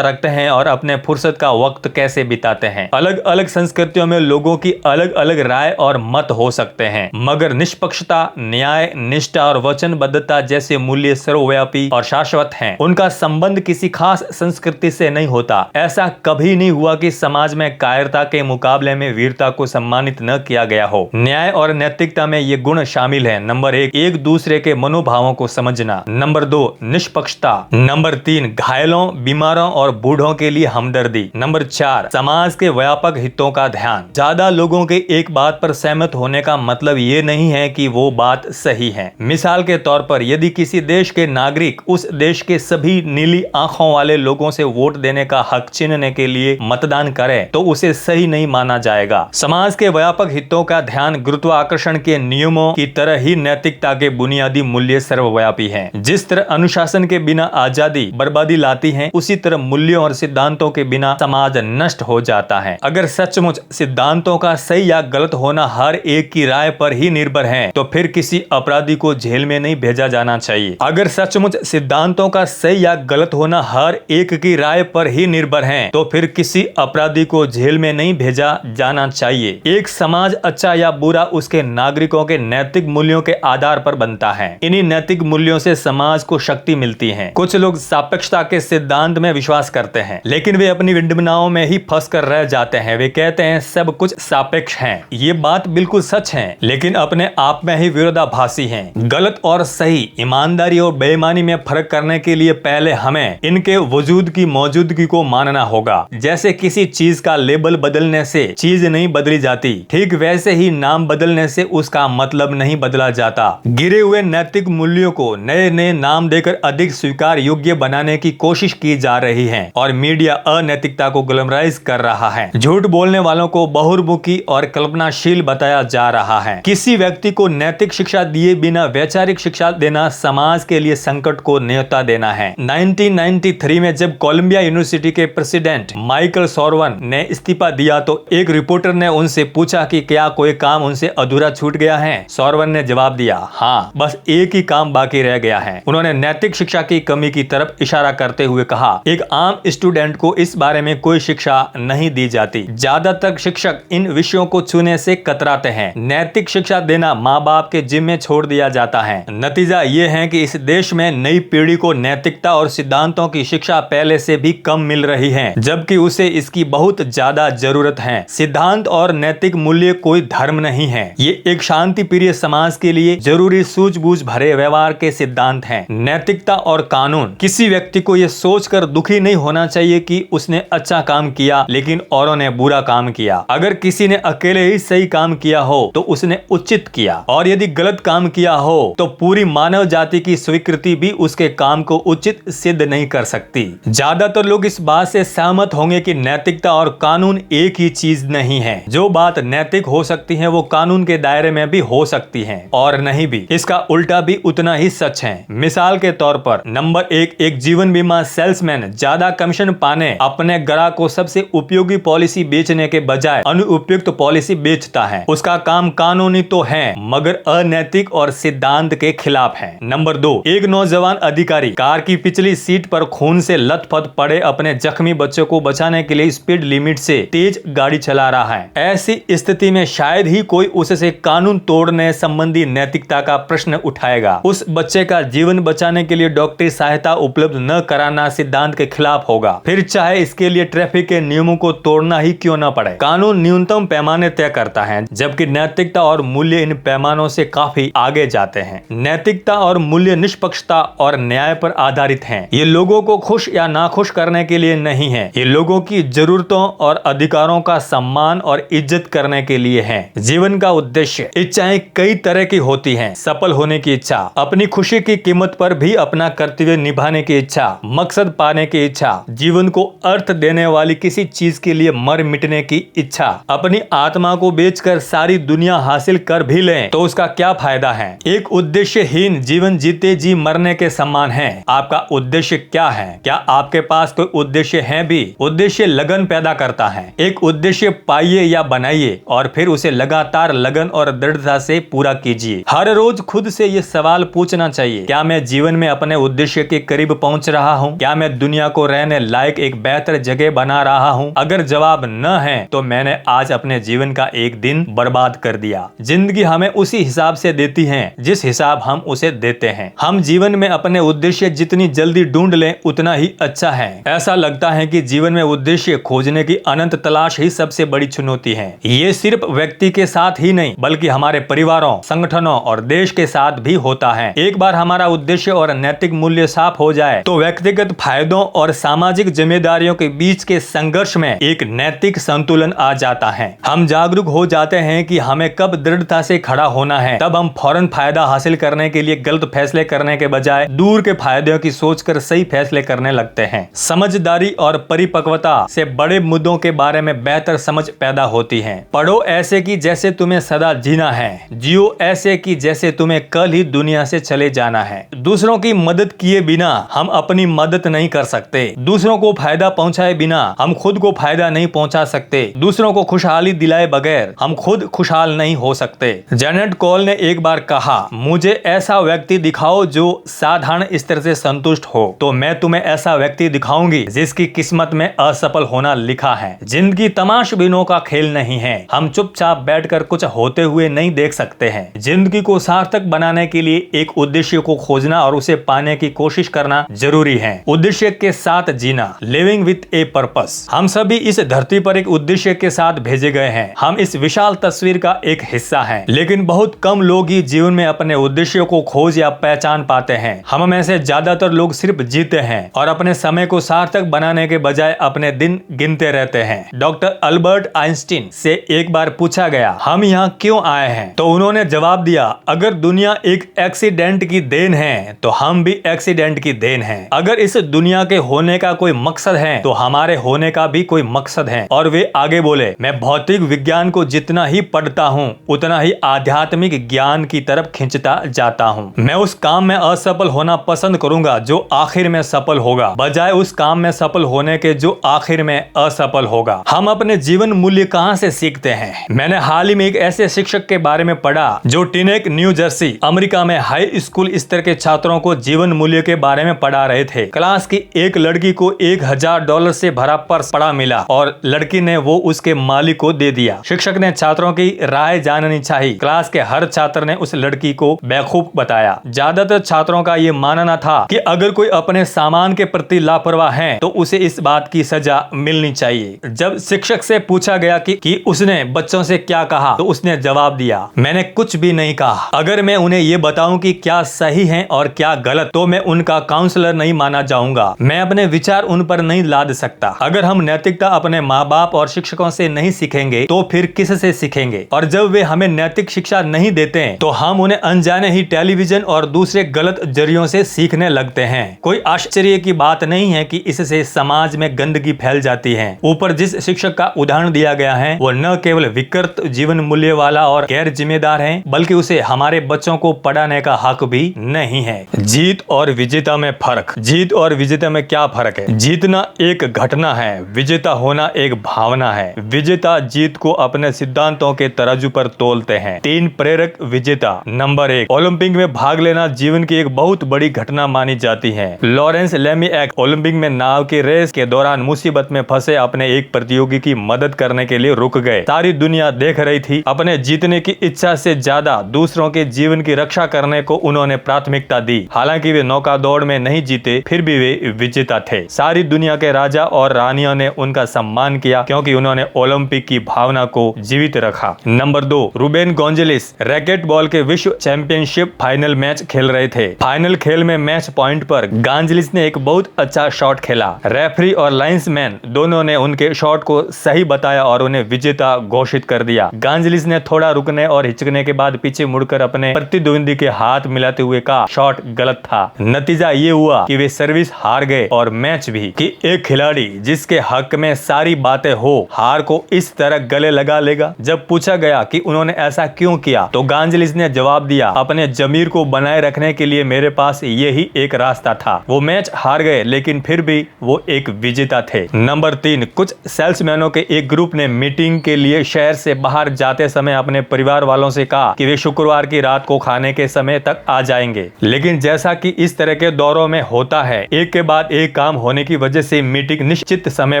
रखते हैं और अपने फुर्सत का वक्त कैसे बिताते हैं। अलग अलग संस्कृतियों में लोगों की अलग अलग राय और मत हो सकते हैं, मगर निष्पक्षता, न्याय, निष्ठा और वचनबद्धता जैसे मूल्य सर्वव्यापी और शाश्वत हैं। उनका संबंध किसी खास संस्कृति से नहीं होता। ऐसा कभी नहीं हुआ कि समाज में कायरता के मुकाबले में वीरता को सम्मानित न किया गया हो। न्याय और नैतिकता में ये गुण शामिल है। नंबर 1, एक दूसरे के मनोभावों को समझना। नंबर 2, निष्पक्षता। नंबर 3, घायलों, बीमारों और बूढ़ों के लिए हमदर्दी। नंबर 4, समाज के व्यापक हितों का ध्यान। ज्यादा लोगों के एक बात पर सहमत होने का मतलब ये नहीं है कि वो बात सही है। मिसाल के तौर पर यदि किसी देश के नागरिक उस देश के सभी नीली आंखों वाले लोगों से वोट देने का हक छीनने के लिए मतदान करे तो उसे सही नहीं माना जाएगा। समाज के व्यापक हितों का ध्यान गुरुत्वाकर्षण के नियमों की तरह ही नैतिकता के बुनियादी मूल्य सर्वव्यापी हैं। जिस तरह अनुशासन के बिना आजादी बर्बादी लाती है, उसी तरह मूल्यों और सिद्धांतों के बिना समाज नष्ट हो जाता है। अगर सचमुच सिद्धांतों का सही या गलत होना हर एक की राय पर ही निर्भर है, तो फिर किसी अपराधी को जेल में नहीं भेजा जाना चाहिए। अगर सचमुच सिद्धांतों का सही या गलत होना हर एक की राय पर ही निर्भर है, तो फिर किसी अपराधी को जेल में नहीं भेजा जाना चाहिए। एक समाज अच्छा या बुरा उसके नागरिकों के नैतिक मूल्यों के आधार पर बनता है। इन्हीं नैतिक मूल्यों से समाज को शक्ति मिलती है। कुछ लोग सापेक्षता के सिद्धांत में विश्वास करते हैं, लेकिन वे अपनी विडंबनाओं में ही फंस कर रह जाते हैं। वे कहते हैं सब कुछ सापेक्ष है। ये बात बिल्कुल सच है, लेकिन अपने आप में ही विरोधाभासी है। गलत और सही, ईमानदारी और बेईमानी में फर्क करने के लिए पहले हमें इनके वजूद की मौजूदगी को मानना होगा। जैसे किसी चीज का लेबल बदलने से चीज नहीं बदली जाती, ठीक वैसे ही नाम बदलने से उसका मतलब नहीं बदला जाता। गिरे हुए नैतिक मूल्यों को नए नए नाम देकर अधिक स्वीकार योग्य बनाने की कोशिश की जा रही है और मीडिया अनैतिकता को ग्लैमराइज कर रहा है। झूठ बोलने वालों को बहुमुखी और कल्पनाशील बताया जा रहा है। किसी व्यक्ति को नैतिक शिक्षा दिए बिना वैचारिक शिक्षा देना समाज के लिए संकट को न्योता देना है। 1993 में जब कोलंबिया यूनिवर्सिटी के प्रेसिडेंट माइकल सॉरवन ने इस्तीफा दिया तो एक रिपोर्टर ने उनसे पूछा कि क्या कोई काम उनसे अधूरा छूट गया है। सॉरवन ने जवाब दिया, हाँ, बस एक ही काम बाकी रह गया है। उन्होंने नैतिक शिक्षा की कमी की तरफ इशारा करते हुए कहा, एक आम स्टूडेंट को इस बारे में कोई शिक्षा नहीं दी जाती। ज्यादातर शिक्षक इन विषयों को छूने से कतराते हैं। नैतिक शिक्षा देना माँ बाप के जिम्मे छोड़ दिया जाता है। नतीजा ये है कि इस देश में नई पीढ़ी को नैतिकता और सिद्धांतों की शिक्षा पहले से भी कम मिल रही है, जबकि उसे इसकी बहुत ज्यादा जरूरत है। सिद्धांत और नैतिक मूल्य कोई धर्म नहीं है, ये एक शांति प्रिय समाज के लिए जरूरी सूझबूझ भरे व्यवहार के सिद्धांत हैं। नैतिकता और कानून। किसी व्यक्ति को यह सोचकर दुखी नहीं होना चाहिए कि उसने अच्छा काम किया लेकिन औरों ने बुरा काम किया। अगर किसी ने अकेले ही सही काम किया हो तो उसने उचित किया, और यदि गलत काम किया हो तो पूरी मानव जाति की स्वीकृति भी उसके काम को उचित सिद्ध नहीं कर सकती। ज्यादातर लोग इस बात से सहमत होंगे कि नैतिकता और कानून एक ही चीज नहीं है। जो बात नैतिक हो सकती है वो कानून के दायरे में भी हो सकती है और नहीं भी। इसका उल्टा भी उतना ही सच है। मिसाल के तौर पर नंबर एक जीवन बीमा सेल्समैन ज्यादा कमीशन पाने अपने ग्राहक को सबसे उपयोगी पॉलिसी बेचने के बजाय अनुपयुक्त पॉलिसी बेचता है। उसका काम कानूनी तो है मगर अनैतिक और सिद्धांत के खिलाफ है। नंबर 2, एक नौजवान अधिकारी कार की पिछली सीट पर खून से लथपथ पड़े अपने जख्मी बच्चों को बचाने के लिए स्पीड लिमिट से तेज गाड़ी चला रहा है। ऐसी स्थिति में शायद ही कोई उससे कानून तोड़ने संबंधी नैतिकता का प्रश्न उठाएगा। उस बच्चे का जीवन बचाने के लिए डॉक्टरी सहायता उपलब्ध न कराना सिद्धांत के खिलाफ होगा, फिर चाहे इसके लिए ट्रैफिक के नियमों को तोड़ना ही क्यों न पड़े। कानून न्यूनतम पैमाने तय करता है, जबकि नैतिकता और मूल्य इन पैमानों से काफी आगे जाते हैं। नैतिकता और मूल्य निष्पक्षता और न्याय पर आधारित हैं। ये लोगों को खुश या नाखुश करने के लिए नहीं है, ये लोगों की जरूरतों और अधिकारों का सम्मान और इज्जत करने के लिए है। जीवन का उद्देश्य। इच्छाएं कई तरह की होती हैं। सफल होने की इच्छा, अपनी खुशी की कीमत पर भी अपना कर्तव्य निभाने की इच्छा, मकसद पाने की इच्छा, जीवन को अर्थ देने वाली किसी चीज के लिए मर मिटने की इच्छा। अपनी आत्मा को बेचकर सारी दुनिया हासिल कर भी लें तो उसका क्या फायदा है। एक उद्देश्यहीन जीवन जीते जी मरने के समान है। आपका उद्देश्य क्या है? क्या आपके पास कोई उद्देश्य है भी? उद्देश्य लगन पैदा करता है। एक उद्देश्य पाइए या बनाइए और फिर उसे लगातार लगन और दृढ़ता से पूरा कीजिए। हर रोज खुद से ये सवाल पूछना चाहिए, क्या मैं जीवन में अपने उद्देश्य के करीब पहुंच रहा हूं? क्या मैं दुनिया को रहने लायक एक बेहतर जगह बना रहा हूं? अगर जवाब न है तो मैंने आज अपने जीवन का एक दिन बर्बाद कर दिया। जिंदगी हमें उसी हिसाब से देती है जिस हिसाब हम उसे देते हैं। हम जीवन में अपने उद्देश्य जितनी जल्दी ढूंढ लें उतना ही अच्छा है। ऐसा लगता है कि जीवन में उद्देश्य खोजने की अनंत तलाश ही सबसे बड़ी चुनौती है। ये सिर्फ व्यक्ति के साथ ही नहीं बल्कि हमारे परिवारों, संगठनों और देश के साथ भी होता है। एक बार हमारा उद्देश्य और नैतिक मूल्य साफ हो जाए तो व्यक्तिगत फायदों और सामाजिक जिम्मेदारियों के बीच के संघर्ष में एक नैतिक संतुलन आ जाता है। हम जागरूक हो जाते हैं कि हमें कब दृढ़ता से खड़ा होना है। तब हम फौरन फायदा हासिल करने के लिए गलत फैसले करने के बजाय दूर के फायदों की सोचकर सही फैसले करने लगते हैं। समझदारी और परिपक्वता से बड़े मुद्दों के बारे में बेहतर समझ पैदा होती है। पढ़ो ऐसे कि जैसे तुम्हें सदा जीना है, जियो ऐसे कि जैसे तुम्हें कल ही दुनिया से चले जाना है। दूसरों की मदद किए बिना हम अपनी मदद नहीं कर सकते। दूसरों को फायदा पहुंचाए बिना हम खुद को फायदा नहीं पहुंचा सकते। दूसरों को खुशहाली दिलाए बगैर हम खुद खुशहाल नहीं हो सकते। जेनेट कॉल ने एक बार कहा, मुझे ऐसा व्यक्ति दिखाओ जो साधारण स्तर से संतुष्ट हो तो मैं तुम्हें ऐसा व्यक्ति दिखाऊंगी जिसकी किस्मत में असफल होना लिखा है। जिंदगी तमाशबीनों का खेल नहीं है। हम चुपचाप बैठकर कुछ होते हुए नहीं देख सकते हैं। जिंदगी को सार्थक बनाने के लिए एक उद्देश्य को खोजना और उसे पाने की कोशिश करना जरूरी है। उद्देश्य के साथ जीना, लिविंग विथ ए पर्पस। हम सभी इस धरती पर एक उद्देश्य के साथ भेजे गए हैं। हम इस विशाल तस्वीर का एक हिस्सा हैं, लेकिन बहुत कम लोग ही जीवन में अपने उद्देश्य को खोज या पहचान पाते हैं। हम में से ज्यादातर लोग सिर्फ जीते हैं और अपने समय को सार्थक बनाने के के बजाय अपने दिन गिनते रहते हैं। डॉक्टर अल्बर्ट आइंस्टीन से एक बार पूछा गया, हम यहाँ क्यों आए हैं? तो उन्होंने जवाब दिया, अगर दुनिया एक एक्सीडेंट की देन है तो हम भी एक्सीडेंट की देन हैं। अगर इस दुनिया के होने का कोई मकसद है तो हमारे होने का भी कोई मकसद है। और वे आगे बोले, मैं भौतिक विज्ञान को जितना ही पढ़ता हूँ उतना ही आध्यात्मिक ज्ञान की तरफ खिंचता जाता हूँ। मैं उस काम में असफल होना पसंद करूंगा जो आखिर में सफल होगा, बजाय उस काम में सफल होने के जो आखिर में असफल होगा। हम अपने जीवन मूल्य कहाँ से सीखते हैं? मैंने हाल ही में एक ऐसे शिक्षक के बारे में पढ़ा जो टीनेक, न्यू जर्सी, अमेरिका में हाई स्कूल स्तर के छात्रों को जीवन मूल्य के बारे में पढ़ा रहे थे। क्लास की एक लड़की को $1000 से भरा पर्स पड़ा मिला और लड़की ने वो उसके मालिक को दे दिया। शिक्षक ने छात्रों की राय जाननी चाहिए। क्लास के हर छात्र ने उस लड़की को बेवकूफ बताया। ज्यादातर छात्रों का ये मानना था कि अगर कोई अपने सामान के प्रति लापरवाह है तो उसे इस बात की सजा मिलनी चाहिए। जब शिक्षक से पूछा गया कि उसने बच्चों से क्या कहा तो उसने जवाब दिया, मैंने कुछ भी नहीं कहा। अगर मैं उन्हें ये बताऊं कि क्या सही है और क्या गलत तो मैं उनका काउंसलर नहीं माना जाऊंगा। मैं अपने विचार उन पर नहीं लाद सकता। अगर हम नैतिकता अपने माँ बाप और शिक्षकों से नहीं सीखेंगे तो फिर किससे सीखेंगे? और जब वे हमें नैतिक शिक्षा नहीं देते हैं तो हम उन्हें अनजाने ही टेलीविजन और दूसरे गलत जरियों से सीखने लगते हैं। कोई आश्चर्य की बात नहीं है कि इससे समाज में गंदगी फैल जाती है। ऊपर जिस शिक्षक का उदाहरण दिया गया है वो न केवल विकृत जीवन मूल्य वाला और गैर जिम्मेदार है बल्कि उसे हमारे बच्चों को पढ़ाने का हक भी नहीं है। जीत और विजेता में फर्क। जीत और विजेता में क्या फर्क है? जीतना एक घटना है, विजेता होना एक भावना है। विजेता जीत को अपने सिद्धांतों के तराजू पर तोलते हैं। 3 प्रेरक विजेता। नंबर 1, ओलंपिक में भाग लेना जीवन की एक बहुत बड़ी घटना मानी जाती है। लॉरेंस लेमिएक ओलंपिक में नाव की रेस के दौरान मुसीबत में फंसे अपने एक प्रतियोगी की मदद करने के लिए रुक गए। सारी दुनिया देख रही थी। अपने जीतने की इच्छा से ज्यादा दूसरों के जीवन की रक्षा करने को उन्होंने प्राथमिकता दी। हालांकि वे नौका दौड़ में नहीं जीते फिर भी वे विजेता थे। सारी दुनिया के राजा और रानियों ने उनका सम्मान किया क्योंकि उन्होंने ओलंपिक की भावना को जीवित रखा। Number 2, Reuben Gonzales racket ball के विश्व चैंपियनशिप फाइनल मैच खेल रहे थे। फाइनल खेल में मैच पॉइंट पर गोंजालेस ने एक बहुत अच्छा शॉट खेला। रेफरी और लाइन्समैन दोनों ने उनके शॉट को सही बताया और उन्हें विजेता घोषित कर दिया। गोंजालेस ने थोड़ा रुकने और हिचकने के बाद पीछे मुड़कर अपने प्रतिद्वंदी के हाथ मिलाते हुए कहा, शॉट गलत था। नतीजा ये हुआ कि वे सर्विस हार गए और मैच भी। कि एक खिलाड़ी जिसके हक में सारी बातें हो हार को इस तरह गले लगा लेगा? जब पूछा गया कि उन्होंने ऐसा क्यों किया तो गोंजालेस ने जवाब दिया, अपने जमीर को बनाए रखने के लिए मेरे पास यही एक रास्ता था। वो मैच हार गए लेकिन फिर भी वो एक विजेता थे। नंबर 3, कुछ सेल्समैनों के एक ग्रुप ने मीटिंग के लिए शहर से बाहर जाते समय अपने परिवार वालों से कहा कि वे शुक्रवार की रात को खाने के समय तक आ जाएंगे। लेकिन जैसा कि इस तरह के दौरों में होता है, एक के बाद एक काम होने की वजह से मीटिंग निश्चित समय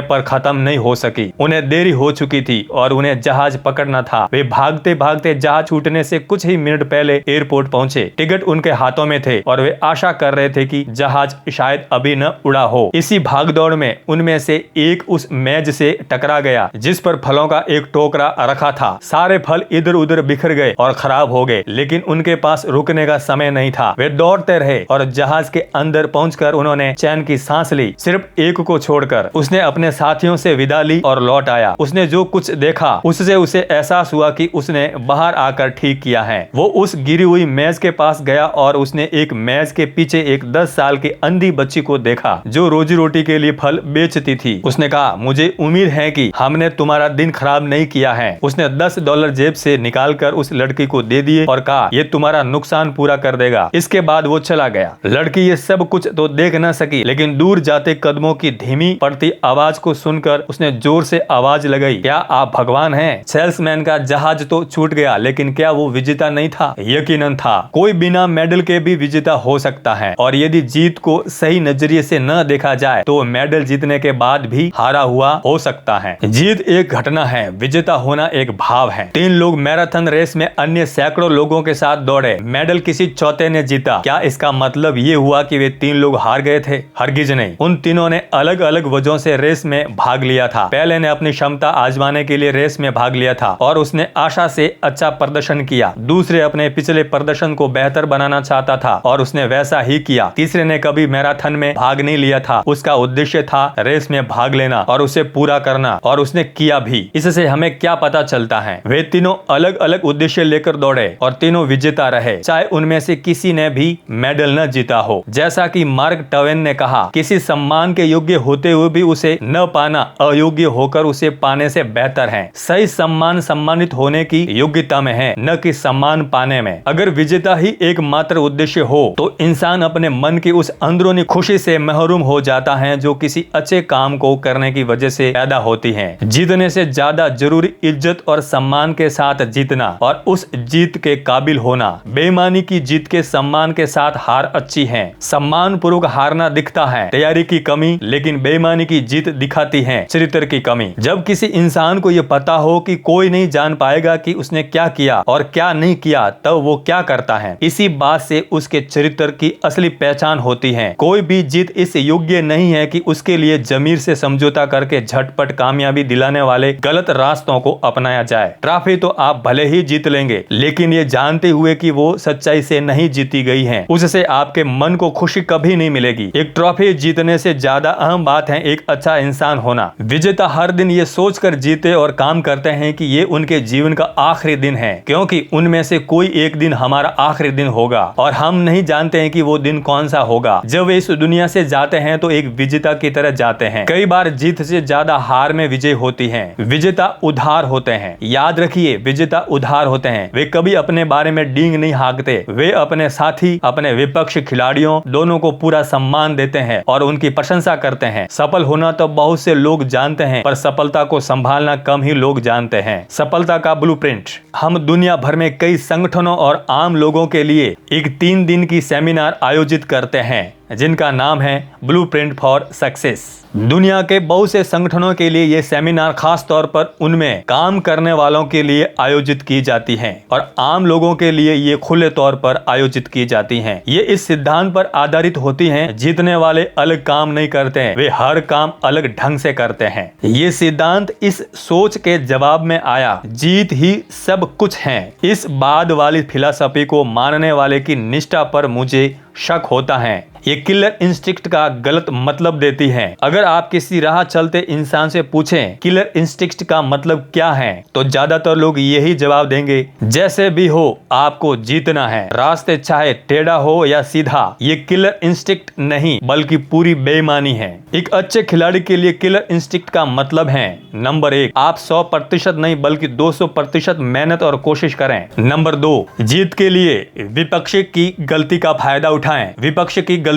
पर खत्म नहीं हो सकी। उन्हें देरी हो चुकी थी और उन्हें जहाज पकड़ना था। वे भागते भागते जहाज छूटने से कुछ ही मिनट पहले एयरपोर्ट पहुंचे। टिकट उनके हाथों में थे और वे आशा कर रहे थे कि जहाज शायद अभी न उड़ा हो। इसी भागदौड़ में उनमें से एक उस मेज से टकरा गया जिस पर फलों का एक टोकरा रखा था। सारे फल इधर उधर बिखर गए और खराब हो गए, लेकिन उनके पास रुकने का समय नहीं था। वे दौड़ते रहे और जहाज के अंदर पहुंचकर उन्होंने चैन की सांस ली, सिर्फ एक को छोड़कर। उसने अपने साथियों से विदा ली और लौट आया। उसने जो कुछ देखा उससे उसे एहसास हुआ कि उसने बाहर आकर ठीक किया है। वो उस गिरी हुई मेज के पास गया और उसने एक मेज के पीछे एक 10 साल की अंधी बच्ची को देखा जो रोजी रोटी के लिए फल बेचती थी। उसने कहा, मुझे उम्मीद है कि हमने तुम्हारा दिन खराब नहीं किया है। उसने $10 जेब से निकालकर उस लड़की को दे दिए और कहा, ये तुम्हारा नुकसान पूरा कर देगा। इसके बाद वो चला गया। लड़की ये सब कुछ तो देख न सकी, लेकिन दूर जाते कदमों की धीमी पड़ती आवाज को सुनकर उसने जोर से आवाज लगाई, क्या आप भगवान हैं? सेल्समैन का जहाज तो छूट गया, लेकिन क्या वो विजेता नहीं था? यकीनन था। कोई बिना मेडल के भी विजेता हो सकता है और यदि जीत को सही नजरिए से न देखा जाए तो मेडल जीतने के बाद भी हारा हुआ हो सकता है। जीत एक घटना है, विजेता होना एक भाव है। 3 लोग मैराथन रेस में अन्य सैकड़ों लोगों के साथ दौड़े। मेडल किसी चौथे ने जीता। क्या इसका मतलब ये हुआ कि वे 3 लोग हार गए थे? हरगिज नहीं। उन तीनों ने अलग अलग वजहों से रेस में भाग लिया था। पहले ने अपनी क्षमता आजमाने के लिए रेस में भाग लिया था और उसने आशा से अच्छा प्रदर्शन किया। दूसरे अपने पिछले प्रदर्शन को बेहतर बनाना चाहता था और उसने वैसा ही किया। तीसरे ने कभी मैराथन में भाग नहीं लिया था। उसका उद्देश्य था रेस में भाग लेना और उसे पूरा करना, और उसने किया भी। इससे हमें क्या पता चलता है? वे तीनों अलग अलग उद्देश्य लेकर दौड़े और तीनों विजेता रहे, चाहे उनमें से किसी ने भी मेडल न जीता हो। जैसा कि मार्क ट्वेन ने कहा, किसी सम्मान के योग्य होते हुए भी उसे न पाना अयोग्य होकर उसे पाने से बेहतर है। सही सम्मान सम्मानित होने की योग्यता में है, न कि सम्मान पाने में। अगर विजेता ही एकमात्र उद्देश्य हो तो इंसान अपने मन की उस अंदरूनी खुशी से महरूम हो जाता है जो किसी अच्छे काम को करने की वजह से पैदा होती है। जीतने से ज्यादा जरूरी इज्जत और सम्मान के साथ जीतना और उस जीत के काबिल होना। बेईमानी की जीत के सम्मान के साथ हार अच्छी है। सम्मान पूर्वक हारना दिखता है तैयारी की कमी, लेकिन बेईमानी की जीत दिखाती है चरित्र की कमी। जब किसी इंसान को यह पता हो कि कोई नहीं जान पाएगा कि उसने क्या किया और क्या नहीं किया, तब वो क्या करता है, इसी बात से उसके चरित्र की असली पहचान होती है। कोई भी जीत इस योग्य नहीं है कि उसके लिए जमीर से समझौता करके झटपट कामयाबी दिलाने वाले गलत रास्तों को अपनाया जाए। ट्रॉफी तो आप भले ही जीत लेंगे, लेकिन ये जानते हुए कि वो सच्चाई से नहीं जीती गई है, उससे आपके मन को खुशी कभी नहीं मिलेगी। एक ट्रॉफी जीतने से ज्यादा अहम बात है एक अच्छा इंसान होना। विजेता हर दिन ये सोचकर जीते और काम करते हैं कि ये उनके जीवन का आखिरी दिन है, क्योंकि उनमें से कोई एक दिन हमारा आखिरी दिन होगा और हम नहीं जानते हैं कि वो दिन कौन सा होगा। जब वे इस दुनिया से जाते हैं तो एक विजेता की तरह जाते हैं। कई बार जीत से ज्यादा हार में विजय होती है। विजेता उधार होते हैं। याद रखिए, विजेता उधार होते हैं। वे कभी अपने बारे में डींग नहीं हाँकते। वे अपने साथी, अपने विपक्ष खिलाड़ियों दोनों को पूरा सम्मान देते हैं और उनकी प्रशंसा करते हैं। सफल होना तो बहुत से लोग जानते हैं, पर सफलता को संभालना कम ही लोग जानते हैं। सफलता का ब्लूप्रिंट। हम दुनिया भर में कई संगठनों और आम लोगों के लिए एक 3 दिन की सेमिनार आयोजित करते हैं, जिनका नाम है ब्लूप्रिंट फॉर सक्सेस। दुनिया के बहुत से संगठनों के लिए ये सेमिनार खास तौर पर उनमें काम करने वालों के लिए आयोजित की जाती हैं और आम लोगों के लिए ये खुले तौर पर आयोजित की जाती हैं। ये इस सिद्धांत पर आधारित होती हैं, जीतने वाले अलग काम नहीं करते हैं, वे हर काम अलग ढंग से करते हैं। ये सिद्धांत इस सोच के जवाब में आया, जीत ही सब कुछ है। इस बाद वाली फिलॉसफी को मानने वाले की निष्ठा पर मुझे शक होता है। ये किलर इंस्टिंक्ट का गलत मतलब देती है। अगर आप किसी राह चलते इंसान से पूछें किलर इंस्टिंक्ट का मतलब क्या है, तो ज्यादातर लोग यही जवाब देंगे, जैसे भी हो आपको जीतना है, रास्ते चाहे टेढ़ा हो या सीधा। ये किलर इंस्टिंक्ट नहीं बल्कि पूरी बेईमानी है। एक अच्छे खिलाड़ी के लिए किलर इंस्टिंक्ट का मतलब है, नंबर 1, आप 100% नहीं बल्कि 200% मेहनत और कोशिश करें। नंबर 2, जीत के लिए विपक्ष की गलती का फायदा उठाएं। विपक्ष की गलती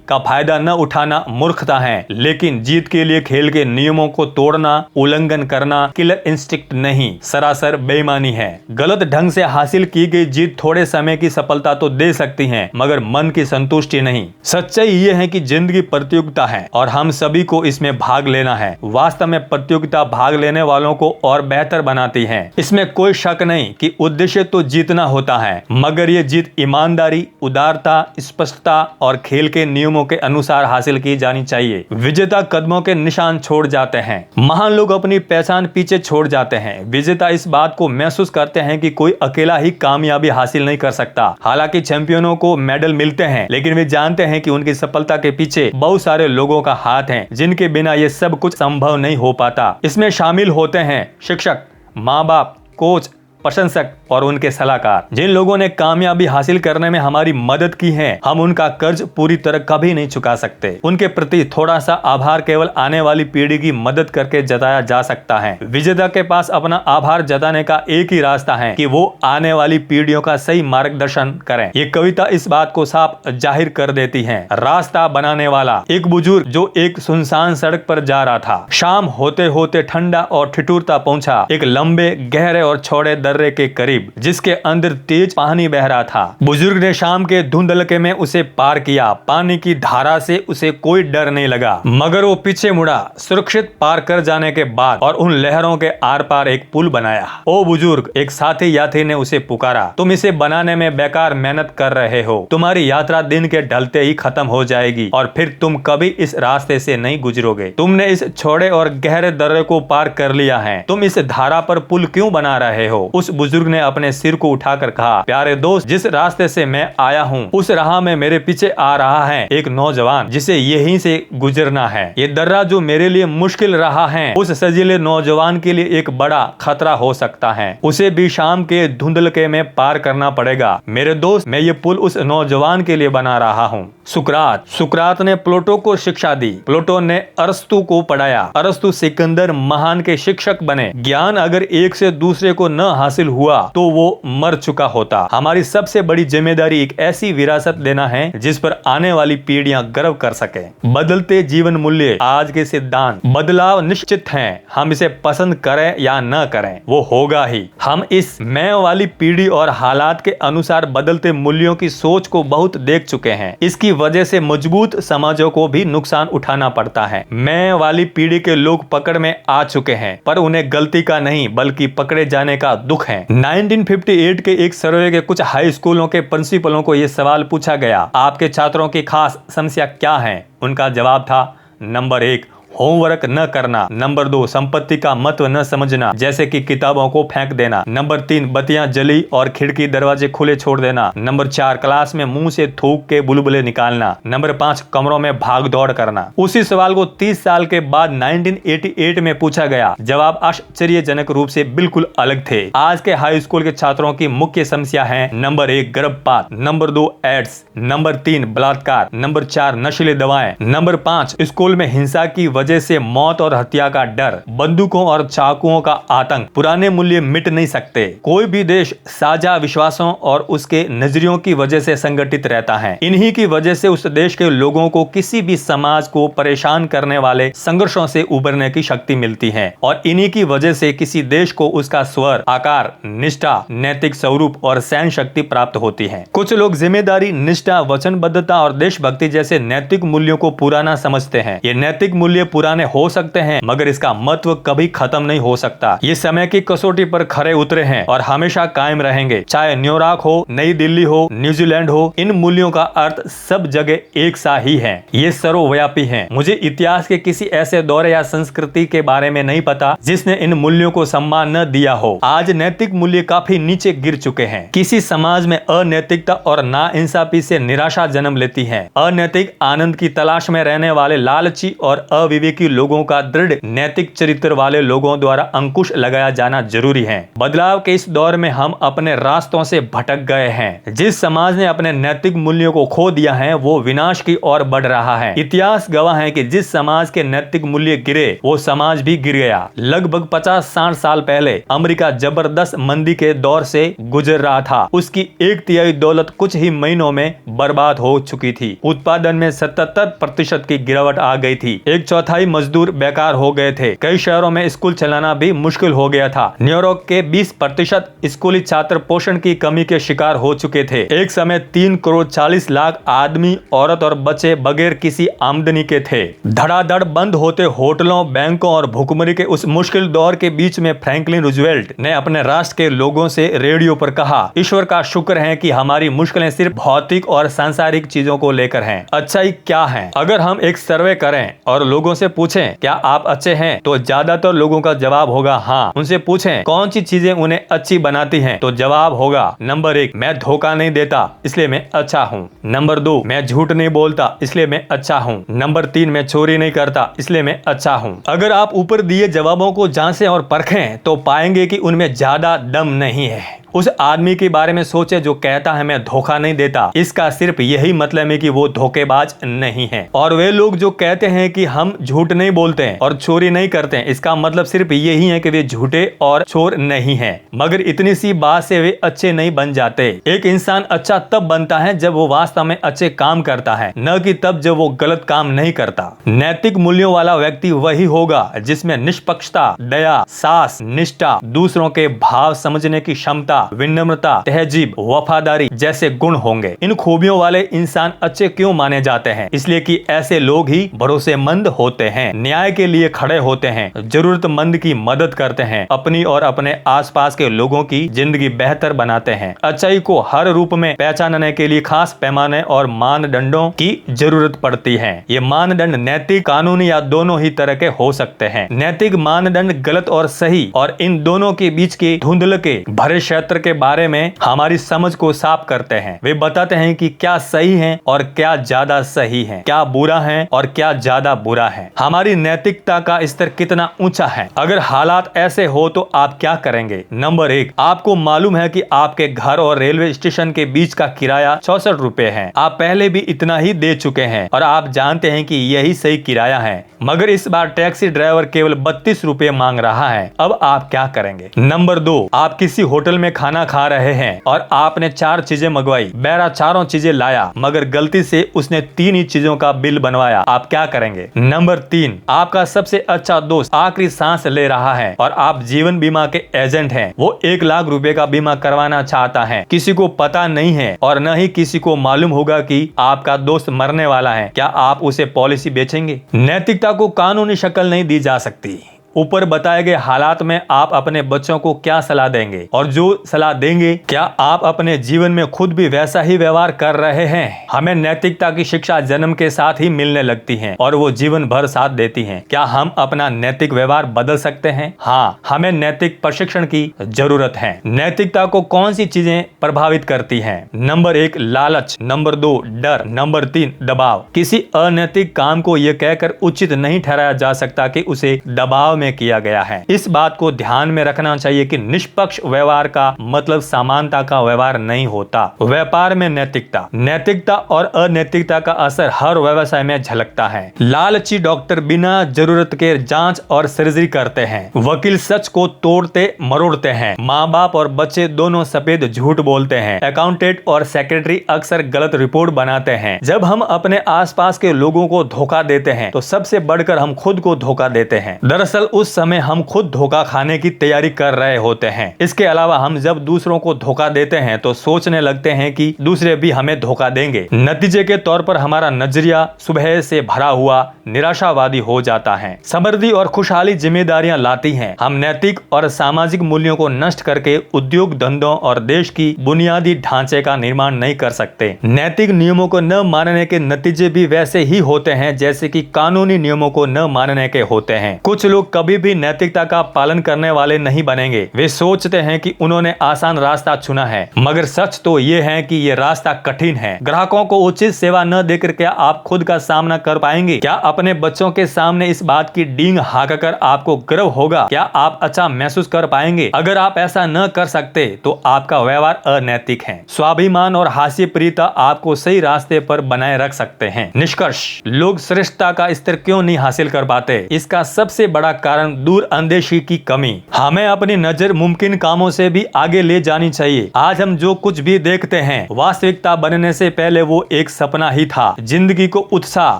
का फायदा न उठाना मूर्खता है, लेकिन जीत के लिए खेल के नियमों को तोड़ना, उल्लंघन करना किलर इंस्टिंक्ट नहीं, सरासर बेईमानी है। गलत ढंग से हासिल की गई जीत थोड़े समय की सफलता तो दे सकती है, मगर मन की संतुष्टि नहीं। सच्चाई ये है कि जिंदगी प्रतियोगिता है और हम सभी को इसमें भाग लेना है। वास्तव में प्रतियोगिता भाग लेने वालों को और बेहतर बनाती है। इसमें कोई शक नहीं कि उद्देश्य तो जीतना होता है, मगर ये जीत ईमानदारी, उदारता, स्पष्टता और खेल के नियमों के अनुसार हासिल की जानी चाहिए। विजेता कदमों के निशान छोड़ जाते हैं, महान लोग अपनी पहचान पीछे छोड़ जाते हैं। विजेता इस बात को महसूस करते हैं कि कोई अकेला ही कामयाबी हासिल नहीं कर सकता। हालांकि चैंपियनों को मेडल मिलते हैं, लेकिन वे जानते हैं कि उनकी सफलता के पीछे बहुत सारे लोगों का हाथ है, जिनके बिना ये सब कुछ संभव नहीं हो पाता। इसमें शामिल होते हैं शिक्षक, माँ बाप, कोच, प्रशंसक और उनके सलाहकार। जिन लोगों ने कामयाबी हासिल करने में हमारी मदद की है, हम उनका कर्ज पूरी तरह कभी नहीं चुका सकते। उनके प्रति थोड़ा सा आभार केवल आने वाली पीढ़ी की मदद करके जताया जा सकता है। विजेता के पास अपना आभार जताने का एक ही रास्ता है कि वो आने वाली पीढ़ियों का सही मार्गदर्शन करें। ये कविता इस बात को साफ जाहिर कर देती है। रास्ता बनाने वाला एक बुजुर्ग जो एक सुनसान सड़क पर जा रहा था। शाम होते होते ठंडा और ठिठुरता पहुंचा एक लंबे, गहरे और चौड़े दर्रे के करीब, जिसके अंदर तेज पानी बह रहा था। बुजुर्ग ने शाम के धुंधलके में उसे पार किया। पानी की धारा से उसे कोई डर नहीं लगा, मगर वो पीछे मुड़ा। सुरक्षित पार कर जाने के बाद और उन लहरों के आर पार एक पुल बनाया। ओ बुजुर्ग, एक साथी यात्री ने उसे पुकारा, तुम इसे बनाने में बेकार मेहनत कर रहे हो। तुम्हारी यात्रा दिन के ढलते ही खत्म हो जाएगी और फिर तुम कभी इस रास्ते से नहीं गुजरोगे। तुमने इस चौड़े और गहरे दर्रे को पार कर लिया है, तुम इस धारा पर पुल क्यों बना रहे हो? उस बुजुर्ग ने अपने सिर को उठाकर कहा, प्यारे दोस्त, जिस रास्ते से मैं आया हूँ उस राह में मेरे पीछे आ रहा है एक नौजवान जिसे यहीं से गुजरना है। ये दर्रा जो मेरे लिए मुश्किल रहा है उस सजीले नौजवान के लिए एक बड़ा खतरा हो सकता है। उसे भी शाम के धुंधलके में पार करना पड़ेगा। मेरे दोस्त, मैं ये पुल उस नौजवान के लिए बना रहा हूँ। सुकरात ने प्लेटो को शिक्षा दी। प्लेटो ने अरस्तु को पढ़ाया। अरस्तु सिकंदर महान के शिक्षक बने। ज्ञान अगर एक से दूसरे को न हासिल हुआ तो वो मर चुका होता। हमारी सबसे बड़ी जिम्मेदारी एक ऐसी विरासत देना है जिस पर आने वाली पीढ़ियां गर्व कर सके। बदलते जीवन मूल्य आज के सिद्धांत। बदलाव निश्चित है, हम इसे पसंद करें या न करें वो होगा ही। हम इस मैं वाली पीढ़ी और हालात के अनुसार बदलते मूल्यों की सोच को बहुत देख चुके हैं। इसकी वजह से मजबूत समाजों को भी नुकसान उठाना पड़ता है। मैं वाली पीढ़ी के लोग पकड़ में आ चुके हैं, पर उन्हें गलती का नहीं बल्कि पकड़े जाने का दुख है। 1958 के एक सर्वे के कुछ हाई स्कूलों के प्रिंसिपलों को यह सवाल पूछा गया, आपके छात्रों की खास समस्या क्या है? उनका जवाब था, नंबर 1, होमवर्क न करना। नंबर 2, संपत्ति का महत्व न समझना, जैसे कि किताबों को फेंक देना। नंबर 3, बत्तियां जली और खिड़की दरवाजे खुले छोड़ देना। नंबर 4, क्लास में मुंह से थूक के बुलबुले निकालना। नंबर 5, कमरों में भाग दौड़ करना। उसी सवाल को 30 साल के बाद 1988 में पूछा गया। जवाब आश्चर्यजनक रूप से बिल्कुल अलग थे। आज के हाई स्कूल के छात्रों की मुख्य समस्या है, नंबर 1, गर्भपात। Number 2, ads. नंबर 3, बलात्कार। नंबर 4, नशीली दवाएं। नंबर 5, स्कूल में हिंसा की वजह से मौत और हत्या का डर, बंदूकों और चाकुओं का आतंक। पुराने मूल्य मिट नहीं सकते। कोई भी देश साझा विश्वासों और उसके नजरियों की वजह से संगठित रहता है। इन्हीं की वजह से उस देश के लोगों को किसी भी समाज को परेशान करने वाले संघर्षों से उबरने की शक्ति मिलती है और इन्हीं की वजह से किसी देश को उसका स्वर, आकार, निष्ठा, नैतिक स्वरूप और सहन शक्ति प्राप्त होती है। कुछ लोग जिम्मेदारी, निष्ठा, वचनबद्धता और देशभक्ति जैसे नैतिक मूल्यों को पुराना समझते हैं। ये नैतिक मूल्य पुराने हो सकते हैं मगर इसका महत्व कभी खत्म नहीं हो सकता। ये समय की कसौटी पर खरे उतरे हैं और हमेशा कायम रहेंगे। चाहे न्यूयॉर्क हो, नई दिल्ली हो, न्यूजीलैंड हो, इन मूल्यों का अर्थ सब जगह एक सा ही है। ये सर्वव्यापी है। मुझे इतिहास के किसी ऐसे दौर या संस्कृति के बारे में नहीं पता जिसने इन मूल्यों को सम्मान न दिया हो। आज नैतिक मूल्य काफी नीचे गिर चुके हैं। किसी समाज में अनैतिकता और नाइंसाफी से निराशा जन्म लेती है। अनैतिक आनंद की तलाश में रहने वाले लालची और अविवेकी लोगों का दृढ़ नैतिक चरित्र वाले लोगों द्वारा अंकुश लगाया जाना जरूरी है। बदलाव के इस दौर में हम अपने रास्तों से भटक गए हैं। जिस समाज ने अपने नैतिक मूल्यों को खो दिया है वो विनाश की ओर बढ़ रहा है। इतिहास गवाह है कि जिस समाज के नैतिक मूल्य गिरे वो समाज भी गिर गया। लगभग 50-60 साल पहले अमेरिका जबरदस्त मंदी के दौर से गुजर रहा था। उसकी 1/3 दौलत कुछ ही महीनों में बर्बाद हो चुकी थी। उत्पादन में 77% की गिरावट आ गई थी। 1/4 मजदूर बेकार हो गए थे। कई शहरों में स्कूल चलाना भी मुश्किल हो गया था। न्यूयॉर्क के 20% स्कूली छात्र पोषण की कमी के शिकार हो चुके थे। एक समय 3 करोड़ 40 लाख आदमी, औरत और बच्चे बगैर किसी आमदनी के थे। धड़ाधड़ बंद होते होटलों, बैंकों और भुखमरी के उस मुश्किल दौर के बीच में फ्रैंकलिन रूजवेल्ट ने अपने राष्ट्र के लोगों से रेडियो पर कहा, ईश्वर का शुक्र है कि हमारी मुश्किलें सिर्फ भौतिक और सांसारिक चीजों को लेकर हैं। अच्छाई क्या है? अगर हम एक सर्वे करें और लोगों से पूछें क्या आप अच्छे हैं, तो ज्यादातर लोगों का जवाब होगा हाँ। उनसे पूछें कौन सी चीजें उन्हें अच्छी बनाती हैं, तो जवाब होगा, नंबर 1, मैं धोखा नहीं देता इसलिए मैं अच्छा हूँ। नंबर 2, मैं झूठ नहीं बोलता इसलिए मैं अच्छा हूँ। नंबर 3, मैं चोरी नहीं करता इसलिए मैं अच्छा हूँ। अगर आप ऊपर दिए जवाबों को जांचें और परखें तो पाएंगे कि उनमें ज्यादा दम नहीं है। उस आदमी के बारे में सोचे जो कहता है मैं धोखा नहीं देता, इसका सिर्फ यही मतलब है कि वो धोखेबाज नहीं है। और वे लोग जो कहते हैं कि हम झूठ नहीं बोलते हैं और चोरी नहीं करते हैं, इसका मतलब सिर्फ यही है कि वे झूठे और चोर नहीं हैं। मगर इतनी सी बात से वे अच्छे नहीं बन जाते। एक इंसान अच्छा तब बनता है जब वो वास्तव में अच्छे काम करता है, न कि तब जब वो गलत काम नहीं करता। नैतिक मूल्यों वाला व्यक्ति वही होगा जिसमें निष्पक्षता, दया, साहस, निष्ठा, दूसरों के भाव समझने की क्षमता, विनम्रता, तहजीब, वफादारी जैसे गुण होंगे। इन खूबियों वाले इंसान अच्छे क्यों माने जाते हैं? इसलिए कि ऐसे लोग ही भरोसेमंद होते हैं, न्याय के लिए खड़े होते हैं, जरूरतमंद की मदद करते हैं, अपनी और अपने आसपास के लोगों की जिंदगी बेहतर बनाते हैं। अच्छाई को हर रूप में पहचानने के लिए खास पैमाने और मानदंडों की जरूरत पड़ती है। ये मानदंड नैतिक, कानूनी या दोनों ही तरह के हो सकते हैं। नैतिक मानदंड गलत और सही और इन दोनों के बीच के धुंधल के भरे चरित्र के बारे में हमारी समझ को साफ करते हैं। वे बताते हैं कि क्या सही है और क्या ज्यादा सही है, क्या बुरा है और क्या ज्यादा बुरा है, हमारी नैतिकता का स्तर कितना ऊंचा है। अगर हालात ऐसे हो तो आप क्या करेंगे? नंबर 1, आपको मालूम है कि आपके घर और रेलवे स्टेशन के बीच का किराया 64 रुपए है। आप पहले भी इतना ही दे चुके हैं और आप जानते हैं कि यही सही किराया है, मगर इस बार टैक्सी ड्राइवर केवल 32 रुपए मांग रहा है। अब आप क्या करेंगे? नंबर 2, आप किसी होटल में खाना खा रहे हैं और आपने 4 चीजें मंगवाई। बैरा चारों चीजें लाया, मगर गलती से उसने 3 ही चीजों का बिल बनवाया। आप क्या करेंगे? नंबर 3, आपका सबसे अच्छा दोस्त आखिरी सांस ले रहा है और आप जीवन बीमा के एजेंट हैं। वो 1 लाख रुपए का बीमा करवाना चाहता है। किसी को पता नहीं है और न ही किसी को मालूम होगा कि आपका दोस्त मरने वाला है। क्या आप उसे पॉलिसी बेचेंगे? नैतिकता को कानूनी शक्ल नहीं दी जा सकती। ऊपर बताए गए हालात में आप अपने बच्चों को क्या सलाह देंगे, और जो सलाह देंगे क्या आप अपने जीवन में खुद भी वैसा ही व्यवहार कर रहे हैं? हमें नैतिकता की शिक्षा जन्म के साथ ही मिलने लगती है और वो जीवन भर साथ देती है। क्या हम अपना नैतिक व्यवहार बदल सकते हैं? हाँ, हमें नैतिक प्रशिक्षण की जरूरत है। नैतिकता को कौन सी चीजें प्रभावित करती हैं? नंबर 1, लालच। नंबर 2, डर। नंबर 3, दबाव। किसी अनैतिक काम को यह कहकर उचित नहीं ठहराया जा सकता कि उसे दबाव में किया गया है। इस बात को ध्यान में रखना चाहिए कि निष्पक्ष व्यवहार का मतलब समानता का व्यवहार नहीं होता। व्यापार में नैतिकता और अनैतिकता का असर हर व्यवसाय में झलकता है। लालची डॉक्टर बिना जरूरत के जांच और सर्जरी करते हैं। वकील सच को तोड़ते मरोड़ते हैं। माँ बाप और बच्चे दोनों सफेद झूठ बोलते हैं। अकाउंटेंट और सेक्रेटरी अक्सर गलत रिपोर्ट बनाते हैं। जब हम अपने आसपास के लोगों को धोखा देते हैं तो सबसे बढ़कर हम खुद को धोखा देते हैं। दरअसल उस समय हम खुद धोखा खाने की तैयारी कर रहे होते हैं। इसके अलावा हम जब दूसरों को धोखा देते हैं तो सोचने लगते हैं कि दूसरे भी हमें धोखा देंगे। नतीजे के तौर पर हमारा नजरिया सुबह से भरा हुआ निराशावादी हो जाता है। समृद्धि और खुशहाली जिम्मेदारियां लाती हैं। हम नैतिक और सामाजिक मूल्यों को नष्ट करके उद्योग धंधों और देश की बुनियादी ढांचे का निर्माण नहीं कर सकते। नैतिक नियमों को न मानने के नतीजे भी वैसे ही होते हैं जैसे कि कानूनी नियमों को न मानने के होते हैं। कुछ लोग कभी भी नैतिकता का पालन करने वाले नहीं बनेंगे। वे सोचते हैं कि उन्होंने आसान रास्ता चुना है, मगर सच तो ये है कि ये रास्ता कठिन है। ग्राहकों को उचित सेवा न देकर क्या आप खुद का सामना कर पाएंगे? क्या अपने बच्चों के सामने इस बात की डींग हाँककर आपको गर्व होगा? क्या आप अच्छा महसूस कर पाएंगे? अगर आप ऐसा न कर सकते तो आपका व्यवहार अनैतिक है। स्वाभिमान और हास्य प्रियता आपको सही रास्ते पर बनाए रख सकते हैं। निष्कर्ष, लोग श्रेष्ठता का स्तर क्यों नहीं हासिल कर पाते? इसका सबसे बड़ा कारण दूरअंदेशी की कमी। हमें अपनी नजर मुमकिन कामों से भी आगे ले जानी चाहिए। आज हम जो कुछ भी देखते हैं वास्तविकता बनने से पहले वो एक सपना ही था। जिंदगी को उत्साह,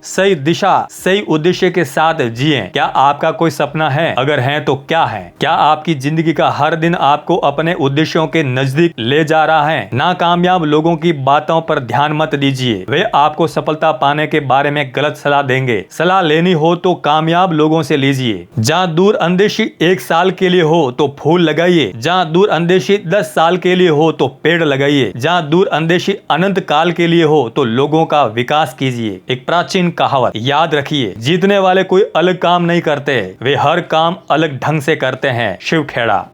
सही दिशा, सही उद्देश्य के साथ जिए। क्या आपका कोई सपना है? अगर है तो क्या है? क्या आपकी जिंदगी का हर दिन आपको अपने उद्देश्यों के नजदीक ले जा रहा है? नाकामयाब लोगों की बातों पर ध्यान मत दीजिए। वे आपको सफलता पाने के बारे में गलत सलाह देंगे। सलाह लेनी हो तो कामयाब लोगों से लीजिए। जहाँ दूर अंदेशी 1 साल के लिए हो तो फूल लगाइए। जहाँ दूर अंदेशी 10 साल के लिए हो तो पेड़ लगाइए। जहाँ दूर अंदेशी अनंत काल के लिए हो तो लोगों का विकास कीजिए। एक प्राचीन कहावत याद रखिए, जीतने वाले कोई अलग काम नहीं करते, वे हर काम अलग ढंग से करते हैं। शिव खेड़ा।